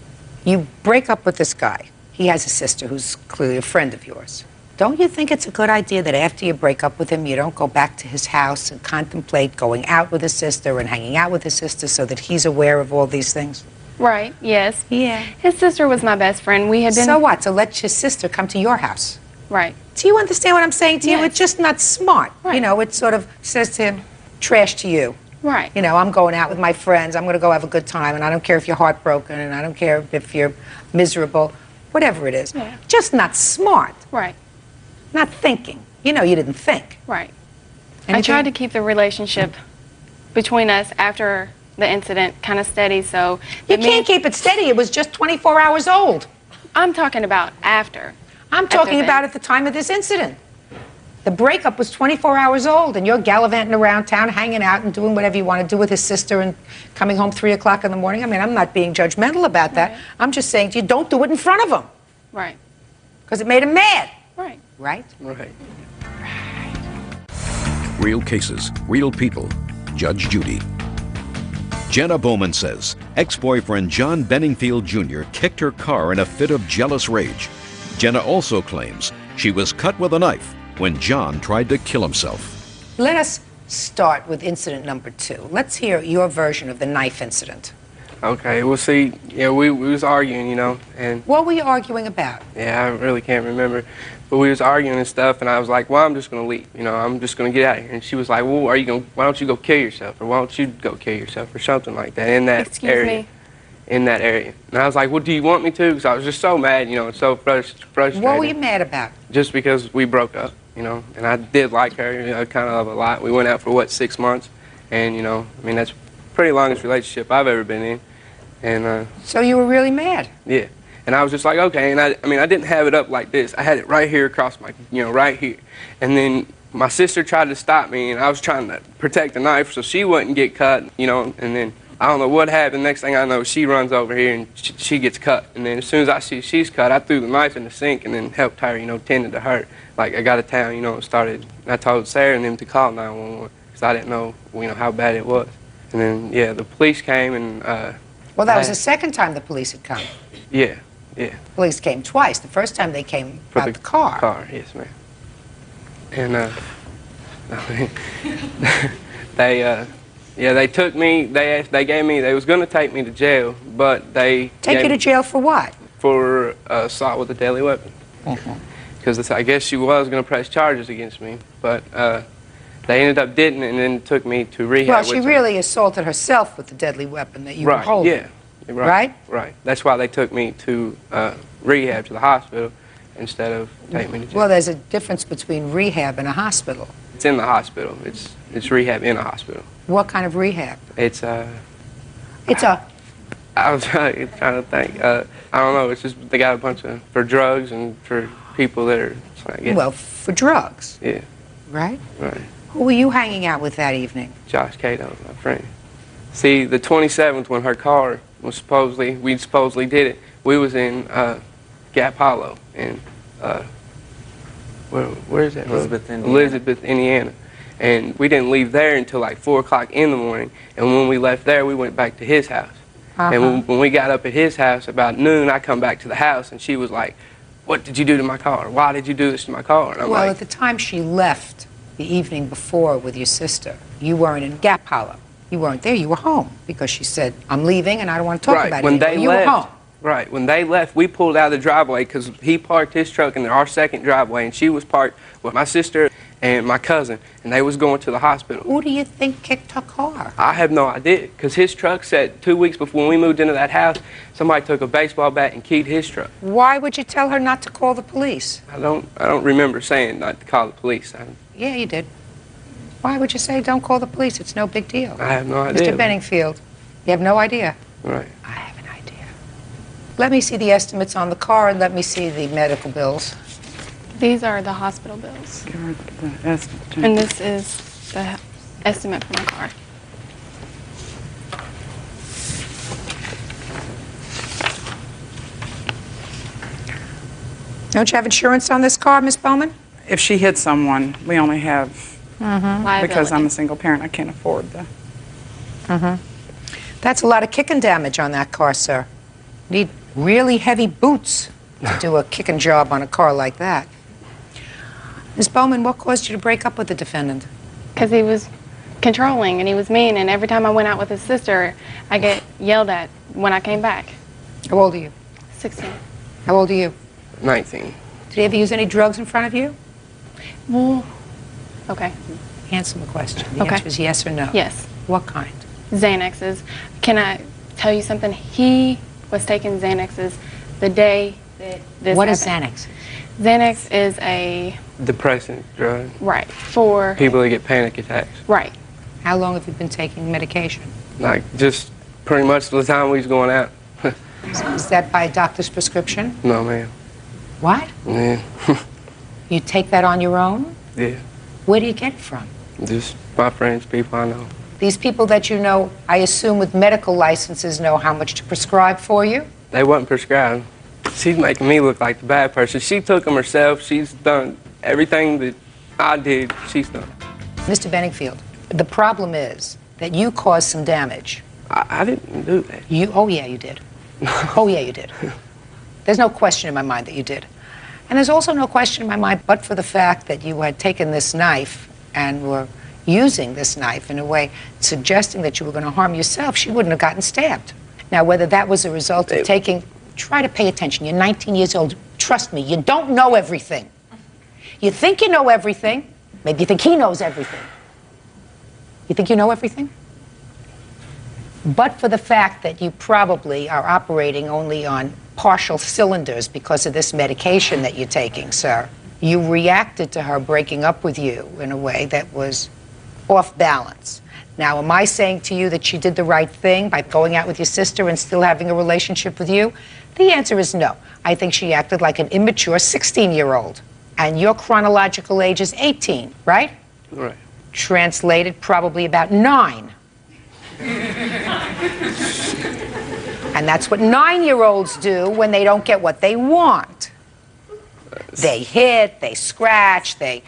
You break up with this guy. He has a sister who's clearly a friend of yours. Don't you think it's a good idea that after you break up with him, you don't go back to his house and contemplate going out with his sister and hanging out with his sister so that he's aware of all these things? Right, yes. Yeah. His sister was my best friend. We had been... So what? So let your sister come to your house. Right. Do you understand what I'm saying to you? Yes. It's just not smart. Right. You know, it sort of says to him, trash to you. Right. You know, I'm going out with my friends. I'm going to go have a good time, and I don't care if you're heartbroken, and I don't care if you're miserable, whatever it is. Yeah. Just not smart. Right. Not thinking. You know, you didn't think. Right. Anything? I tried to keep the relationship between us after the incident kind of steady, so... You can't keep it steady. It was just 24 hours old. I'm talking about after. I'm talking about at the time of this incident. The breakup was 24 hours old, and you're gallivanting around town, hanging out and doing whatever you want to do with his sister and coming home 3 o'clock in the morning. I mean, I'm not being judgmental about that. Right. I'm just saying to you, don't do it in front of him. Right. Because it made him mad. Right. Right? Right. Real cases, real people. Judge Judy. Jenna Bowman says ex-boyfriend John Benningfield Jr. kicked her car in a fit of jealous rage. Jenna also claims she was cut with a knife when John tried to kill himself. Let us start with incident number 2. Let's hear your version of the knife incident. Okay, well, see, yeah, we was arguing, you know, and... What were you arguing about? Yeah, I really can't remember. But we was arguing and stuff, and I was like, well, I'm just going to leave. You know, I'm just going to get out of here. And she was like, well, why don't you go kill yourself? Or why don't you go kill yourself? Or something like that in that area. Me? In that area. And I was like, well, do you want me to? Because I was just so mad, you know, and so frustrated. What were you mad about? Just because we broke up, you know. And I did like her, you know, kind of a lot. We went out for, 6 months? And, you know, I mean, that's the pretty longest relationship I've ever been in. And so you were really mad? Yeah. And I was just like, okay. And I mean, I didn't have it up like this. I had it right here across my, you know, right here. And then my sister tried to stop me, and I was trying to protect the knife so she wouldn't get cut, you know. And then I don't know what happened. Next thing I know, she runs over here and she gets cut. And then as soon as I see she's cut, I threw the knife in the sink and then helped her, tended to her. Like, I got to town, and started. I told Sarah and them to call 911 because I didn't know, how bad it was. And then, yeah, the police came and... Well, that was the second time the police had come. Yeah. Police came twice. The first time they came about the car. Yes, ma'am. And they took me. They was going to take me to jail, but they Take you to jail for what? For assault with a deadly weapon. Because I guess she was going to press charges against me, but they ended up didn't, and then took me to rehab. Well, she really assaulted herself with the deadly weapon that you were holding. Yeah. Right. That's why they took me to rehab, to the hospital, instead of taking me to jail. Well, there's a difference between rehab and a hospital. It's in the hospital. It's rehab in a hospital. What kind of rehab? It's a... I was trying to think. I don't know. It's just they got a bunch of for drugs and for people that are. I guess. Well, for drugs. Yeah. Right. Right. Who were you hanging out with that evening? Josh Cato, my friend. See, the 27th, when her car was we supposedly did it. We was in Gap Hollow in where is that? Elizabeth, Indiana. And we didn't leave there until like 4 o'clock in the morning. And when we left there, we went back to his house. And when we got up at his house about noon, I come back to the house, and she was like, "What did you do to my car? Why did you do this to my car?" And I'm well, like, at the time she left the evening before with your sister, you weren't in Gap Hollow. You weren't there. You were home because she said, "I'm leaving, and I don't want to talk about it anymore." You were home. Right. When they left, we pulled out of the driveway because he parked his truck in our second driveway, and she was parked with my sister and my cousin, and they was going to the hospital. Who do you think kicked her car? I have no idea, because his truck said 2 weeks before when we moved into that house, somebody took a baseball bat and keyed his truck. Why would you tell her not to call the police? I don't remember saying not to call the police. Yeah, you did. Why would you say don't call the police? It's no big deal. I have no idea. Mr. Benningfield, you have no idea? Right. I have an idea. Let me see the estimates on the car and let me see the medical bills. These are the hospital bills. Give her the estimate. And this is the estimate for my car. Don't you have insurance on this car, Miss Bowman? If she hit someone, we only have, Liability. because I'm a single parent, I can't afford the... That's a lot of kicking damage on that car, sir. Need really heavy boots to do a kicking job on a car like that. Miss Bowman, what caused you to break up with the defendant? Because he was controlling and he was mean, and every time I went out with his sister, I get yelled at when I came back. How old are you? 16. How old are you? 19. Did he ever use any drugs in front of you? Well, okay. Answer the question. The Okay. answer is yes or no. Yes. What kind? Xanaxes. Can I tell you something? He was taking Xanaxes the day that this What is happened. Xanax? Xanax is a... Depressant drug. Right. For... People that get panic attacks. Right. How long have you been taking medication? Like, just pretty much the time we was going out. Is that by a doctor's prescription? No, ma'am. What? Yeah. You take that on your own? Yeah. Where do you get it from? Just my friends, people I know. These people that you know, I assume with medical licenses, know how much to prescribe for you? They wasn't prescribed. She's making me look like the bad person. She took them herself. She's done everything that I did, she's done. Mr. Benningfield, the problem is that you caused some damage. I didn't do that. Oh, yeah, you did. Oh, yeah, you did. There's no question in my mind that you did. And there's also no question in my mind, but for the fact that you had taken this knife and were using this knife in a way suggesting that you were going to harm yourself, she wouldn't have gotten stabbed. Now, whether that was a result of taking... Try to pay attention. You're 19 years old. Trust me, you don't know everything. You think you know everything. Maybe you think he knows everything. You think you know everything? But for the fact that you probably are operating only on partial cylinders because of this medication that you're taking, sir, you reacted to her breaking up with you in a way that was off balance. Now, am I saying to you that she did the right thing by going out with your sister and still having a relationship with you? The answer is no. I think she acted like an immature 16-year-old. And your chronological age is 18, right? Right. Translated, probably about 9. And that's what 9-year-olds do when they don't get what they want. They hit, they scratch, they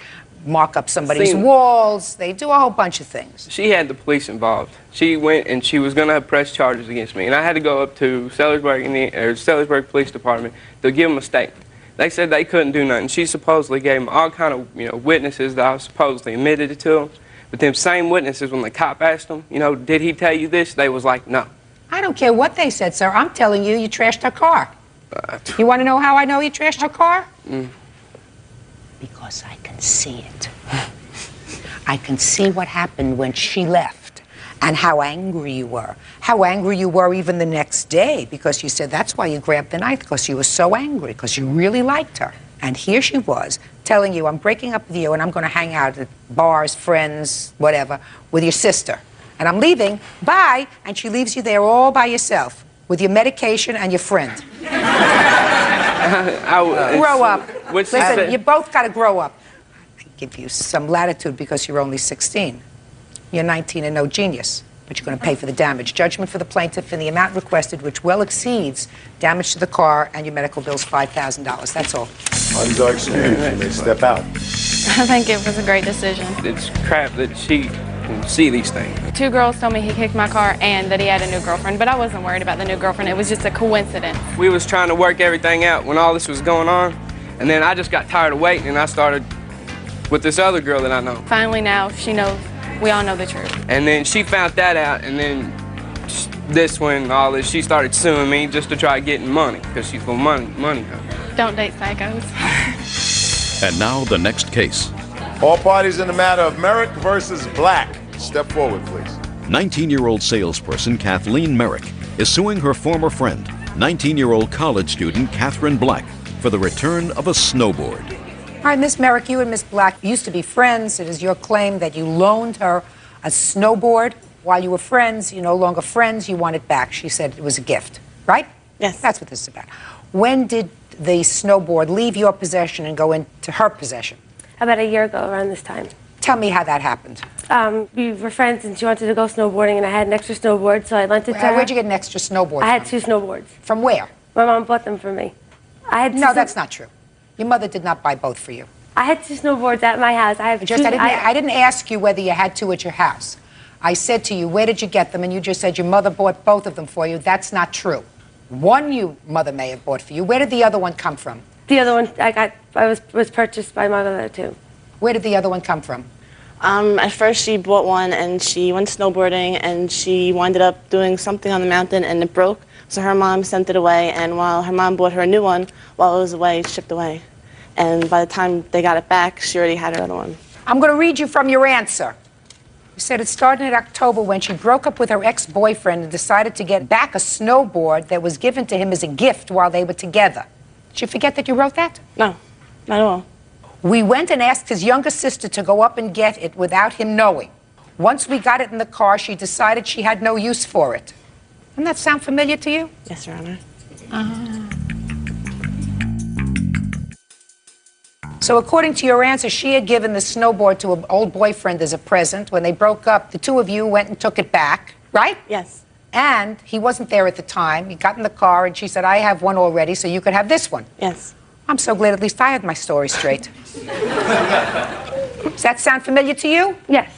mark up somebody's walls, they do a whole bunch of things. She had the police involved. She went and she was going to press charges against me. And I had to go up to Sellersburg Police Department to give them a statement. They said they couldn't do nothing. She supposedly gave them all kind of witnesses that I supposedly admitted it to them. But them same witnesses, when the cop asked them, did he tell you this? They was like, no. I don't care what they said, sir. I'm telling you, you trashed her car. You want to know how I know you trashed her car? Because I can see it. I can see what happened when she left and how angry you were. How angry you were even the next day because you said that's why you grabbed the knife, because you were so angry, because you really liked her. And here she was telling you, I'm breaking up with you and I'm going to hang out at bars, friends, whatever, with your sister. And I'm leaving, bye, and she leaves you there all by yourself with your medication and your friend. Grow up. Listen, you both got to grow up. I give you some latitude because you're only 16. You're 19 and no genius, but you're going to pay for the damage. Judgment for the plaintiff in the amount requested, which well exceeds damage to the car and your medical bills, $5,000. That's all. Funds are excused. You may step out. I think it was a great decision. It's crap that she can see these things. 2 girls told me he kicked my car and that he had a new girlfriend, but I wasn't worried about the new girlfriend. It was just a coincidence. We was trying to work everything out when all this was going on, and then I just got tired of waiting, and I started with this other girl that I know. Finally now, she knows. We all know the truth. And then she found that out, and then she started suing me just to try getting money, because she's for money. Don't date psychos. And now the next case. All parties in the matter of Merrick versus Black. Step forward, please. 19-year-old salesperson Kathleen Merrick is suing her former friend, 19-year-old college student Catherine Black, for the return of a snowboard. All right, Miss Merrick, you and Miss Black used to be friends. It is your claim that you loaned her a snowboard. While you were friends, you're no longer friends, you want it back. She said it was a gift, right? Yes. That's what this is about. When did the snowboard leave your possession and go into her possession? About a year ago, around this time. Tell me how that happened. We were friends and she wanted to go snowboarding and I had an extra snowboard, so I lent it to her. Where'd you get an extra snowboard I had 2 snowboards. From where? My mom bought them for me. No, that's not true. Your mother did not buy both for you. I had 2 snowboards at my house. I didn't ask you whether you had 2 at your house. I said to you, where did you get them? And you just said your mother bought both of them for you. That's not true. One your mother may have bought for you. Where did the other one come from? The other one was purchased by my mother too. Where did the other one come from? At first she bought one and she went snowboarding and she winded up doing something on the mountain and it broke. So her mom sent it away, and while her mom bought her a new one, while it was away, it shipped away. And by the time they got it back, she already had her other one. I'm going to read you from your answer. You said it started in October when she broke up with her ex-boyfriend and decided to get back a snowboard that was given to him as a gift while they were together. Did you forget that you wrote that? No, not at all. We went and asked his younger sister to go up and get it without him knowing. Once we got it in the car, she decided she had no use for it. Doesn't that sound familiar to you? Yes, Your Honor. So according to your answer, she had given the snowboard to an old boyfriend as a present. When they broke up, the 2 of you went and took it back, right? Yes. And he wasn't there at the time. He got in the car and she said, I have one already, so you could have this one. Yes. I'm so glad at least I had my story straight. Does that sound familiar to you? Yes.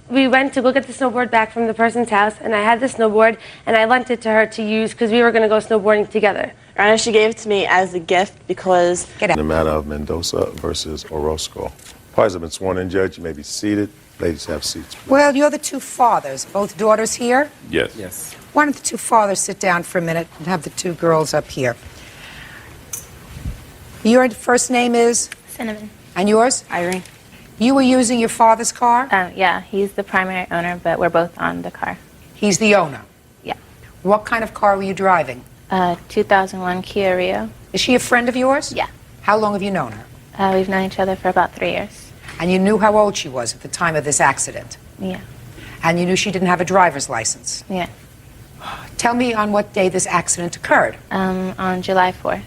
We went to go get the snowboard back from the person's house, and I had the snowboard, and I lent it to her to use because we were going to go snowboarding together. Your Honor, she gave it to me as a gift because... In the matter of Mendoza versus Orozco. Parties have been sworn in, Judge. You may be seated. Ladies, have seats. Well, you're the 2 fathers. Both daughters here? Yes. Yes. Why don't the 2 fathers sit down for a minute and have the 2 girls up here? Your first name is? Cinnamon. And yours? Irene. You were using your father's car? Yeah, he's the primary owner, but we're both on the car. He's the owner? Yeah. What kind of car were you driving? 2001 Kia Rio. Is she a friend of yours? Yeah. How long have you known her? We've known each other for about 3 years. And you knew how old she was at the time of this accident? Yeah. And you knew she didn't have a driver's license? Yeah. Tell me on what day this accident occurred. On July 4th.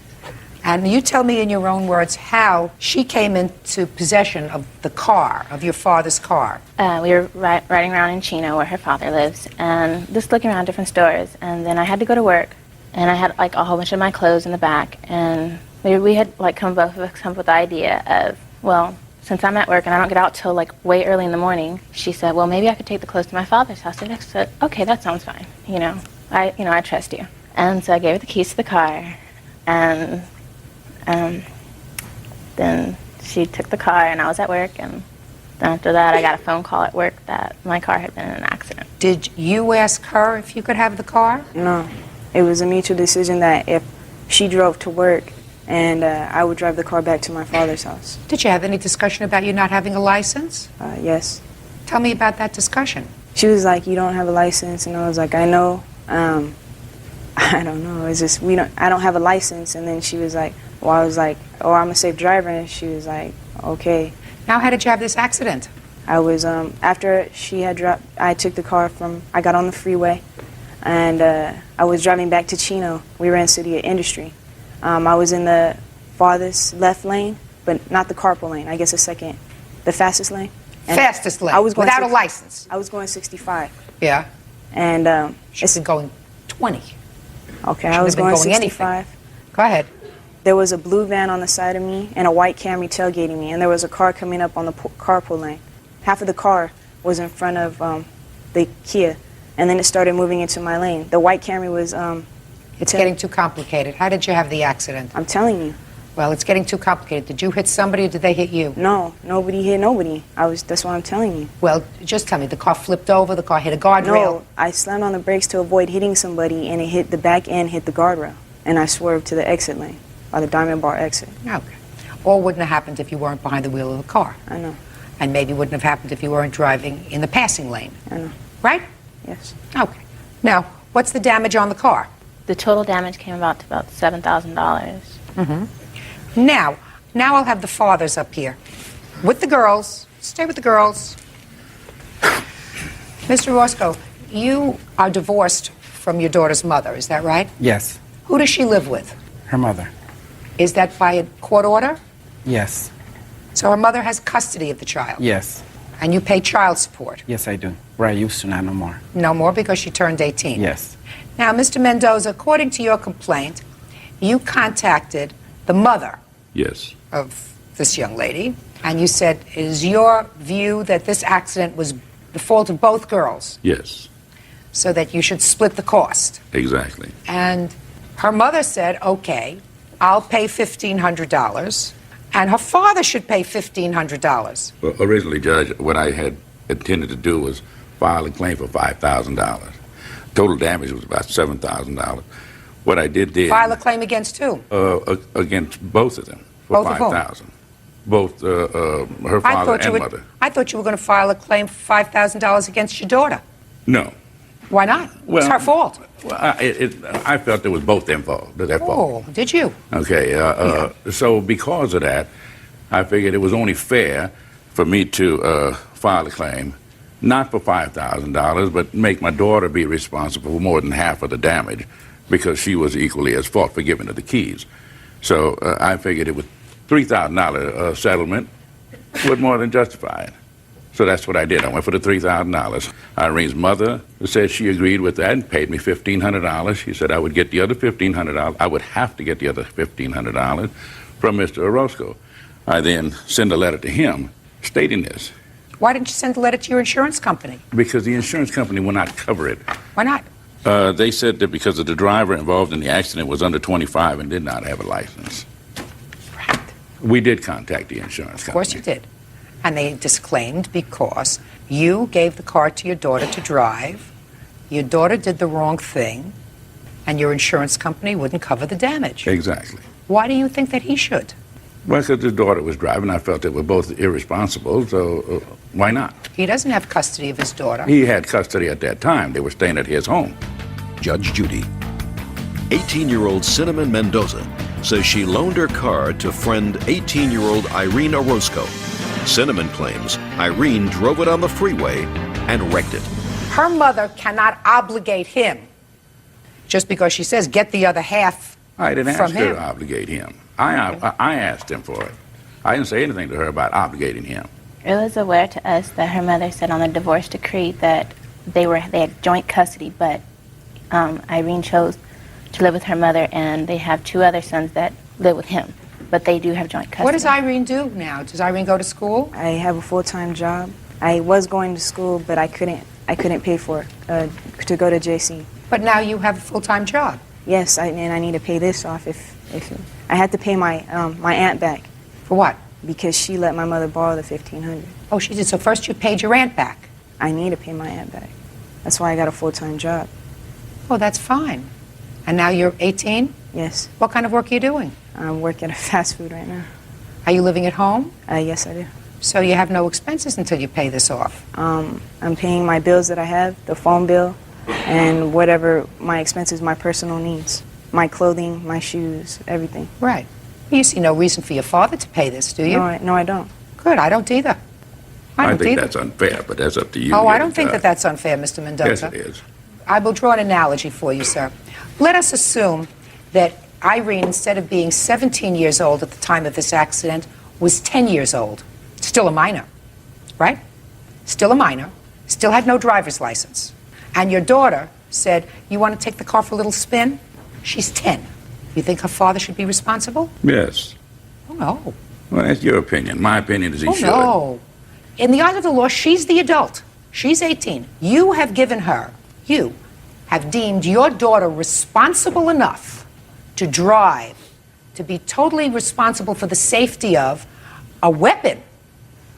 And you tell me in your own words how she came into possession of the car, of your father's car. We were riding around in Chino, where her father lives, and just looking around different stores. And then I had to go to work, and I had like a whole bunch of my clothes in the back. And we had like both of us come up with the idea of, well, since I'm at work and I don't get out till like way early in the morning, she said, well, maybe I could take the clothes to my father's house. And I said, okay, that sounds fine. I trust you. And so I gave her the keys to the car, and then she took the car, and I was at work, and then after that I got a phone call at work that my car had been in an accident. Did you ask her if you could have the car? No. It was a mutual decision that if she drove to work, and I would drive the car back to my father's house. Did you have any discussion about you not having a license? Yes. Tell me about that discussion. She was like, you don't have a license, and I was like, I know. I don't know. It's just I don't have a license. And then she was like, well, I was like, oh, I'm a safe driver, and she was like, okay. Now, how did you have this accident? I was after she had dropped. I took the car I got on the freeway, and I was driving back to Chino. We were in City of Industry. I was in the farthest left lane, but not the carpool lane. I guess the fastest lane. And fastest lane. I was going without a license. I was going 65. Yeah. And she's going 20. Okay, I was going 65. Anything. Go ahead. There was a blue van on the side of me and a white Camry tailgating me, and there was a car coming up on the carpool lane. Half of the car was in front of the Kia, and then it started moving into my lane. The white Camry was... It's getting too complicated. How did you have the accident? I'm telling you. Well, it's getting too complicated. Did you hit somebody or did they hit you? No, nobody hit nobody. That's what I'm telling you. Well, just tell me, the car flipped over, the car hit a guardrail? No, I slammed on the brakes to avoid hitting somebody, and it hit the back end, hit the guardrail, and I swerved to the exit lane, or the Diamond Bar exit. Okay. All wouldn't have happened if you weren't behind the wheel of the car. I know. And maybe wouldn't have happened if you weren't driving in the passing lane. I know. Right? Yes. Okay. Now, what's the damage on the car? The total damage came to about $7,000. Mm-hmm. Now I'll have the fathers up here. With the girls. Stay with the girls. Mr. Roscoe, you are divorced from your daughter's mother, is that right? Yes. Who does she live with? Her mother. Is that by a court order? Yes. So her mother has custody of the child? Yes. And you pay child support? Yes, I do. Where I used to, not no more. No more because she turned 18? Yes. Now, Mr. Mendoza, according to your complaint, you contacted the mother Yes. of this young lady, and you said it is your view that this accident was the fault of both girls, Yes. so that you should split the cost. Exactly. And her mother said, okay, I'll pay $1,500, and her father should pay $1,500. Well, originally, Judge, what I had intended to do was file a claim for $5,000. Total damage was about $7,000. What I did File a claim against who? Against both of them for Both of whom? $5,000. Both her father and mother. I thought you were going to file a claim for $5,000 against your daughter. No. Why not? Well, it's her fault. Well, I felt it was both their fault. Oh, did you? Okay. So because of that, I figured it was only fair for me to file a claim, not for $5,000, but make my daughter be responsible for more than half of the damage, because she was equally as fault for giving her the keys. So I figured it was $3,000 settlement was more than justified. So that's what I did. I went for the $3,000. Irene's mother said she agreed with that and paid me $1,500. She said I would get the other $1,500. I would have to get the other $1,500 from Mr. Orozco. I then sent a letter to him stating this. Why didn't you send a letter to your insurance company? Because the insurance company will not cover it. Why not? They said that because of the driver involved in the accident was under 25 and did not have a license. Right. We did contact the insurance company. Of course you did. And they disclaimed because you gave the car to your daughter to drive, your daughter did the wrong thing, and your insurance company wouldn't cover the damage. Exactly. Why do you think that he should? Well, because his daughter was driving. I felt they were both irresponsible, so why not? He doesn't have custody of his daughter. He had custody at that time. They were staying at his home. Judge Judy. 18-year-old Cinnamon Mendoza says she loaned her car to friend 18-year-old Irene Orozco. Cinnamon claims Irene drove it on the freeway and wrecked it. Her mother cannot obligate him just because she says, get the other half I didn't from ask her him. to obligate him. I asked him for it. I didn't say anything to her about obligating him. It was aware to us that her mother said on the divorce decree that they had joint custody, but Irene chose to live with her mother, and they have 2 other sons that live with him, but they do have joint custody. What does Irene do now? Does Irene go to school? I have a full-time job. I was going to school, but I couldn't pay for it to go to JC. But now you have a full-time job. Yes, and I need to pay this off. If I had to pay my my aunt back. For what? Because she let my mother borrow the $1,500. Oh, she did. So first you paid your aunt back. I need to pay my aunt back. That's why I got a full-time job. Oh, that's fine. And now you're 18? Yes. What kind of work are you doing? I'm working at fast food right now. Are you living at home? Yes, I do. So you have no expenses until you pay this off? I'm paying my bills that I have, the phone bill, and whatever my expenses, my personal needs, my clothing, my shoes, everything. Right. You see no reason for your father to pay this, do you? No, I don't. Good, I don't either. I don't think either. that's unfair, but that's up to you. Oh, I don't think that that's unfair, Mr. Mendoza. Yes, it is. I will draw an analogy for you, sir. Let us assume that Irene, instead of being 17 years old at the time of this accident, was 10 years old. Still a minor, right? Still a minor, still had no driver's license. And your daughter said, you want to take the car for a little spin? She's 10. You think her father should be responsible? Yes. Oh, no. Well, that's your opinion. My opinion is he should. No. In the eyes of the law, she's the adult. She's 18. You have deemed your daughter responsible enough to drive, to be totally responsible for the safety of a weapon.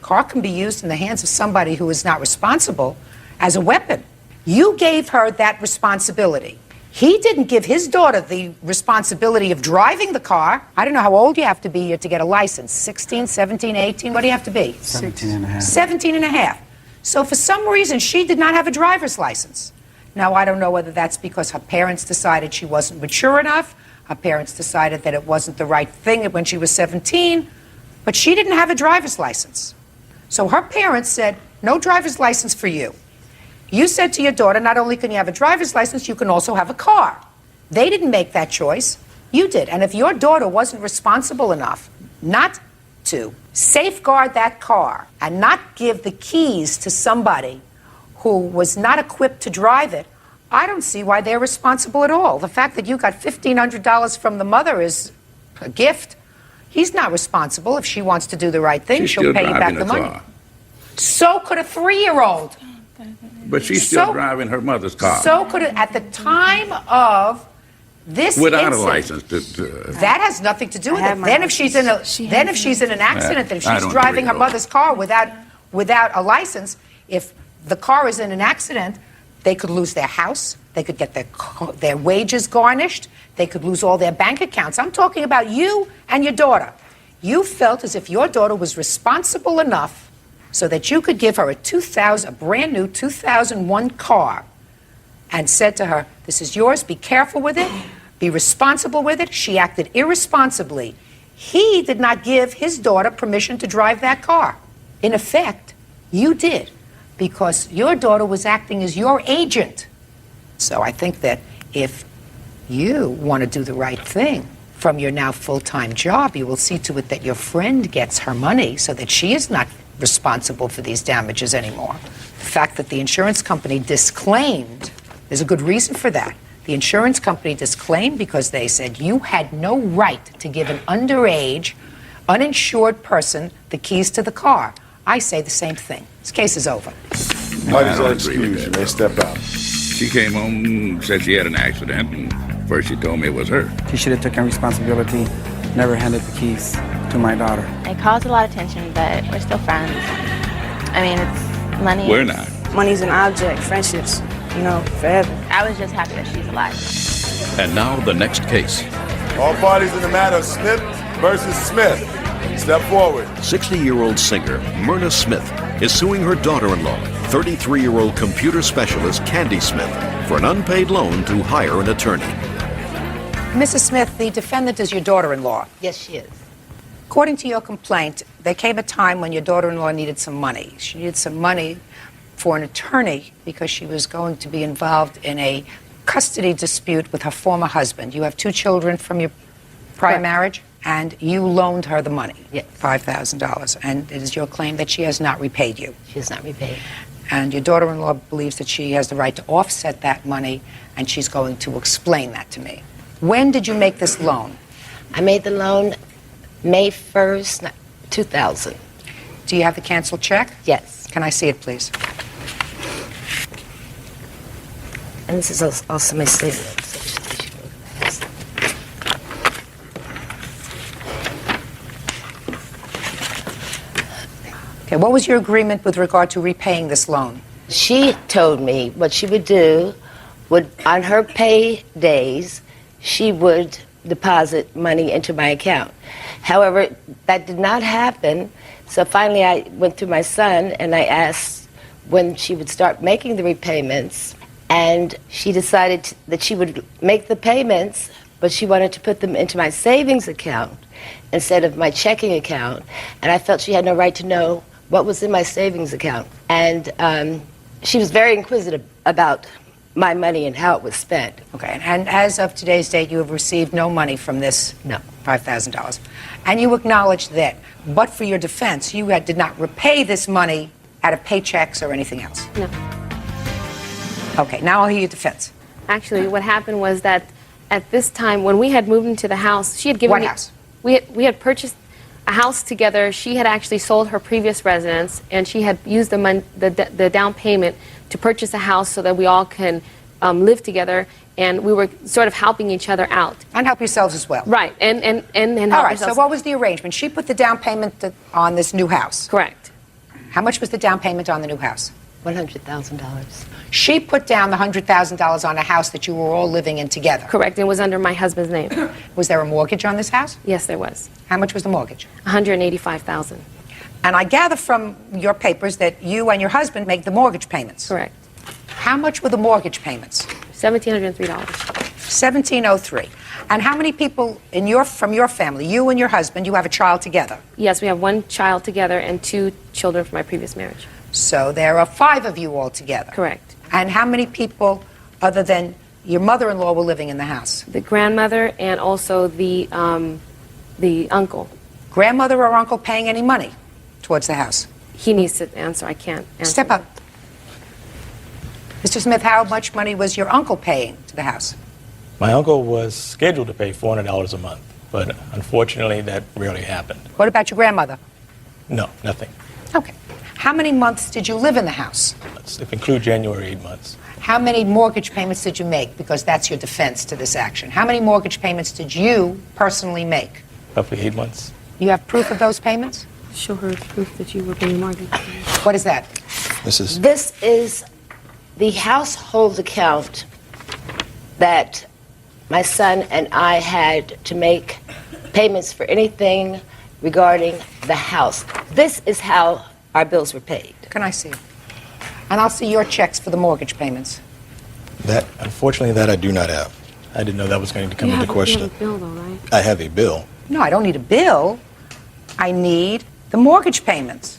Car can be used in the hands of somebody who is not responsible as a weapon. You gave her that responsibility. He didn't give his daughter the responsibility of driving the car. I don't know how old you have to be here to get a license. 16, 17, 18? What do you have to be? 17 and a half. 17 and a half. So for some reason, she did not have a driver's license. Now, I don't know whether that's because her parents decided she wasn't mature enough. Her parents decided that it wasn't the right thing when she was 17. But she didn't have a driver's license. So her parents said, no driver's license for you. You said to your daughter, not only can you have a driver's license, you can also have a car. They didn't make that choice. You did. And if your daughter wasn't responsible enough not to safeguard that car and not give the keys to somebody who was not equipped to drive it, I don't see why they're responsible at all. The fact that you got $1,500 from the mother is a gift. He's not responsible. If she wants to do the right thing, she'll pay you back the money. So could a 3-year-old. But she's still driving her mother's car. So could it, at the time of this without incident, a license. that has nothing to do with it. Then if she's in an accident, if she's driving her mother's car without a license, if the car is in an accident, they could lose their house, they could get their wages garnished, they could lose all their bank accounts. I'm talking about you and your daughter. You felt as if your daughter was responsible enough so that you could give her a brand new 2001 car and said to her, this is yours, be careful with it, be responsible with it. She acted irresponsibly. He did not give his daughter permission to drive that car. In effect, you did, because your daughter was acting as your agent. So I think that if you want to do the right thing from your now full-time job, you will see to it that your friend gets her money so that she is not responsible for these damages anymore. The fact that the insurance company disclaimed, there's a good reason for that. The insurance company disclaimed because they said you had no right to give an underage, uninsured person the keys to the car. I say the same thing. This case is over. Parties are excused. You may step out. She came home and said she had an accident, and first she told me it was her. He should have taken responsibility, never handed the keys to my daughter. It caused a lot of tension, but we're still friends. I mean, it's money. We're not. Money's an object, friendships, forever. I was just happy that she's alive. And now the next case. All parties in the matter of Smith versus Smith. Step forward. 60-year-old singer Myrna Smith is suing her daughter-in-law, 33-year-old computer specialist Candy Smith, for an unpaid loan to hire an attorney. Mrs. Smith, the defendant is your daughter-in-law. Yes, she is. According to your complaint, there came a time when your daughter-in-law needed some money. She needed some money for an attorney because she was going to be involved in a custody dispute with her former husband. You have 2 children from your prior Correct. marriage, and you loaned her the money, Yes. $5,000. And it is your claim that she has not repaid you. She has not repaid. And your daughter-in-law believes that she has the right to offset that money, and she's going to explain that to me. When did you make this loan? I made the loan May 1st, 2000. Do you have the canceled check? Yes. Can I see it, please? And this is also my statement. Okay, what was your agreement with regard to repaying this loan? She told me what she would do would, on her pay days, she would deposit money into my account. However, that did not happen, so finally I went to my son and I asked when she would start making the repayments, and she decided that she would make the payments, but she wanted to put them into my savings account instead of my checking account, and I felt she had no right to know what was in my savings account. And she was very inquisitive about my money and how it was spent. Okay, and as of today's date, you have received no money from this $5,000. And you acknowledge that, but for your defense, you did not repay this money out of paychecks or anything else. No. Okay, now I'll hear your defense. Actually, what happened was that at this time, when we had moved into the house, she had given What me... house? We had purchased a house together. She had actually sold her previous residence, and she had used the down payment to purchase a house so that we all can live together, and we were sort of helping each other out. And help yourselves as well. Right, and help All right, ourselves. so what was the arrangement? She put the down payment on this new house. Correct. How much was the down payment on the new house? $100,000. She put down the $100,000 on a house that you were all living in together. Correct, it was under my husband's name. Was there a mortgage on this house? Yes, there was. How much was the mortgage? $185,000. And I gather from your papers that you and your husband make the mortgage payments. Correct. How much were the mortgage payments? $1,703. $1,703. And how many people from your family, you and your husband, you have a child together? Yes, we have 1 child together and 2 children from my previous marriage. So there are 5 of you all together. Correct. And how many people, other than your mother-in-law, were living in the house? The grandmother and also the uncle. Grandmother or uncle paying any money towards the house? He needs to answer. I can't answer. Step up. Mr. Smith, how much money was your uncle paying to the house? My uncle was scheduled to pay $400 a month, but unfortunately that rarely happened. What about your grandmother? No, nothing. Okay. How many months did you live in the house? If include January, 8 months. How many mortgage payments did you make? Because that's your defense to this action. How many mortgage payments did you personally make? Roughly 8 months. You have proof of those payments? Show her proof that you were paying mortgage. What is that? This is the household account that my son and I had to make payments for anything regarding the house. This is how our bills were paid. Can I see? And I'll see your checks for the mortgage payments. Unfortunately, that I do not have. I didn't know that was going to come into question. You have a bill, though, right? I have a bill. No, I don't need a bill. I need the mortgage payments.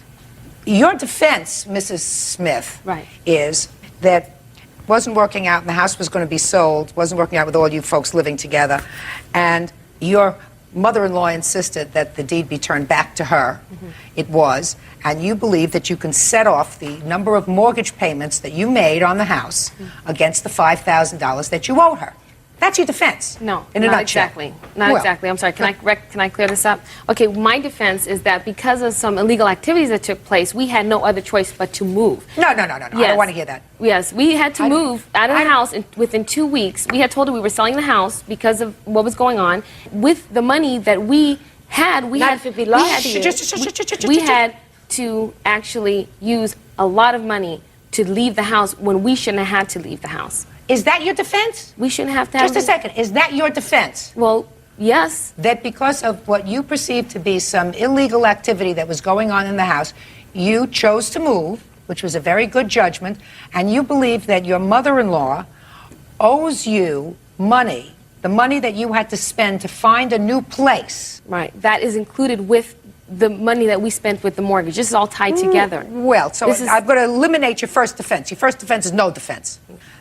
Your defense, Mrs. Smith, is that it wasn't working out and the house was going to be sold, wasn't working out with all you folks living together, and your mother-in-law insisted that the deed be turned back to her. It was, and you believe that you can set off the number of mortgage payments that you made on the house against the $5,000 that you owed her. That's your defense. No, in a not nutshell. exactly. Not Well, exactly. I'm sorry. Can I clear this up? Okay, my defense is that because of some illegal activities that took place, we had no other choice but to move. No. I don't want to hear that. Yes, we had to move out of the house within 2 weeks. We had told her we were selling the house because of what was going on. With the money that we had, we had to actually use a lot of money to leave the house when we shouldn't have had to leave the house. Is that your defense? We shouldn't have to have... Just a second. Is that your defense? Well, yes. That because of what you perceive to be some illegal activity that was going on in the house, you chose to move, which was a very good judgment, and you believe that your mother-in-law owes you money the money that you had to spend to find a new place. Right. That is included with the money that we spent with the mortgage. This is all tied together. Well, so I'm going to eliminate your first defense. Your first defense is no defense.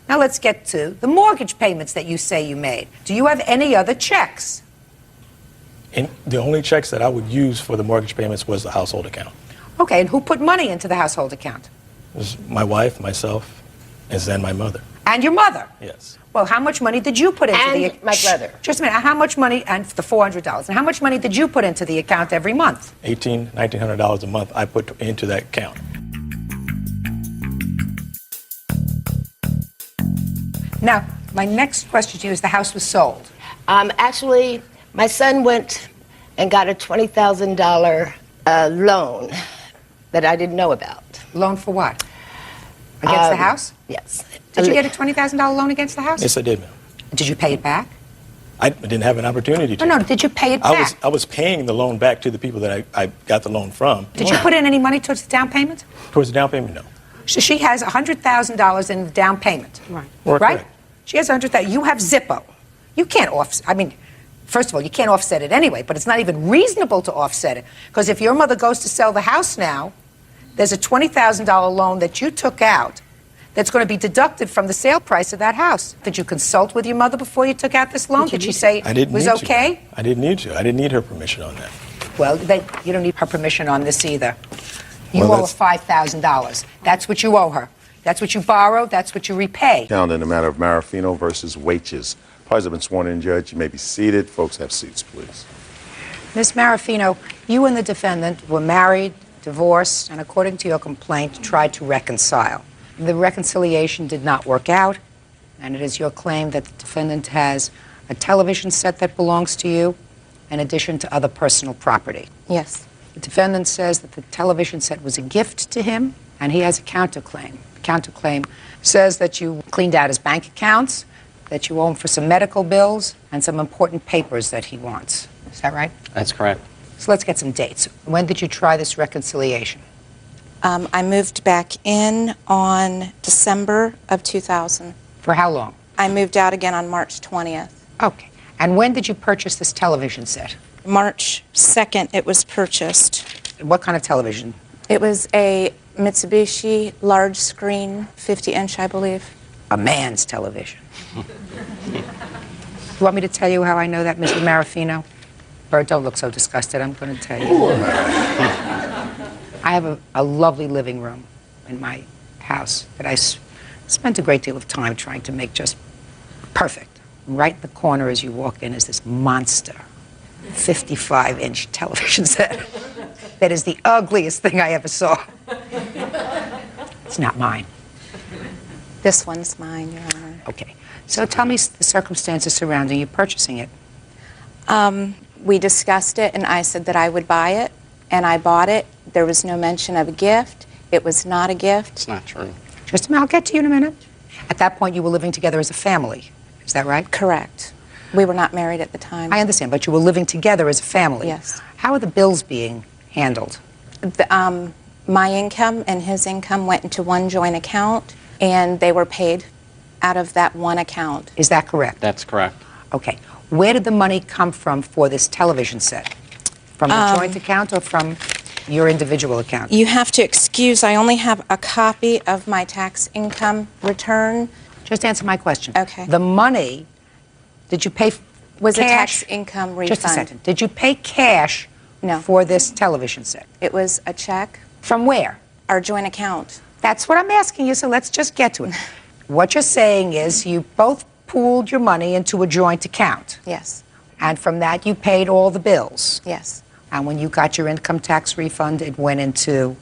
Now let's get to the mortgage payments that you say you made. Do you have any other checks? And the only checks that I would use for the mortgage payments was the household account. Okay, and who put money into the household account? It was my wife, myself, and then my mother. And your mother? Yes. Well, how much money did you put into And the my brother. Just a minute. How much money, and the $400, and how much money did you put into the account every month? $1,900 a month I put into that account. Now, my next question to you is the house was sold. Actually, my son went and got a $20,000 loan that I didn't know about. Loan for what? Against the house? Yes. Did you get a $20,000 loan against the house? Yes, I did, ma'am. Did you pay it back? I didn't have an opportunity to. No, did you pay it back? I was paying the loan back to the people that I got the loan from. Did you put in any money towards the down payment? Towards the down payment, no. So she has $100,000 in the down payment. Right. Right? Correct. She has $100,000. You have Zippo. You can't offset. I mean, first of all, you can't offset it anyway, but it's not even reasonable to offset it. Because if your mother goes to sell the house now, there's a $20,000 loan that you took out that's going to be deducted from the sale price of that house. Did you consult with your mother before you took out this loan? Did she say it was okay? I didn't need to. I didn't need her permission on that. Well, you don't need her permission on this either. You Well, owe her $5,000. That's what you owe her. That's what you borrow. That's what you repay. Down in the matter of Marafino versus Wages. Parties have been sworn in, Judge. You may be seated. Folks, have seats, please. Ms. Marafino, you and the defendant were married, divorced, and according to your complaint, tried to reconcile. The reconciliation did not work out, and it is your claim that the defendant has a television set that belongs to you, in addition to other personal property. Yes. The defendant says that the television set was a gift to him, and he has a counterclaim. The counterclaim says that you cleaned out his bank accounts, that you owe him for some medical bills, and some important papers that he wants. Is that right? That's correct. So let's get some dates. When did you try this reconciliation? I moved back in on December of 2000. For how long? I moved out again on March 20th. Okay. And when did you purchase this television set? March 2nd it was purchased. What kind of television? It was a Mitsubishi large screen, 50-inch, I believe. A man's television. You want me to tell you how I know that, Mr. Marafino? Bert, don't look so disgusted. I'm going to tell you. I have a lovely living room in my house that I spent a great deal of time trying to make just perfect. Right in the corner as you walk in is this monster 55-inch television set that is the ugliest thing I ever saw. It's not mine. This one's mine, Your Honor. Okay. So tell me the circumstances surrounding you purchasing it. We discussed it, and I said that I would buy it, and I bought it. There was no mention of a gift. It was not a gift. It's not true. Just a minute, I'll get to you in a minute. At that point, you were living together as a family. Is that right? Correct. We were not married at the time. I understand, but you were living together as a family. Yes. How are the bills being handled? My income and his income went into one joint account, and they were paid out of that one account. Is that correct? That's correct. Okay. Where did the money come from for this television set? From the joint account or from your individual account? You have to excuse, I only have a copy of my tax income return. Just answer my question. Okay. The money, did you pay Was a cash? tax income refund. Just a second. Did you pay cash for this television set? It was a check. From where? Our joint account. That's what I'm asking you, so let's just get to it. What you're saying is you both pooled your money into a joint account. Yes. And from that you paid all the bills. Yes. And when you got your income tax refund, it went into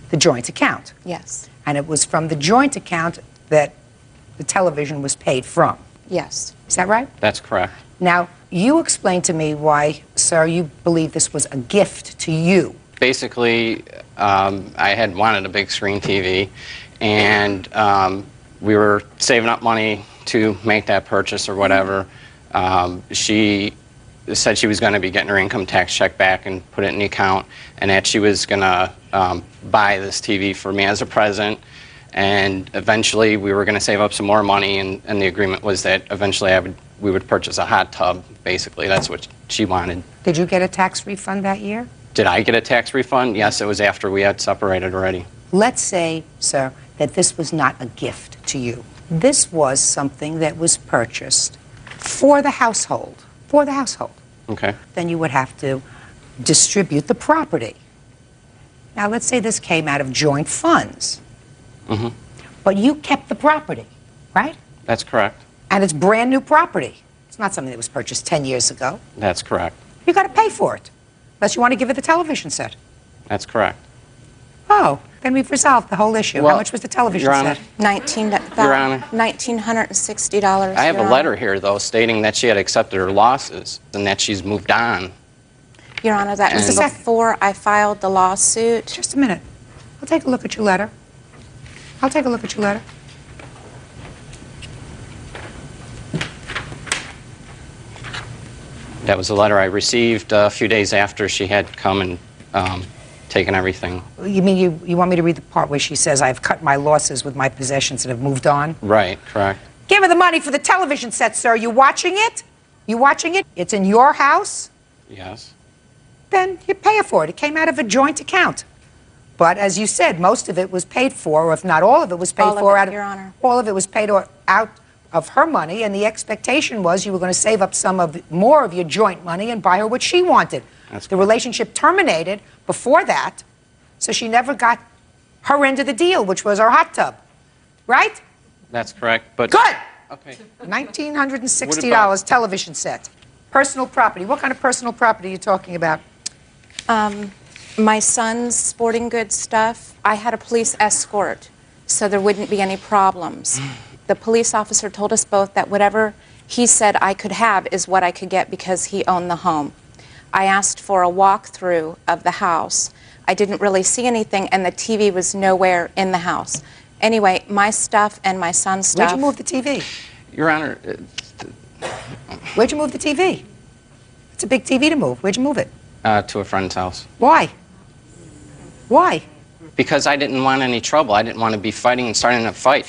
the joint account. Yes. And it was from the joint account that the television was paid from. Yes. Is that right? That's correct. Now, you explain to me why, sir, you believe this was a gift to you. Basically, I had wanted a big screen TV, and we were saving up money to make that purchase or whatever. She said she was going to be getting her income tax check back and put it in the account, and that she was going to buy this TV for me as a present. And eventually we were going to save up some more money, and the agreement was that eventually I would we would purchase a hot tub, basically. That's what she wanted. Did you get a tax refund that year? Did I get a tax refund? Yes, it was after we had separated already. Let's say, sir, that this was not a gift to you. This was something that was purchased for the household. For the household. Okay. Then you would have to distribute the property. Now, let's say this came out of joint funds. Mm-hmm. But you kept the property, right? That's correct. And it's brand new property. It's not something that was purchased 10 years ago. That's correct. You got to pay for it, unless you want to give it the television set. That's correct. Oh, then we've resolved the whole issue. Well, How much was the television Your Honor, set? Your Honor. $1,960. I have Your a Honor. letter here, though, stating that she had accepted her losses and that she's moved on. Your Honor, that was And- before I filed the lawsuit. Just a minute. I'll take a look at your letter. I'll take a look at your letter. That was a letter I received a few days after she had come and taken everything. You mean you want me to read the part where she says, I've cut my losses with my possessions and have moved on? Right, correct. Give her the money for the television set, sir. You watching it? You watching it? It's in your house? Yes. Then you pay her for it. It came out of a joint account. But as you said, most of it was paid for, or if not all of it was paid All of for it, out of Your Honor. all of it was paid out of her money, and the expectation was you were going to save up more of your joint money and buy her what she wanted. The relationship terminated before that, so she never got her end of the deal, which was our hot tub. Right? That's correct, but... Good! Okay. $1,960 television set. Personal property. What kind of personal property are you talking about? My son's sporting goods stuff. I had a police escort, so there wouldn't be any problems. The police officer told us both that whatever he said I could have is what I could get because he owned the home. I asked for a walkthrough of the house. I didn't really see anything, and the TV was nowhere in the house. Anyway, my stuff and my son's stuff... Where'd you move the TV? Your Honor... Where'd you move the TV? It's a big TV to move. Where'd you move it? to a friend's house. Why? Why? Because I didn't want any trouble. I didn't want to be fighting and starting a fight.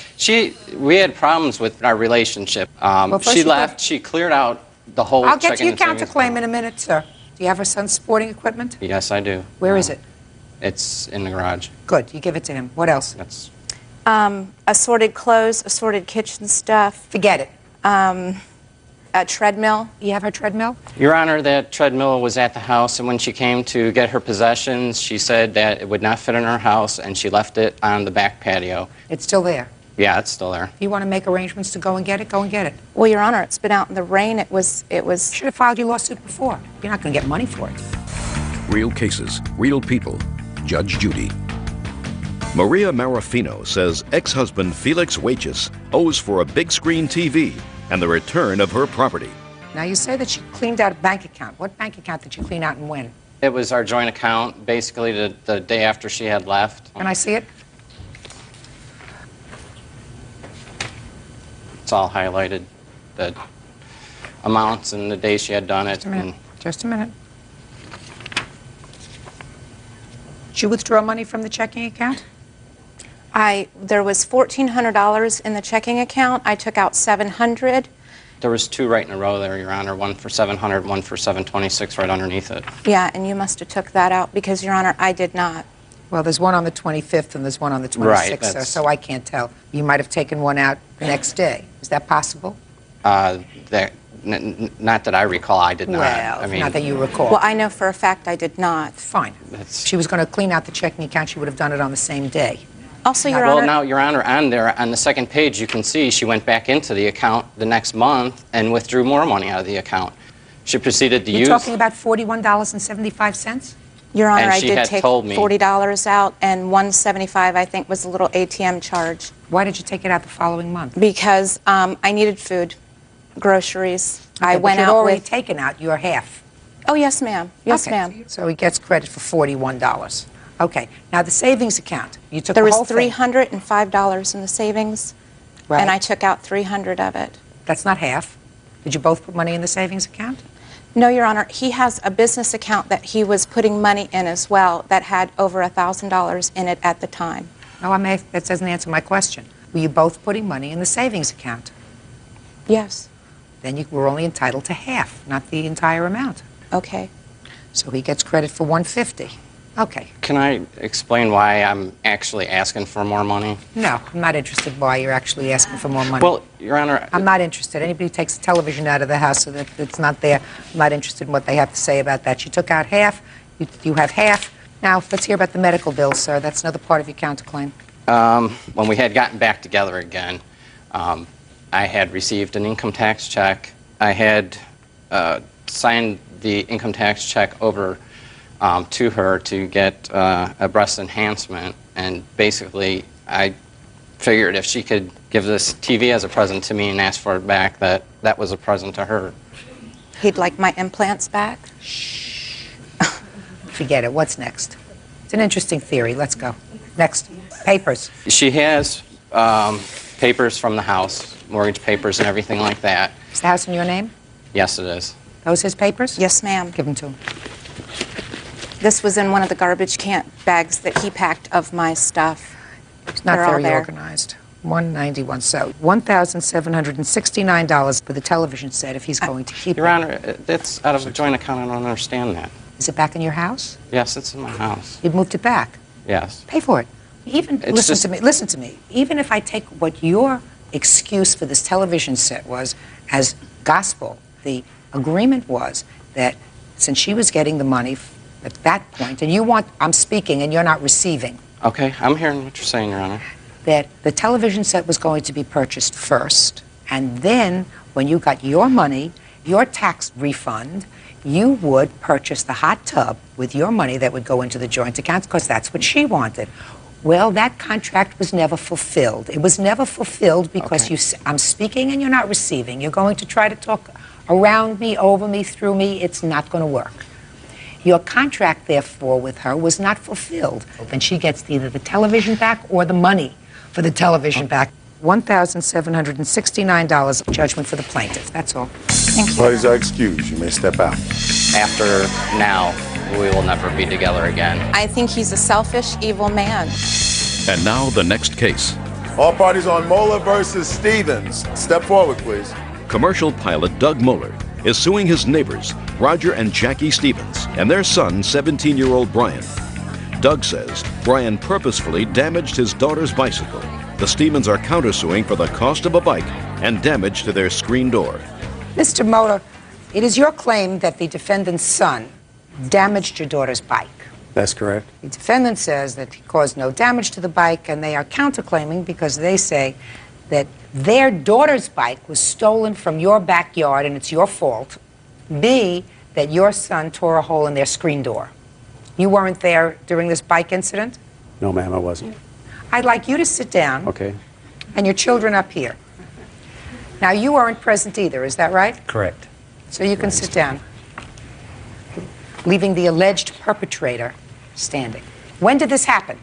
We had problems with our relationship. She left. She cleared out the whole. I'll get to checking your and savings counterclaim in a minute, sir. Do you have her son's sporting equipment? Yes, I do. Where is it? It's in the garage. Good. You give it to him. What else? That's. Assorted clothes, assorted kitchen stuff. Forget it. A treadmill. You have her treadmill? Your Honor, that treadmill was at the house, and when she came to get her possessions, she said that it would not fit in her house, and she left it on the back patio. It's still there. Yeah, it's still there. If you want to make arrangements to go and get it, go and get it. Well, Your Honor, it's been out in the rain. It was. Should have filed your lawsuit before. You're not going to get money for it. Real cases, real people. Judge Judy. Maria Marafino says ex-husband Felix Wages owes for a big screen TV and the return of her property. Now, you say that she cleaned out a bank account. What bank account did you clean out and when? It was our joint account, basically the day after she had left. Can I see it? It's all highlighted, the amounts and the day she had done it. Just a minute. Just a minute. Did you withdraw money from the checking account? There was $1,400 in the checking account. I took out $700. There was two right in a row there, Your Honor, one for $700, one for $726 right underneath it. Yeah, and you must have took that out because, Your Honor, I did not. Well, there's one on the 25th and there's one on the 26th, Right, so I can't tell. You might have taken one out the next day. Is that possible? Not that I recall, I did not. Well, I mean, not that you recall. Well, I know for a fact I did not. Fine. If she was going to clean out the checking account, she would have done it on the same day. Also, Your well, Honor... now, Your Honor, on there, on the second page, you can see she went back into the account the next month and withdrew more money out of the account. She proceeded to use... You're talking about $41.75? Your Honor, And I she did had take told me- $40 out, and $175, I think, was a little ATM charge. Why did you take it out the following month? Because I needed food, groceries. I went but you'd out already with... taken out your half. Oh, yes, ma'am. Yes, Okay. ma'am. So he gets credit for $41. Okay. Now, the savings account, you took There the was whole thing. $305 in the savings, Right. and I took out $300 of it. That's not half. Did you both put money in the savings account? No, Your Honor, he has a business account that he was putting money in as well that had over $1,000 in it at the time. No, that doesn't answer my question. Were you both putting money in the savings account? Yes. then you were only entitled to half, not the entire amount. Okay. So he gets credit for 150. Okay. Can I explain why I'm actually asking for more money? No, I'm not interested why you're actually asking for more money. Well, Your Honor, I'm not interested. Anybody who takes the television out of the house so that it's not there, I'm not interested in what they have to say about that. You took out half, you have half. Now, let's hear about the medical bill, sir. That's another part of your counterclaim. when we had gotten back together again, I had received an income tax check. I had signed the income tax check over to her to get a breast enhancement, and basically I figured if she could give this TV as a present to me and ask for it back, that was a present to her. He'd like my implants back? Forget it. What's next? It's an interesting theory. Let's go. Next. Papers. She has papers from the house, mortgage papers and everything like that. Is the house in your name? Yes, it is. Those his papers? Yes, ma'am. Give them to him. This was in one of the garbage can bags that he packed of my stuff. It's not They're all very there. organized. 191. So $1,769 for the television set if he's going to keep Your it. Honor, it's out of a joint account. I don't understand that. Is it back in your house? Yes, it's in my house. You moved it back. Yes. Pay for it. Even It's listen just- to me. Listen to me. Even if I take what your excuse for this television set was as gospel, the agreement was that since she was getting the money at that point, and you want, I'm speaking and you're not receiving, Okay, I'm hearing what you're saying, Your Honor. that the television set was going to be purchased first, and then when you got your money, your tax refund, you would purchase the hot tub with your money that would go into the joint account because that's what she wanted. Well, that contract was never fulfilled. It was never fulfilled because I'm speaking and you're not receiving. You're going to try to talk around me, over me, through me. It's not going to work. Your contract, therefore, with her was not fulfilled. And she gets either the television back or the money for the television back. $1,769 judgment for the plaintiff. That's all. Parties are excused. You may step out. After now, we will never be together again. I think he's a selfish, evil man. And now the next case. All parties on Moeller versus Stevens. Step forward, please. Commercial pilot Doug Moeller is suing his neighbors, Roger and Jackie Stevens, and their son, 17-year-old Brian. Doug says Brian purposefully damaged his daughter's bicycle. The Stevens are countersuing for the cost of a bike and damage to their screen door. Mr. Moeller, it is your claim that the defendant's son damaged your daughter's bike. That's correct. The defendant says that he caused no damage to the bike, and they are counterclaiming because they say that their daughter's bike was stolen from your backyard and it's your fault. B, that your son tore a hole in their screen door. You weren't there during this bike incident? No, ma'am, I wasn't. I'd like you to sit down Okay. and your children up here. Now, you weren't present either, is that right? Correct. So you can sit down, leaving the alleged perpetrator standing. When did this happen?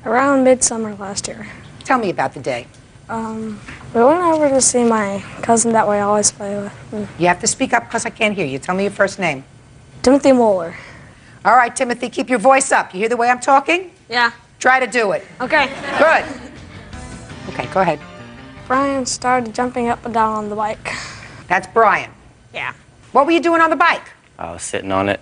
Around midsummer last year. Tell me about the day. We went over to see my cousin that we always play with. You have to speak up because I can't hear you. Tell me your first name. Timothy Moeller. All right, Timothy, keep your voice up. You hear the way I'm talking? Yeah. Try to do it. Okay. Good. Okay, go ahead. Brian started jumping up and down on the bike. That's Brian. Yeah. What were you doing on the bike? I was sitting on it.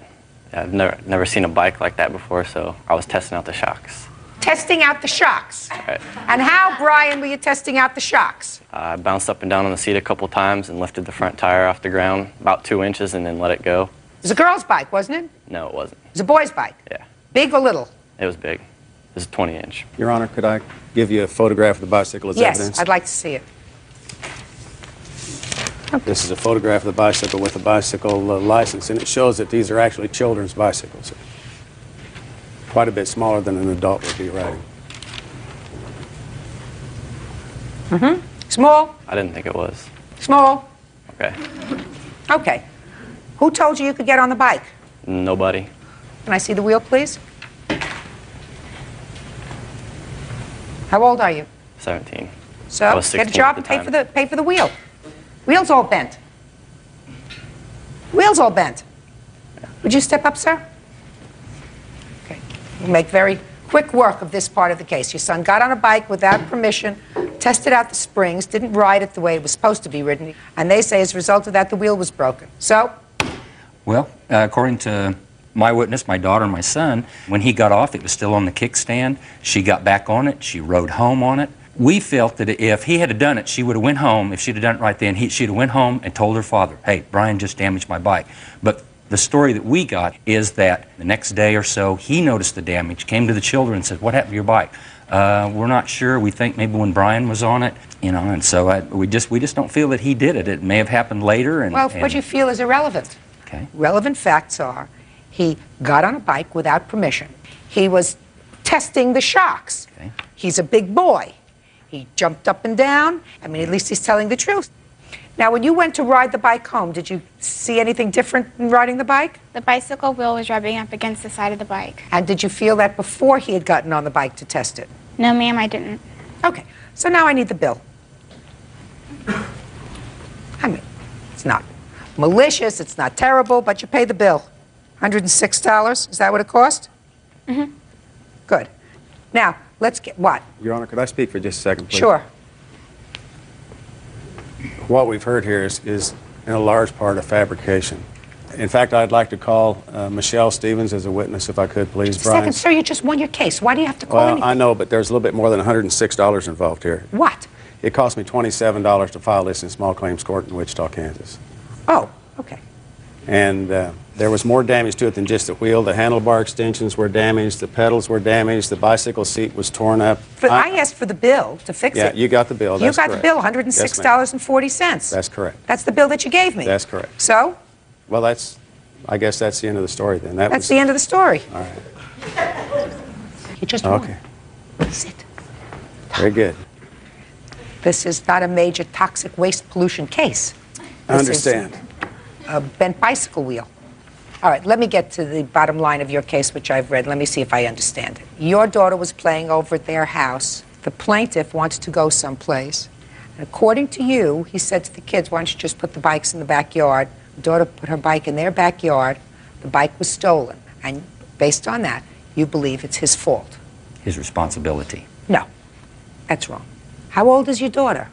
I've never seen a bike like that before, so I was testing out the shocks. Testing out the shocks. Right. And how, Brian, were you testing out the shocks? I bounced up and down on the seat a couple times and lifted the front tire off the ground about 2 inches and then let it go. It was a girl's bike, wasn't it? No, it wasn't. It was a boy's bike. Yeah. Big or little? It was big. It was a 20-inch. Your Honor, could I give you a photograph of the bicycle as Yes, evidence? I'd like to see it. This is a photograph of the bicycle with a bicycle license, and it shows that these are actually children's bicycles. Quite a bit smaller than an adult would be riding. Mm-hmm. Small? I didn't think it was. Small? Okay. Okay. Who told you you could get on the bike? Nobody. Can I see the wheel, please? How old are you? 17. I So was 16 get a job at and the pay for the wheel. Wheel's all bent. Wheel's all bent. Would you step up, sir? Okay. We'll make very quick work of this part of the case. Your son got on a bike without permission, tested out the springs, didn't ride it the way it was supposed to be ridden, and they say as a result of that, the wheel was broken. So? Well, according to my witness, my daughter and my son, when he got off, it was still on the kickstand. She got back on it. She rode home on it. We felt that if he had done it, she would have went home. If she'd have done it right then, she'd have went home and told her father, hey, Brian just damaged my bike. But the story that we got is that the next day or so, he noticed the damage, came to the children and said, what happened to your bike? We're not sure. We think maybe when Brian was on it, you know, and so we just don't feel that he did it. It may have happened later. And, well, what you feel is irrelevant. Okay. Relevant facts are he got on a bike without permission. He was testing the shocks. Okay. He's a big boy. He jumped up and down. I mean, at least he's telling the truth. Now, when you went to ride the bike home, did you see anything different in riding the bike? The bicycle wheel was rubbing up against the side of the bike. And did you feel that before he had gotten on the bike to test it? No, ma'am, I didn't. Okay, so now I need the bill. I mean, it's not malicious, it's not terrible, but you pay the bill. $106, is that what it cost? Mm-hmm. Good. Now, let's get, what? Your Honor, could I speak for just a second, please? Sure. What we've heard here is in a large part a fabrication. In fact, I'd like to call Michelle Stevens as a witness, if I could, please. Just a second, sir, you just won your case. Why do you have to call Well, anything? I know, but there's a little bit more than $106 involved here. What? It cost me $27 to file this in small claims court in Wichita, Kansas. Oh, okay. And there was more damage to it than just the wheel. The handlebar extensions were damaged, the pedals were damaged, the bicycle seat was torn up. I asked for the bill to fix Yeah, it. you got the bill. You That's got correct. the bill, $106.40. That's correct. That's the bill that you gave me. That's correct. So? Well, I guess that's the end of the story then. That's the end of the story. All right. You just Okay. won. Sit. Very good. This is not a major toxic waste pollution case. I understand. A bent bicycle wheel. All right, let me get to the bottom line of your case, which I've read. Let me see if I understand it. Your daughter was playing over at their house. The plaintiff wanted to go someplace. And according to you, he said to the kids, why don't you just put the bikes in the backyard? The daughter put her bike in their backyard. The bike was stolen. And based on that, you believe it's his fault. His responsibility. No, that's wrong. How old is your daughter?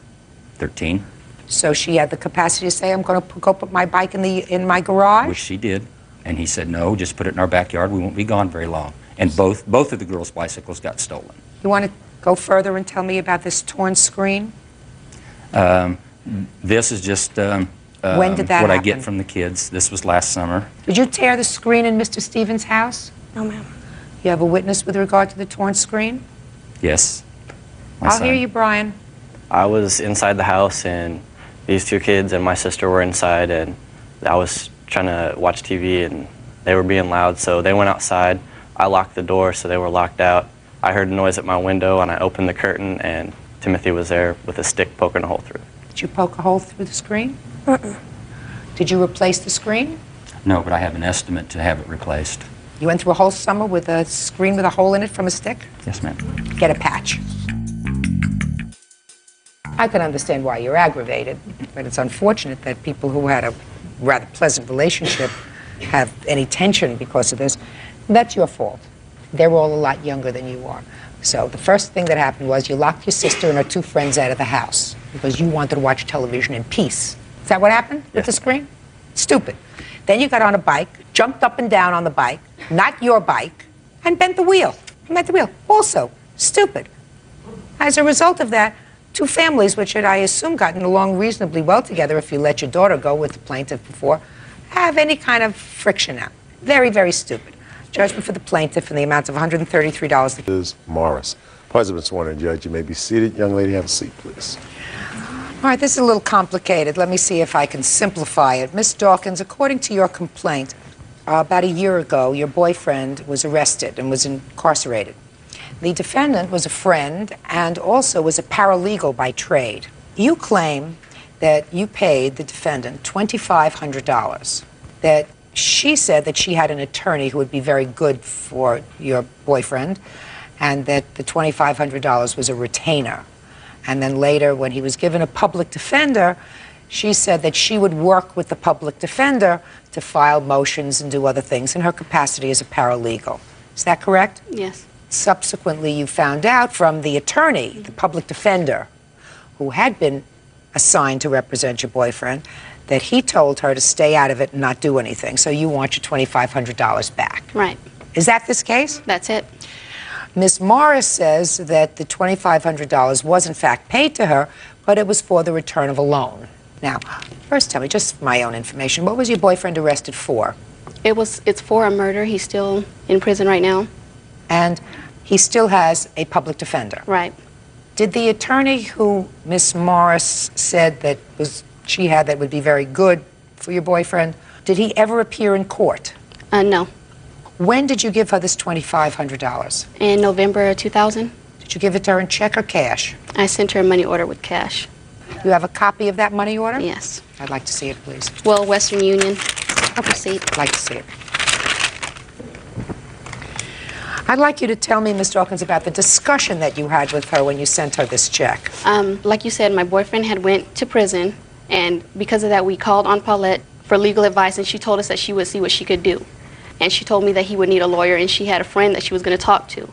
13, So she had the capacity to say, I'm going to go put my bike in my garage? which she did. And he said, no, just put it in our backyard. We won't be gone very long. And both of the girls' bicycles got stolen. You want to go further and tell me about this torn screen? This is just When did that what I happen? get from the kids. This was last summer. Did you tear the screen in Mr. Stevens' house? No, ma'am. You have a witness with regard to the torn screen? Yes. My I'll son. hear you, Brian. I was inside the house, and these two kids and my sister were inside, and I was trying to watch TV, and they were being loud, so they went outside. I locked the door, so they were locked out. I heard a noise at my window, and I opened the curtain, and Timothy was there with a stick poking a hole through. Did you poke a hole through the screen? Uh-uh. Did you replace the screen? No, but I have an estimate to have it replaced. You went through a whole summer with a screen with a hole in it from a stick? Yes, ma'am. Get a patch. I can understand why you're aggravated, but it's unfortunate that people who had a rather pleasant relationship have any tension because of this. That's your fault. They're all a lot younger than you are. So the first thing that happened was you locked your sister and her two friends out of the house because you wanted to watch television in peace. Is that what happened with the screen? Stupid. Then you got on a bike, jumped up and down on the bike, not your bike, and bent the wheel. Bent the wheel. Also, stupid. As a result of that, two families, which had, I assume, gotten along reasonably well together if you let your daughter go with the plaintiff before, have any kind of friction now. Very, very stupid. Judgment for the plaintiff in the amount of $133. This is Morris. President sworn in, Judge. You may be seated. Young lady, have a seat, please. All right, this is a little complicated. Let me see if I can simplify it. Ms. Dawkins, according to your complaint, about a year ago, your boyfriend was arrested and was incarcerated. The defendant was a friend and also was a paralegal by trade. You claim that you paid the defendant $2,500, that she said that she had an attorney who would be very good for your boyfriend, and that the $2,500 was a retainer. And then later, when he was given a public defender, she said that she would work with the public defender to file motions and do other things in her capacity as a paralegal. Is that correct? Yes. Subsequently, you found out from the attorney, the public defender, who had been assigned to represent your boyfriend, that he told her to stay out of it and not do anything. So you want your $2,500 back. Right. Is that this case? That's it. Ms. Morris says that the $2,500 was in fact paid to her, but it was for the return of a loan. Now, first tell me, just my own information, what was your boyfriend arrested for? It's for a murder. He's still in prison right now. And he still has a public defender. Right. Did the attorney who Ms. Morris said that she had that would be very good for your boyfriend, did he ever appear in court? No. When did you give her this $2,500? In November 2000. Did you give it to her in check or cash? I sent her a money order with cash. You have a copy of that money order? Yes. I'd like to see it, please. Well, Western Union. Receipt. I'd like to see it. I'd like you to tell me, Ms. Dawkins, about the discussion that you had with her when you sent her this check. Like you said, my boyfriend had went to prison, and because of that, we called on Paulette for legal advice, and she told us that she would see what she could do. And she told me that he would need a lawyer, and she had a friend that she was going to talk to.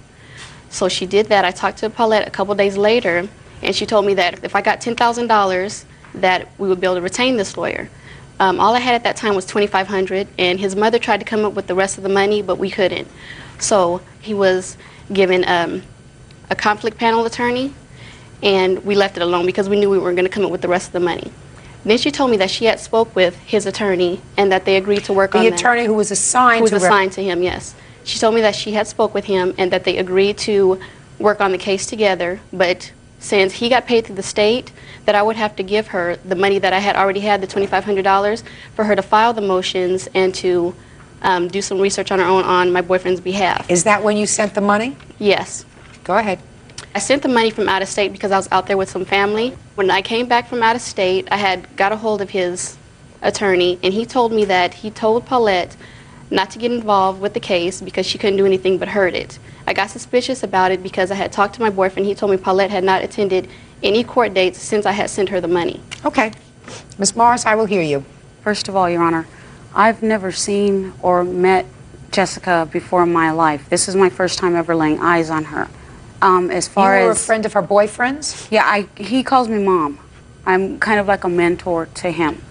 So she did that. I talked to Paulette a couple days later, and she told me that if I got $10,000, that we would be able to retain this lawyer. All I had at that time was $2,500, and his mother tried to come up with the rest of the money, but we couldn't. So he was given a conflict panel attorney, and we left it alone because we knew we weren't going to come up with the rest of the money. Then she told me that she had spoke with his attorney and that they agreed to work on that. The attorney who was assigned to him, yes. She told me that she had spoke with him and that they agreed to work on the case together, but since he got paid through the state, that I would have to give her the money that I had already had, the $2,500, for her to file the motions and to do some research on her own on my boyfriend's behalf. Is that when you sent the money? Yes. Go ahead. I sent the money from out of state because I was out there with some family. When I came back from out of state, I had got a hold of his attorney, and he told me that he told Paulette not to get involved with the case because she couldn't do anything but hurt it. I got suspicious about it because I had talked to my boyfriend. He told me Paulette had not attended any court dates since I had sent her the money. Okay. Ms. Morris, I will hear you. First of all, Your Honor, I've never seen or met Jessica before in my life. This is my first time ever laying eyes on her. As far You were as a friend of her boyfriend's? Yeah, he calls me Mom. I'm kind of like a mentor to him.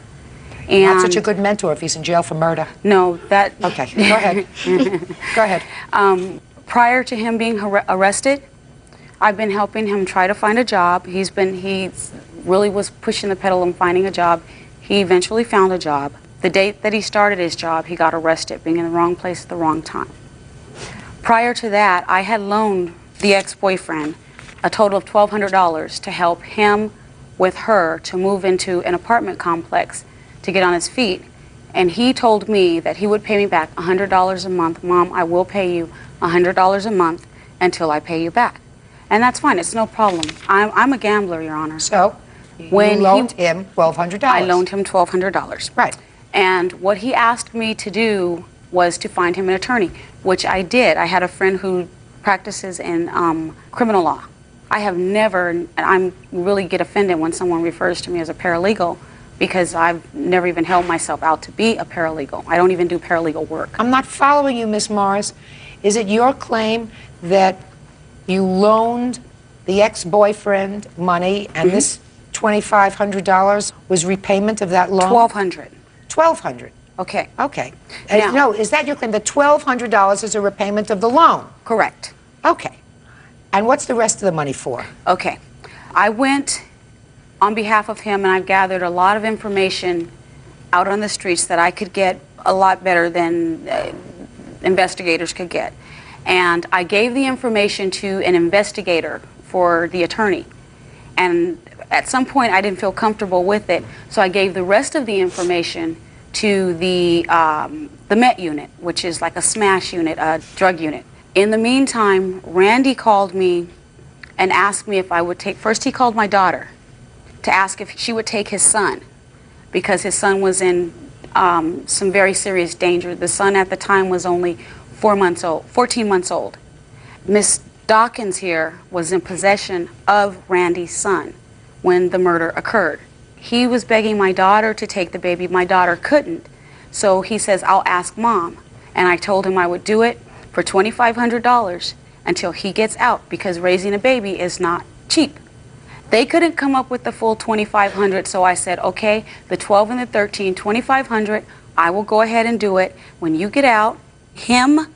Not such a good mentor if he's in jail for murder. No, that... Okay, go ahead. Go ahead. Prior to him being arrested, I've been helping him try to find a job. He really was pushing the pedal and finding a job. He eventually found a job. The date that he started his job, he got arrested, being in the wrong place at the wrong time. Prior to that, I had loaned the ex-boyfriend a total of $1,200 to help him with her to move into an apartment complex to get on his feet. And he told me that he would pay me back $100 a month. Mom, I will pay you $100 a month until I pay you back. And that's fine. It's no problem. I'm a gambler, Your Honor. So, you loaned him $1,200. I loaned him $1,200. Right. And what he asked me to do was to find him an attorney, which I did. I had a friend who practices in criminal law. I have never, and I really get offended when someone refers to me as a paralegal because I've never even held myself out to be a paralegal. I don't even do paralegal work. I'm not following you, Ms. Morris. Is it your claim that you loaned the ex-boyfriend money and this $2,500 was repayment of that loan? $1,200. $1,200. Okay. Okay. Now, no, is that your claim? The $1,200 is a repayment of the loan? Correct. Okay. And what's the rest of the money for? Okay. I went on behalf of him and I've gathered a lot of information out on the streets that I could get a lot better than investigators could get. And I gave the information to an investigator for the attorney. And at some point I didn't feel comfortable with it, so I gave the rest of the information to the MET unit, which is like a SMASH unit, a drug unit. In the meantime, Randy called me and asked me if I would take, first he called my daughter to ask if she would take his son, because his son was in some very serious danger. The son at the time was only 14 months old. Miss Dawkins here was in possession of Randy's son when the murder occurred. He was begging my daughter to take the baby. My daughter couldn't. So he says, I'll ask Mom. And I told him I would do it for $2,500 until he gets out, because raising a baby is not cheap. They couldn't come up with the full $2,500, so I said, okay, the 12 and the 13, $2,500, I will go ahead and do it. When you get out, him,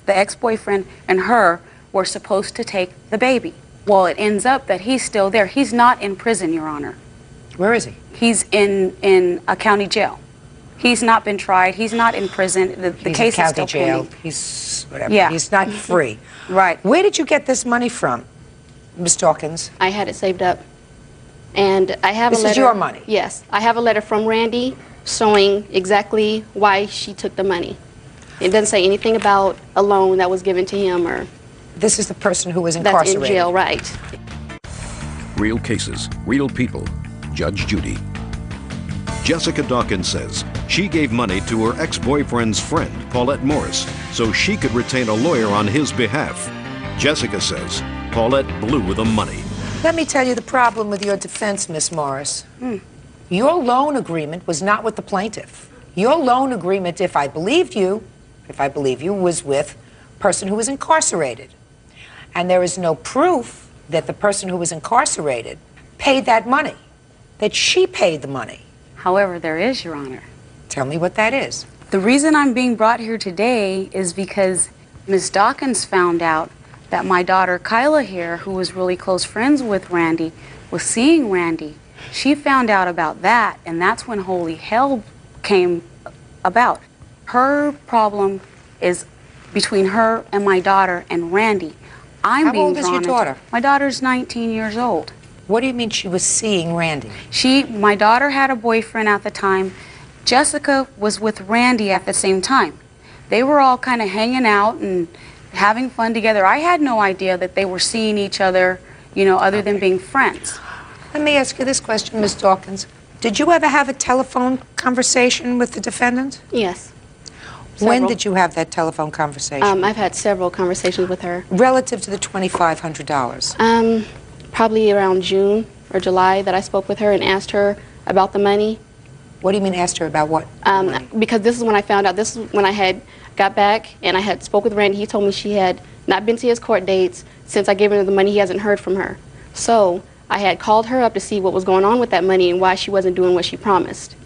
the ex-boyfriend, and her were supposed to take the baby. Well, it ends up that he's still there. He's not in prison, Your Honor. Where is he? He's in a county jail. He's not been tried. He's not in prison. The He's case in is county still jail. pending. He's whatever. Yeah. He's not free. Right. Where did you get this money from, Miss Dawkins? I had it saved up. And I have This a letter. is your money? Yes. I have a letter from Randy showing exactly why she took the money. It doesn't say anything about a loan that was given to him or... This is the person who was That's incarcerated. in jail, right. Real cases, real people. Judge Judy. Jessica Dawkins says she gave money to her ex-boyfriend's friend, Paulette Morris, so she could retain a lawyer on his behalf. Jessica says Paulette blew the money. Let me tell you the problem with your defense, Miss Morris. Your loan agreement was not with the plaintiff. Your loan agreement, if I believe you, was with a person who was incarcerated. And there is no proof that the person who was incarcerated paid that money, that she paid the money. However, there is, Your Honor. Tell me what that is. The reason I'm being brought here today is because Ms. Dawkins found out that my daughter Kyla here, who was really close friends with Randy, was seeing Randy. She found out about that, and that's when holy hell came about. Her problem is between her and my daughter and Randy. How old is your daughter? My daughter's 19 years old. What do you mean she was seeing Randy? My daughter had a boyfriend at the time. Jessica was with Randy at the same time. They were all kind of hanging out and having fun together. I had no idea that they were seeing each other, other than being friends. Let me ask you this question, Ms. Dawkins. Did you ever have a telephone conversation with the defendant? Yes. When Several. did you have that telephone conversation? I've had several conversations with her. Relative to the $2,500? Probably around June or July that I spoke with her and asked her about the money. What do you mean asked her about what? Because this is when I found out. This is when I had got back and I had spoke with Randy. He told me she had not been to his court dates since I gave him the money. He hasn't heard from her. So I had called her up to see what was going on with that money and why she wasn't doing what she promised.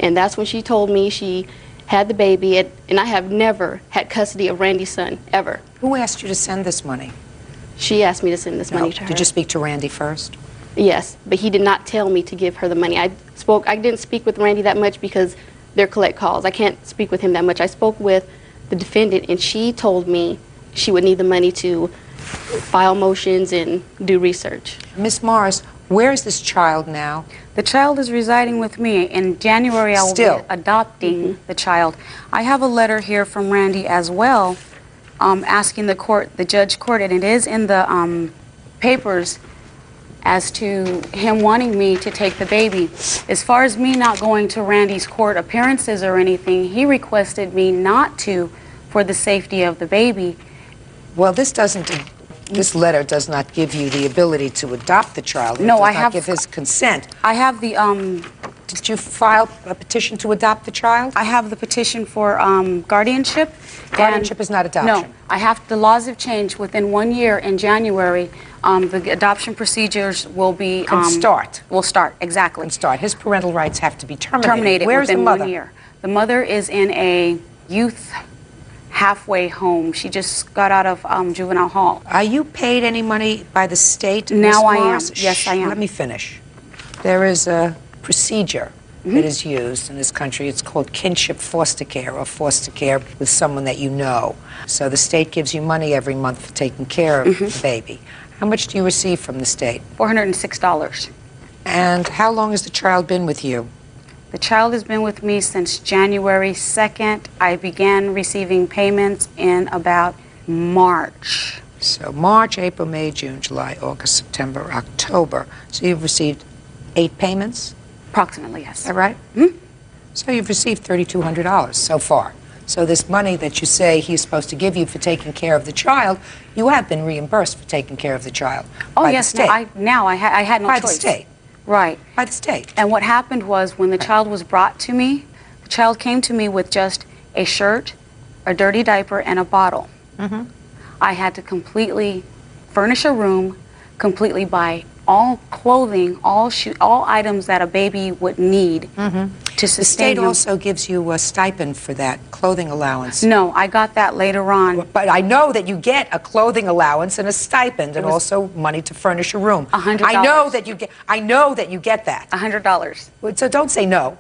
And that's when she told me she had the baby, and I have never had custody of Randy's son, ever. Who asked you to send this money? She asked me to send this money to her. Did you speak to Randy first? Yes, but he did not tell me to give her the money. I didn't speak with Randy that much because they're collect calls. I can't speak with him that much. I spoke with the defendant, and she told me she would need the money to file motions and do research. Miss Morris, where is this child now? The child is residing with me. In January, I will be adopting the child. I have a letter here from Randy as well, asking the judge court, and it is in the papers as to him wanting me to take the baby. As far as me not going to Randy's court appearances or anything, he requested me not to for the safety of the baby. Well, this letter does not give you the ability to adopt the child. No, I have. It does not give his consent. I have the. Did you file a petition to adopt the child? I have the petition for guardianship. Guardianship is not adoption. No, the laws have changed within 1 year. In January, the adoption procedures will be Will start exactly. Can start. His parental rights have to be terminated. Terminated Where's within the mother? 1 year. The mother is in a youth halfway home. She just got out of juvenile hall. Are you paid any money by the state? Now I Ms. am. Morris? Yes, I am. Let me finish. There is a procedure that is used in this country. It's called kinship foster care, or foster care with someone that you know. So the state gives you money every month for taking care of the baby. How much do you receive from the state? $406. And how long has the child been with you? The child has been with me since January 2nd. I began receiving payments in about March. So March, April, May, June, July, August, September, October. So you've received 8 payments? Approximately, yes. Is that right? So you've received $3,200 so far. So this money that you say he's supposed to give you for taking care of the child, you have been reimbursed for taking care of the child. Oh, by yes. the state. I had no choice. By the state. Right. By the state. And what happened was when the child was brought to me, the child came to me with just a shirt, a dirty diaper, and a bottle. I had to completely furnish a room, completely buy all clothing, all items that a baby would need to The sustain state him. also gives you a stipend for that clothing allowance. No, I got that later on. But I know that you get a clothing allowance and a stipend, and was also money to furnish a room. $100. I know that you get. I know that you get that. $100 So don't say no.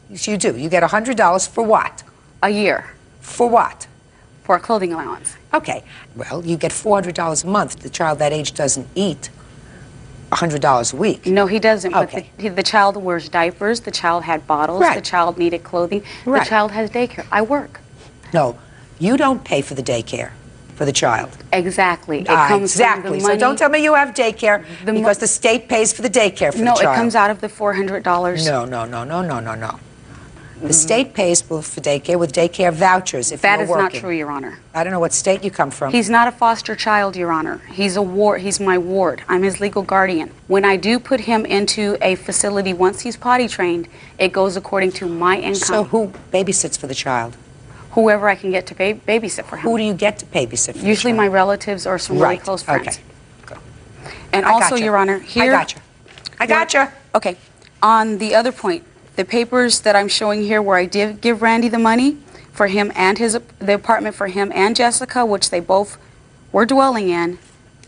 You do. You get $100 for what? a year For what? for a clothing allowance. Okay. Well, you get $400 a month. The child that age doesn't eat $100 a week. No, he doesn't. Okay. But the child wears diapers. The child had bottles. Right. The child needed clothing. Right. The child has daycare. I work. No, you don't pay for the daycare for the child. Exactly. It comes exactly. From the So money. don't tell me you have daycare because the state pays for the daycare for No, the child. it comes out of the $400. No. The state pays for daycare with daycare vouchers if That you're is working. not true, Your Honor. I don't know what state you come from. He's not a foster child, Your Honor. He's a ward. He's my ward. I'm his legal guardian. When I do put him into a facility, once he's potty trained, it goes according to my income. So who babysits for the child? Whoever I can get to babysit for him. Who do you get to babysit for Usually the my child? relatives or some really Right. close friends. Okay. And I also, gotcha. Your Honor, here... I gotcha. Okay. On the other point, the papers that I'm showing here where I did give Randy the money for him and the apartment for him and Jessica, which they both were dwelling in,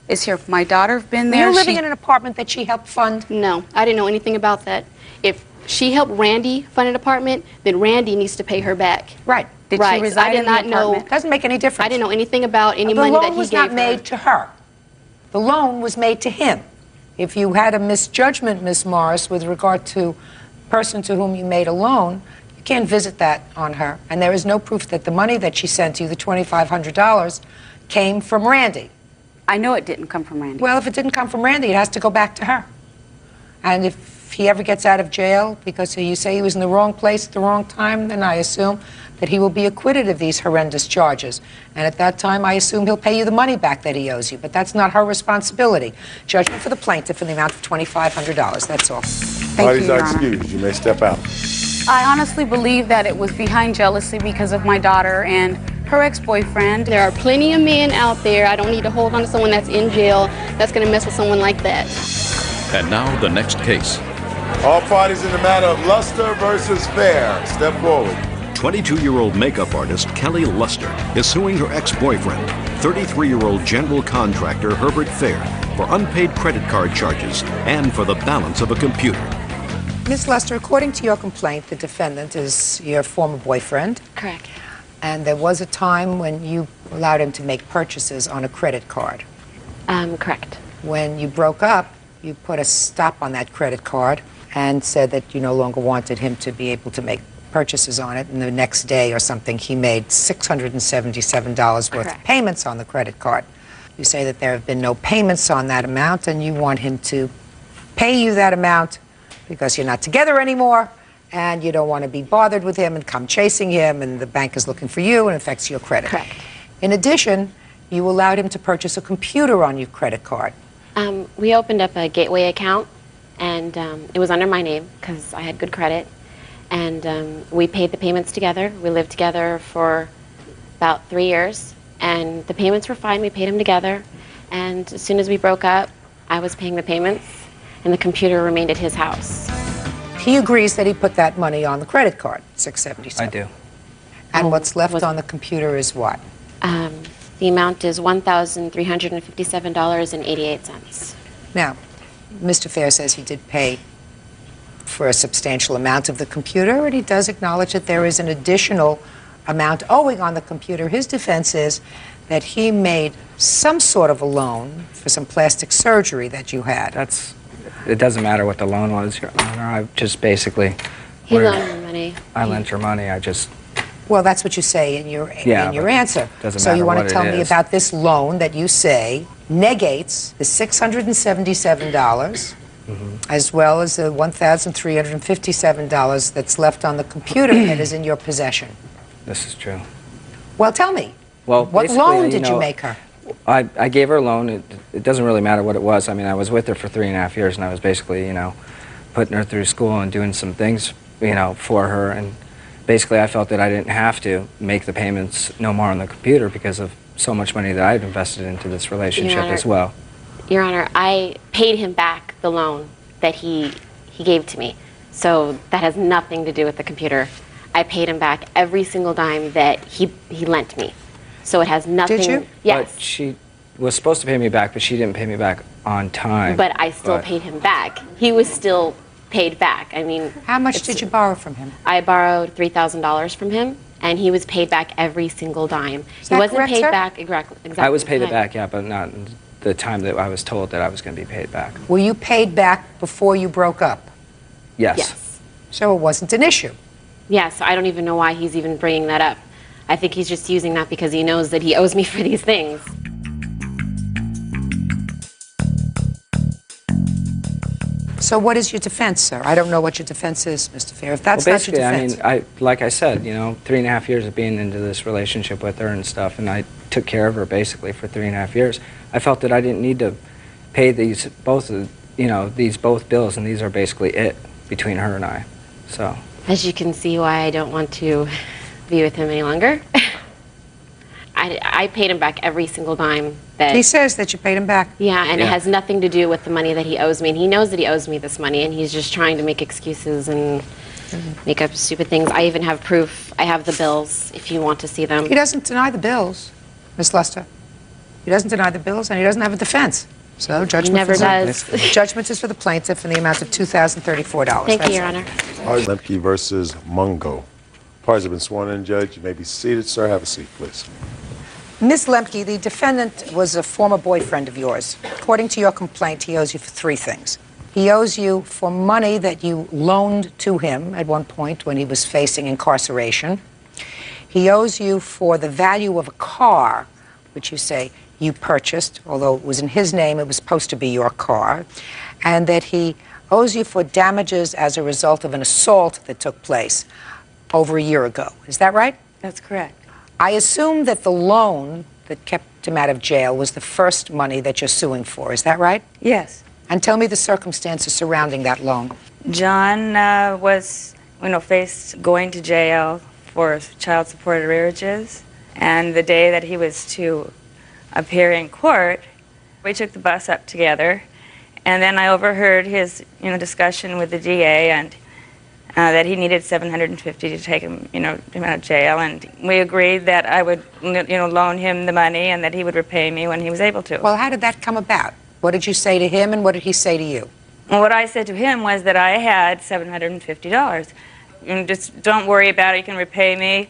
is here. My daughter been Were there. you living in an apartment that she helped fund? No, I didn't know anything about that. If she helped Randy fund an apartment, then Randy needs to pay her back. Right. Did right. she reside I did in the not know. apartment? Doesn't make any difference. I didn't know anything about any The money that loan he was gave not her. made to her. The loan was made to him. If you had a misjudgment, Miss Morris, with regard to person to whom you made a loan, you can't visit that on her. And there is no proof that the money that she sent you, the $2,500, came from Randy. I know it didn't come from Randy. Well, if it didn't come from Randy, it has to go back to her. And if he ever gets out of jail because you say he was in the wrong place at the wrong time, then I assume that he will be acquitted of these horrendous charges. And at that time, I assume he'll pay you the money back that he owes you. But that's not her responsibility. Judgment for the plaintiff in the amount of $2,500. That's all. Thank Parties you, are Your Honor. excused. You may step out. I honestly believe that it was behind jealousy because of my daughter and her ex-boyfriend. There are plenty of men out there. I don't need to hold on to someone that's in jail that's going to mess with someone like that. And now the next case. All parties in the matter of Luster versus Fair, step forward. 22-year-old makeup artist Kelly Luster is suing her ex-boyfriend, 33-year-old general contractor Herbert Fair, for unpaid credit card charges and for the balance of a computer. Miss Lester, according to your complaint, the defendant is your former boyfriend. Correct. And there was a time when you allowed him to make purchases on a credit card. Correct. When you broke up, you put a stop on that credit card and said that you no longer wanted him to be able to make purchases on it. And the next day or something, he made $677 worth of payments on the credit card. You say that there have been no payments on that amount, and you want him to pay you that amount because you're not together anymore, and you don't want to be bothered with him and come chasing him, and the bank is looking for you, and it affects your credit. Correct. In addition, you allowed him to purchase a computer on your credit card. We opened up a gateway account, and it was under my name because I had good credit. And we paid the payments together. We lived together for about 3 years, and the payments were fine. We paid them together. And as soon as we broke up, I was paying the payments, and the computer remained at his house. He agrees that he put that money on the credit card, $677. I do. And what's left on the computer is what? The amount is $1,357.88. Now, Mr. Fair says he did pay for a substantial amount of the computer, and he does acknowledge that there is an additional amount owing on the computer. His defense is that he made some sort of a loan for some plastic surgery that you had. It doesn't matter what the loan was, Your Honor. I just basically... He loaned me money. I lent her money. I just... Well, that's what you say in your answer. doesn't So you matter want what to tell it me is. about this loan that you say negates the $677, as well as the $1,357 that's left on the computer that is in your possession. This is true. Well, tell me. Well, What basically, loan did you know, make her? I gave her a loan. It doesn't really matter what it was. I mean, I was with her for 3.5 years, and I was basically, putting her through school and doing some things, for her. And basically, I felt that I didn't have to make the payments no more on the computer because of so much money that I had invested into this relationship Your Honor, as well. Your Honor, I paid him back the loan that he gave to me. So that has nothing to do with the computer. I paid him back every single dime that he lent me. So it has nothing. Did you? Yes. But she was supposed to pay me back, but she didn't pay me back on time. But I still paid him back. He was still paid back. I mean, how much did you borrow from him? I borrowed $3,000 from him, and he was paid back every single dime. Is He that wasn't correct, paid sir? back exactly. I was paid the it back, yeah, but not the time that I was told that I was going to be paid back. Were you paid back before you broke up? Yes. Yes. So it wasn't an issue. Yes, I don't even know why he's even bringing that up. I think he's just using that because he knows that he owes me for these things. So what is your defense, sir? I don't know what your defense is, Mr. Fair. If that's Well, not your basically, defense. I mean, like I said, 3.5 years of being into this relationship with her and stuff, and I took care of her basically for 3.5 years. I felt that I didn't need to pay these both bills, and these are basically it between her and I. So. As you can see why I don't want to be with him any longer. I paid him back every single dime that... He says that you paid him back. Yeah, and it has nothing to do with the money that he owes me. And he knows that he owes me this money, and he's just trying to make excuses and make up stupid things. I even have proof. I have the bills, if you want to see them. He doesn't deny the bills, Miss Lester. He doesn't deny the bills, and he doesn't have a defense. So judgment never for does. Judgment is for the plaintiff in the amount of $2,034. Thank you, Your Honor. Lemke versus Mungo. Parties have been sworn in, Judge. You may be seated, sir. Have a seat, please. Ms. Lemke, the defendant was a former boyfriend of yours. According to your complaint, he owes you for 3 things. He owes you for money that you loaned to him at one point when he was facing incarceration. He owes you for the value of a car, which you say you purchased, although it was in his name, it was supposed to be your car, and that he owes you for damages as a result of an assault that took place over a year ago. Is that right? That's correct. I assume that the loan that kept him out of jail was the first money that you're suing for. Is that right? Yes. And tell me the circumstances surrounding that loan. John was, faced going to jail for child support arrearages, and the day that he was to appear in court, we took the bus up together, and then I overheard his, discussion with the DA and that he needed $750 to take him, him out of jail, and we agreed that I would, loan him the money and that he would repay me when he was able to. Well, how did that come about? What did you say to him, and what did he say to you? Well, what I said to him was that I had $750. Just don't worry about it. You can repay me,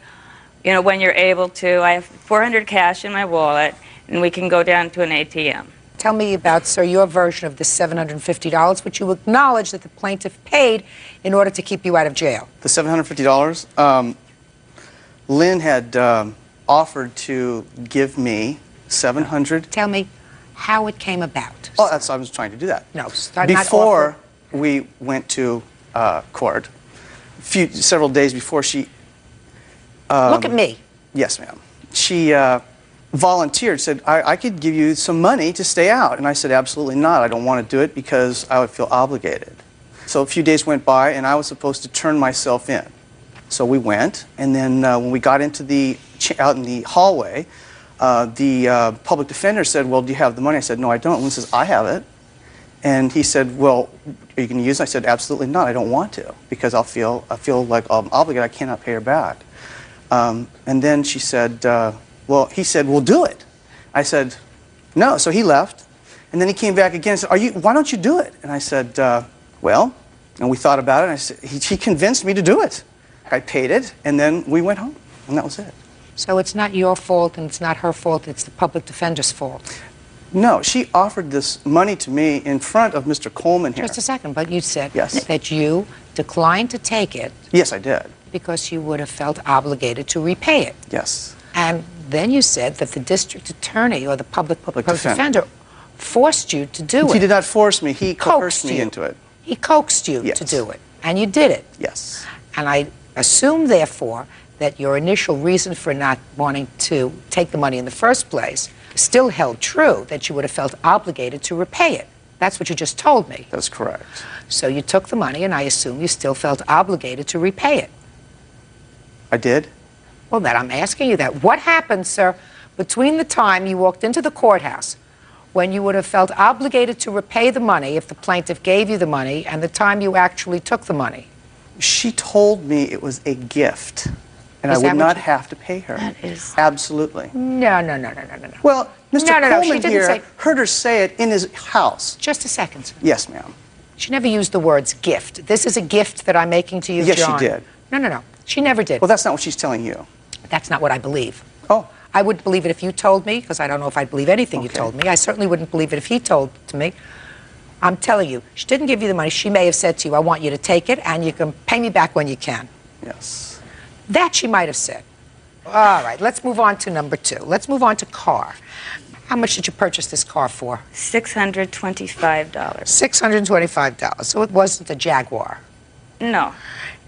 when you're able to. I have $400 cash in my wallet, and we can go down to an ATM. Tell me about, sir, your version of the $750, which you acknowledge that the plaintiff paid in order to keep you out of jail. The $750, Lynn had offered to give me $700. Tell me how it came about. Oh, I was trying to do that. No, start before we went to court, several days before she... Look at me. Yes, ma'am. She volunteered, said, I could give you some money to stay out. And I said, absolutely not. I don't want to do it because I would feel obligated. So a few days went by, and I was supposed to turn myself in. So we went, and then when we got into out in the hallway, the public defender said, well, do you have the money? I said, no, I don't. Lynn says, I have it. And he said, well, are you going to use it? I said, absolutely not. I don't want to because I feel like I'm obligated. I cannot pay her back. And then she said, he said, well, do it. I said, no. So he left. And then he came back again and said, why don't you do it? And I said, well, and we thought about it. And I said, he convinced me to do it. I paid it, and then we went home. And that was it. So it's not your fault, and it's not her fault. It's the public defender's fault. No, she offered this money to me in front of Mr. Coleman here. Just a second, but you said Yes. that you declined to take it. Yes, I did. Because you would have felt obligated to repay it. Yes. And then you said that the district attorney or the public defender forced you to do it. He did not force me. He coerced me into it. He coaxed you to do it. And you did it. Yes. And I assume, therefore, that your initial reason for not wanting to take the money in the first place still held true, that you would have felt obligated to repay it. That's what you just told me. That's correct. So you took the money, and I assume you still felt obligated to repay it. I did? Well, then I'm asking you that. What happened, sir, between the time you walked into the courthouse when you would have felt obligated to repay the money if the plaintiff gave you the money and the time you actually took the money? She told me it was a gift, and Is I that would what not you- have to pay her. That is- Absolutely. No. Well, Mr. No, she Coleman didn't here say- heard her say it in his house. Just a second, sir. Yes, ma'am. She never used the words gift. This is a gift that I'm making to you, Yes, she John. did. No. She never did. Well, that's not what she's telling you. That's not what I believe. Oh. I wouldn't believe it if you told me, because I don't know if I'd believe anything you Okay. told me. I certainly wouldn't believe it if he told to me. I'm telling you, she didn't give you the money. She may have said to you, I want you to take it, and you can pay me back when you can. Yes. That she might have said. All right, let's move on to number 2. Let's move on to car. How much did you purchase this car for? $625. $625. So it wasn't a Jaguar. No,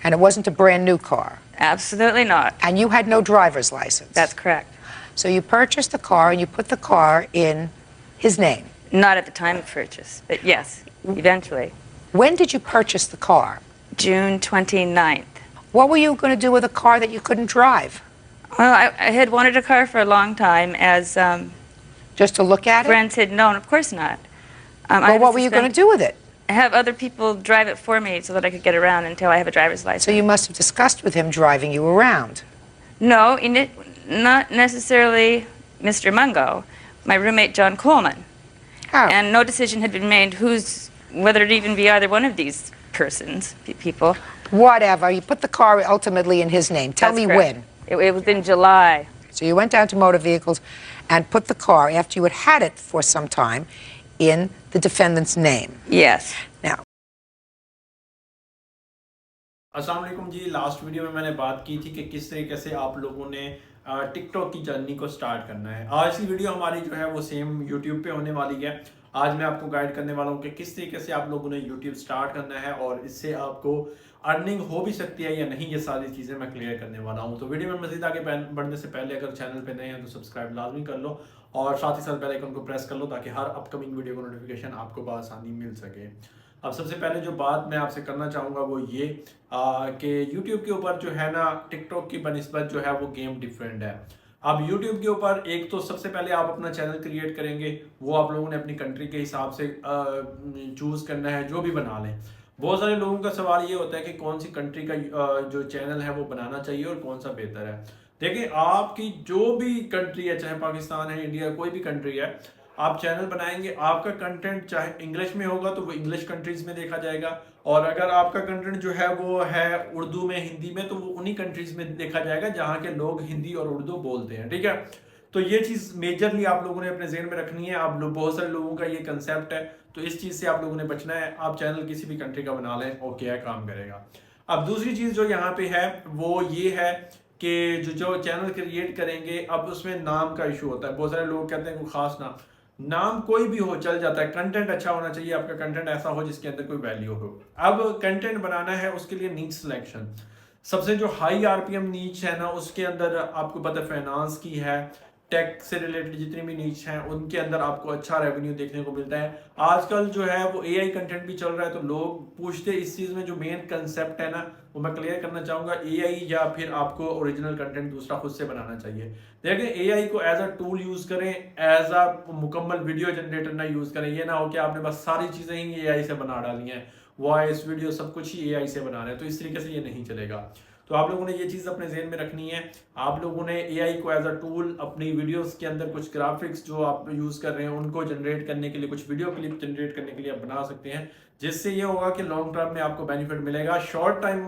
And it wasn't a brand new car. absolutely not. And you had no driver's license. That's correct. So you purchased the car and you put the car in his name. Not at the time of purchase, but yes, eventually. When did you purchase the car? June 29th. What were you going to do with a car that you couldn't drive? Well, I had wanted a car for a long time, as just to look at it? friends had known. Of course not. Well, what were you going to do with it? Have other people drive it for me so that I could get around until I have a driver's license. So you must have discussed with him driving you around. No, not necessarily Mr. Mungo. My roommate John Coleman. Oh. And no decision had been made whether it even be either one of these people. Whatever. You put the car ultimately in his name. Tell That's me correct. when. It was in July. So you went down to Motor Vehicles and put the car, after you had it for some time, in the defendant's name. Yes. Now. अस्सलाम वालेकुम जी। Last video में मैंने बात की थी कि किस तरीके से आप लोगों ने टिकटॉक की जर्नी को स्टार्ट करना है। आज की वीडियो हमारी जो है वो सेम यूट्यूब पे होने वाली है। आज मैं आपको गाइड करने वाला हूँ कि किस तरीके से आप लोगों ने यूट्यूब स्टार्ट करना है और इससे आपको अर्निंग हो भी सकती है या नहीं, ये सारी चीज़ें मैं क्लियर करने वाला हूँ। तो वीडियो में मज़ीद आगे बढ़ने से पहले अगर चैनल पे नए हैं तो सब्सक्राइब लाजमी कर लो और साथ ही साथ बेल आइकन को प्रेस कर लो ताकि हर अपकमिंग वीडियो का नोटिफिकेशन आपको बआसानी मिल सके। अब सबसे पहले जो बात मैं आपसे करना चाहूँगा वो ये कि यूट्यूब के ऊपर जो है ना टिकटॉक की बनिस्बत जो है वो गेम डिफरेंट है। अब यूट्यूब के ऊपर एक तो सबसे पहले आप अपना चैनल क्रिएट करेंगे, वो आप लोगों ने अपनी कंट्री के हिसाब से चूज़ करना है, जो भी बना लें। बहुत सारे लोगों का सवाल ये होता है कि कौन सी कंट्री का जो चैनल है वो बनाना चाहिए और कौन सा बेहतर है। देखिए, आपकी जो भी कंट्री है, चाहे पाकिस्तान है, इंडिया, कोई भी कंट्री है, आप चैनल बनाएंगे, आपका कंटेंट चाहे इंग्लिश में होगा तो वो इंग्लिश कंट्रीज़ में देखा जाएगा, और अगर आपका कंटेंट जो है वो है उर्दू में, हिंदी में, तो वो उन्हीं कंट्रीज़ में देखा जाएगा जहाँ के लोग हिंदी और उर्दू बोलते हैं। ठीक है, तो ये चीज़ मेजरली आप लोगों ने अपने ज़हन में रखनी है। आप लोग, बहुत सारे लोगों का ये कंसेप्ट है, तो इस चीज़ से आप लोगों ने बचना है। आप चैनल किसी भी कंट्री का बना लें, ओके है, काम करेगा। अब दूसरी चीज़ जो यहाँ पे है वो ये है कि जो चैनल क्रिएट करेंगे, अब उसमें नाम का इशू होता है। बहुत सारे लोग कहते हैं कोई ख़ास नाम कोई भी हो चल जाता है, कंटेंट अच्छा होना चाहिए, आपका कंटेंट ऐसा हो जिसके अंदर कोई वैल्यू हो। अब कंटेंट बनाना है, उसके लिए नीच सिलेक्शन, सबसे जो हाई आरपीएम नीच है ना, उसके अंदर आपको पता है फाइनेंस की है, टेक से रिलेटेड जितनी भी नीच हैं उनके अंदर आपको अच्छा रेवेन्यू देखने को मिलता है। आजकल जो है वो एआई कंटेंट भी चल रहा है, तो लोग पूछते इस चीज़ में जो मेन कंसेप्ट है ना, वो मैं क्लियर करना चाहूँगा। एआई या फिर आपको ओरिजिनल कंटेंट दूसरा खुद से बनाना चाहिए। देखिए, एआई को एज अ टूल यूज़ करें, एज अ मुकम्मल वीडियो जनरेटर ना यूज़ करें। ये ना हो कि आपने बस सारी चीज़ें ही एआई से बना डाली हैं, वॉइस, वीडियो, सब कुछ ही एआई से बना रहे हैं, तो इस तरीके से ये नहीं चलेगा। तो आप लोगों ने ये चीज़ अपने ज़हन में रखनी है। आप लोगों ने एआई को एज अ टूल अपनी वीडियोस के अंदर कुछ ग्राफिक्स जो आप यूज़ कर रहे हैं उनको जनरेट करने के लिए, कुछ वीडियो क्लिप जनरेट करने के लिए आप बना सकते हैं, जिससे ये होगा कि लॉन्ग टर्म में आपको बेनिफिट मिलेगा। शॉर्ट टाइम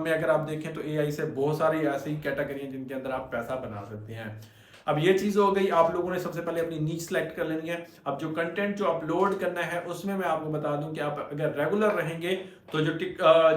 में अगर आप देखें तो एआई से बहुत सारी ऐसी कैटेगरी हैं जिनके अंदर आप पैसा बना सकते हैं। अब ये चीज़ हो गई, आप लोगों ने सबसे पहले अपनी नीच सेलेक्ट कर लेनी है। अब जो कंटेंट जो अपलोड करना है उसमें मैं आपको बता दूं कि आप अगर रेगुलर रहेंगे तो जो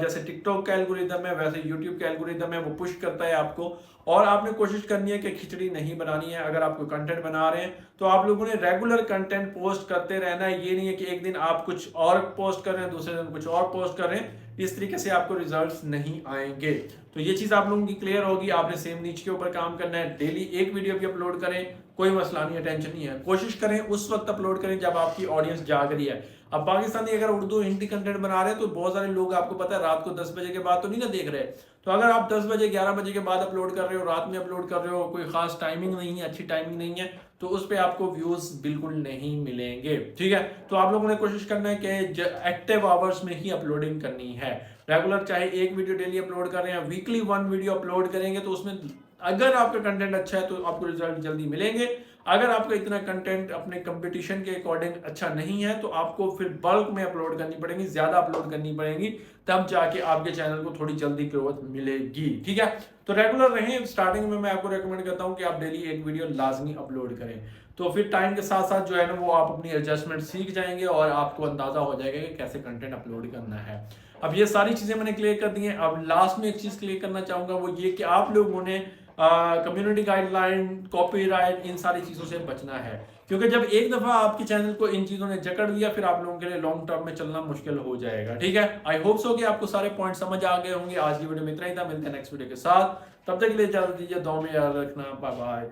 जैसे टिकटॉक का एल्गोरिदम है वैसे यूट्यूब का एल्गोरिदम है, वो पुश करता है आपको, और आपने कोशिश करनी है कि खिचड़ी नहीं बनानी है। अगर आप कोई कंटेंट बना रहे हैं तो आप लोगों ने रेगुलर कंटेंट पोस्ट करते रहना है। ये नहीं है कि एक दिन आप कुछ और पोस्ट कर रहे हैं, दूसरे दिन कुछ और पोस्ट कर रहे हैं, इस तरीके से आपको रिजल्ट्स नहीं आएंगे। तो ये चीज़ आप लोगों की क्लियर होगी। आपने सेम नीच के ऊपर काम करना है, डेली एक वीडियो भी अपलोड करें, कोई मसला नहीं है, टेंशन नहीं है। कोशिश करें उस वक्त अपलोड करें जब आपकी ऑडियंस जाग रही है। अब पाकिस्तानी अगर उर्दू हिंदी कंटेंट बना रहे हैं तो बहुत सारे लोग, आपको पता है, रात को 10 बजे के बाद तो नहीं ना देख रहे। तो अगर आप 10 बजे 11 बजे के बाद अपलोड कर रहे हो, रात में अपलोड कर रहे हो, कोई खास टाइमिंग नहीं है, अच्छी टाइमिंग नहीं है, तो उस पर आपको व्यूज बिल्कुल नहीं मिलेंगे। ठीक है, तो आप लोगों ने कोशिश करना है कि एक्टिव आवर्स में ही अपलोडिंग करनी है। रेगुलर चाहे एक वीडियो डेली अपलोड कर रहे हैं, वीकली 1 वीडियो अपलोड करेंगे तो उसमें अगर आपका कंटेंट अच्छा है तो आपको रिजल्ट जल्दी मिलेंगे। अगर आपका इतना कंटेंट अपने कंपटीशन के अकॉर्डिंग अच्छा नहीं है तो आपको फिर बल्क में अपलोड करनी पड़ेगी, ज्यादा अपलोड करनी पड़ेगी, तब जाके आपके चैनल को थोड़ी जल्दी ग्रोथ मिलेगी। ठीक है, तो रेगुलर रहें। स्टार्टिंग में मैं आपको रेकमेंड करता हूं कि आप डेली एक वीडियो लाजमी अपलोड करें, तो फिर टाइम के साथ साथ जो है ना वो आप अपनी एडजस्टमेंट सीख जाएंगे और आपको अंदाजा हो जाएगा कि कैसे कंटेंट अपलोड करना है। अब ये सारी चीजें मैंने क्लियर कर दी हैं। अब लास्ट में एक चीज क्लियर करना चाहूंगा, वो ये कि आप लोगों ने कम्युनिटी गाइडलाइन, कॉपीराइट, इन सारी चीजों से बचना है, क्योंकि जब एक दफा आपके चैनल को इन चीजों ने जकड़ दिया फिर आप लोगों के लिए लॉन्ग टर्म में चलना मुश्किल हो जाएगा। ठीक है, आई होप सो कि आपको सारे पॉइंट समझ आ गए होंगे। आज की वीडियो में इतना ही था, मिलते हैं नेक्स्ट वीडियो के साथ, तब तक के लिए इजाजत दीजिए, दुआ में याद रखना, बाय बाय।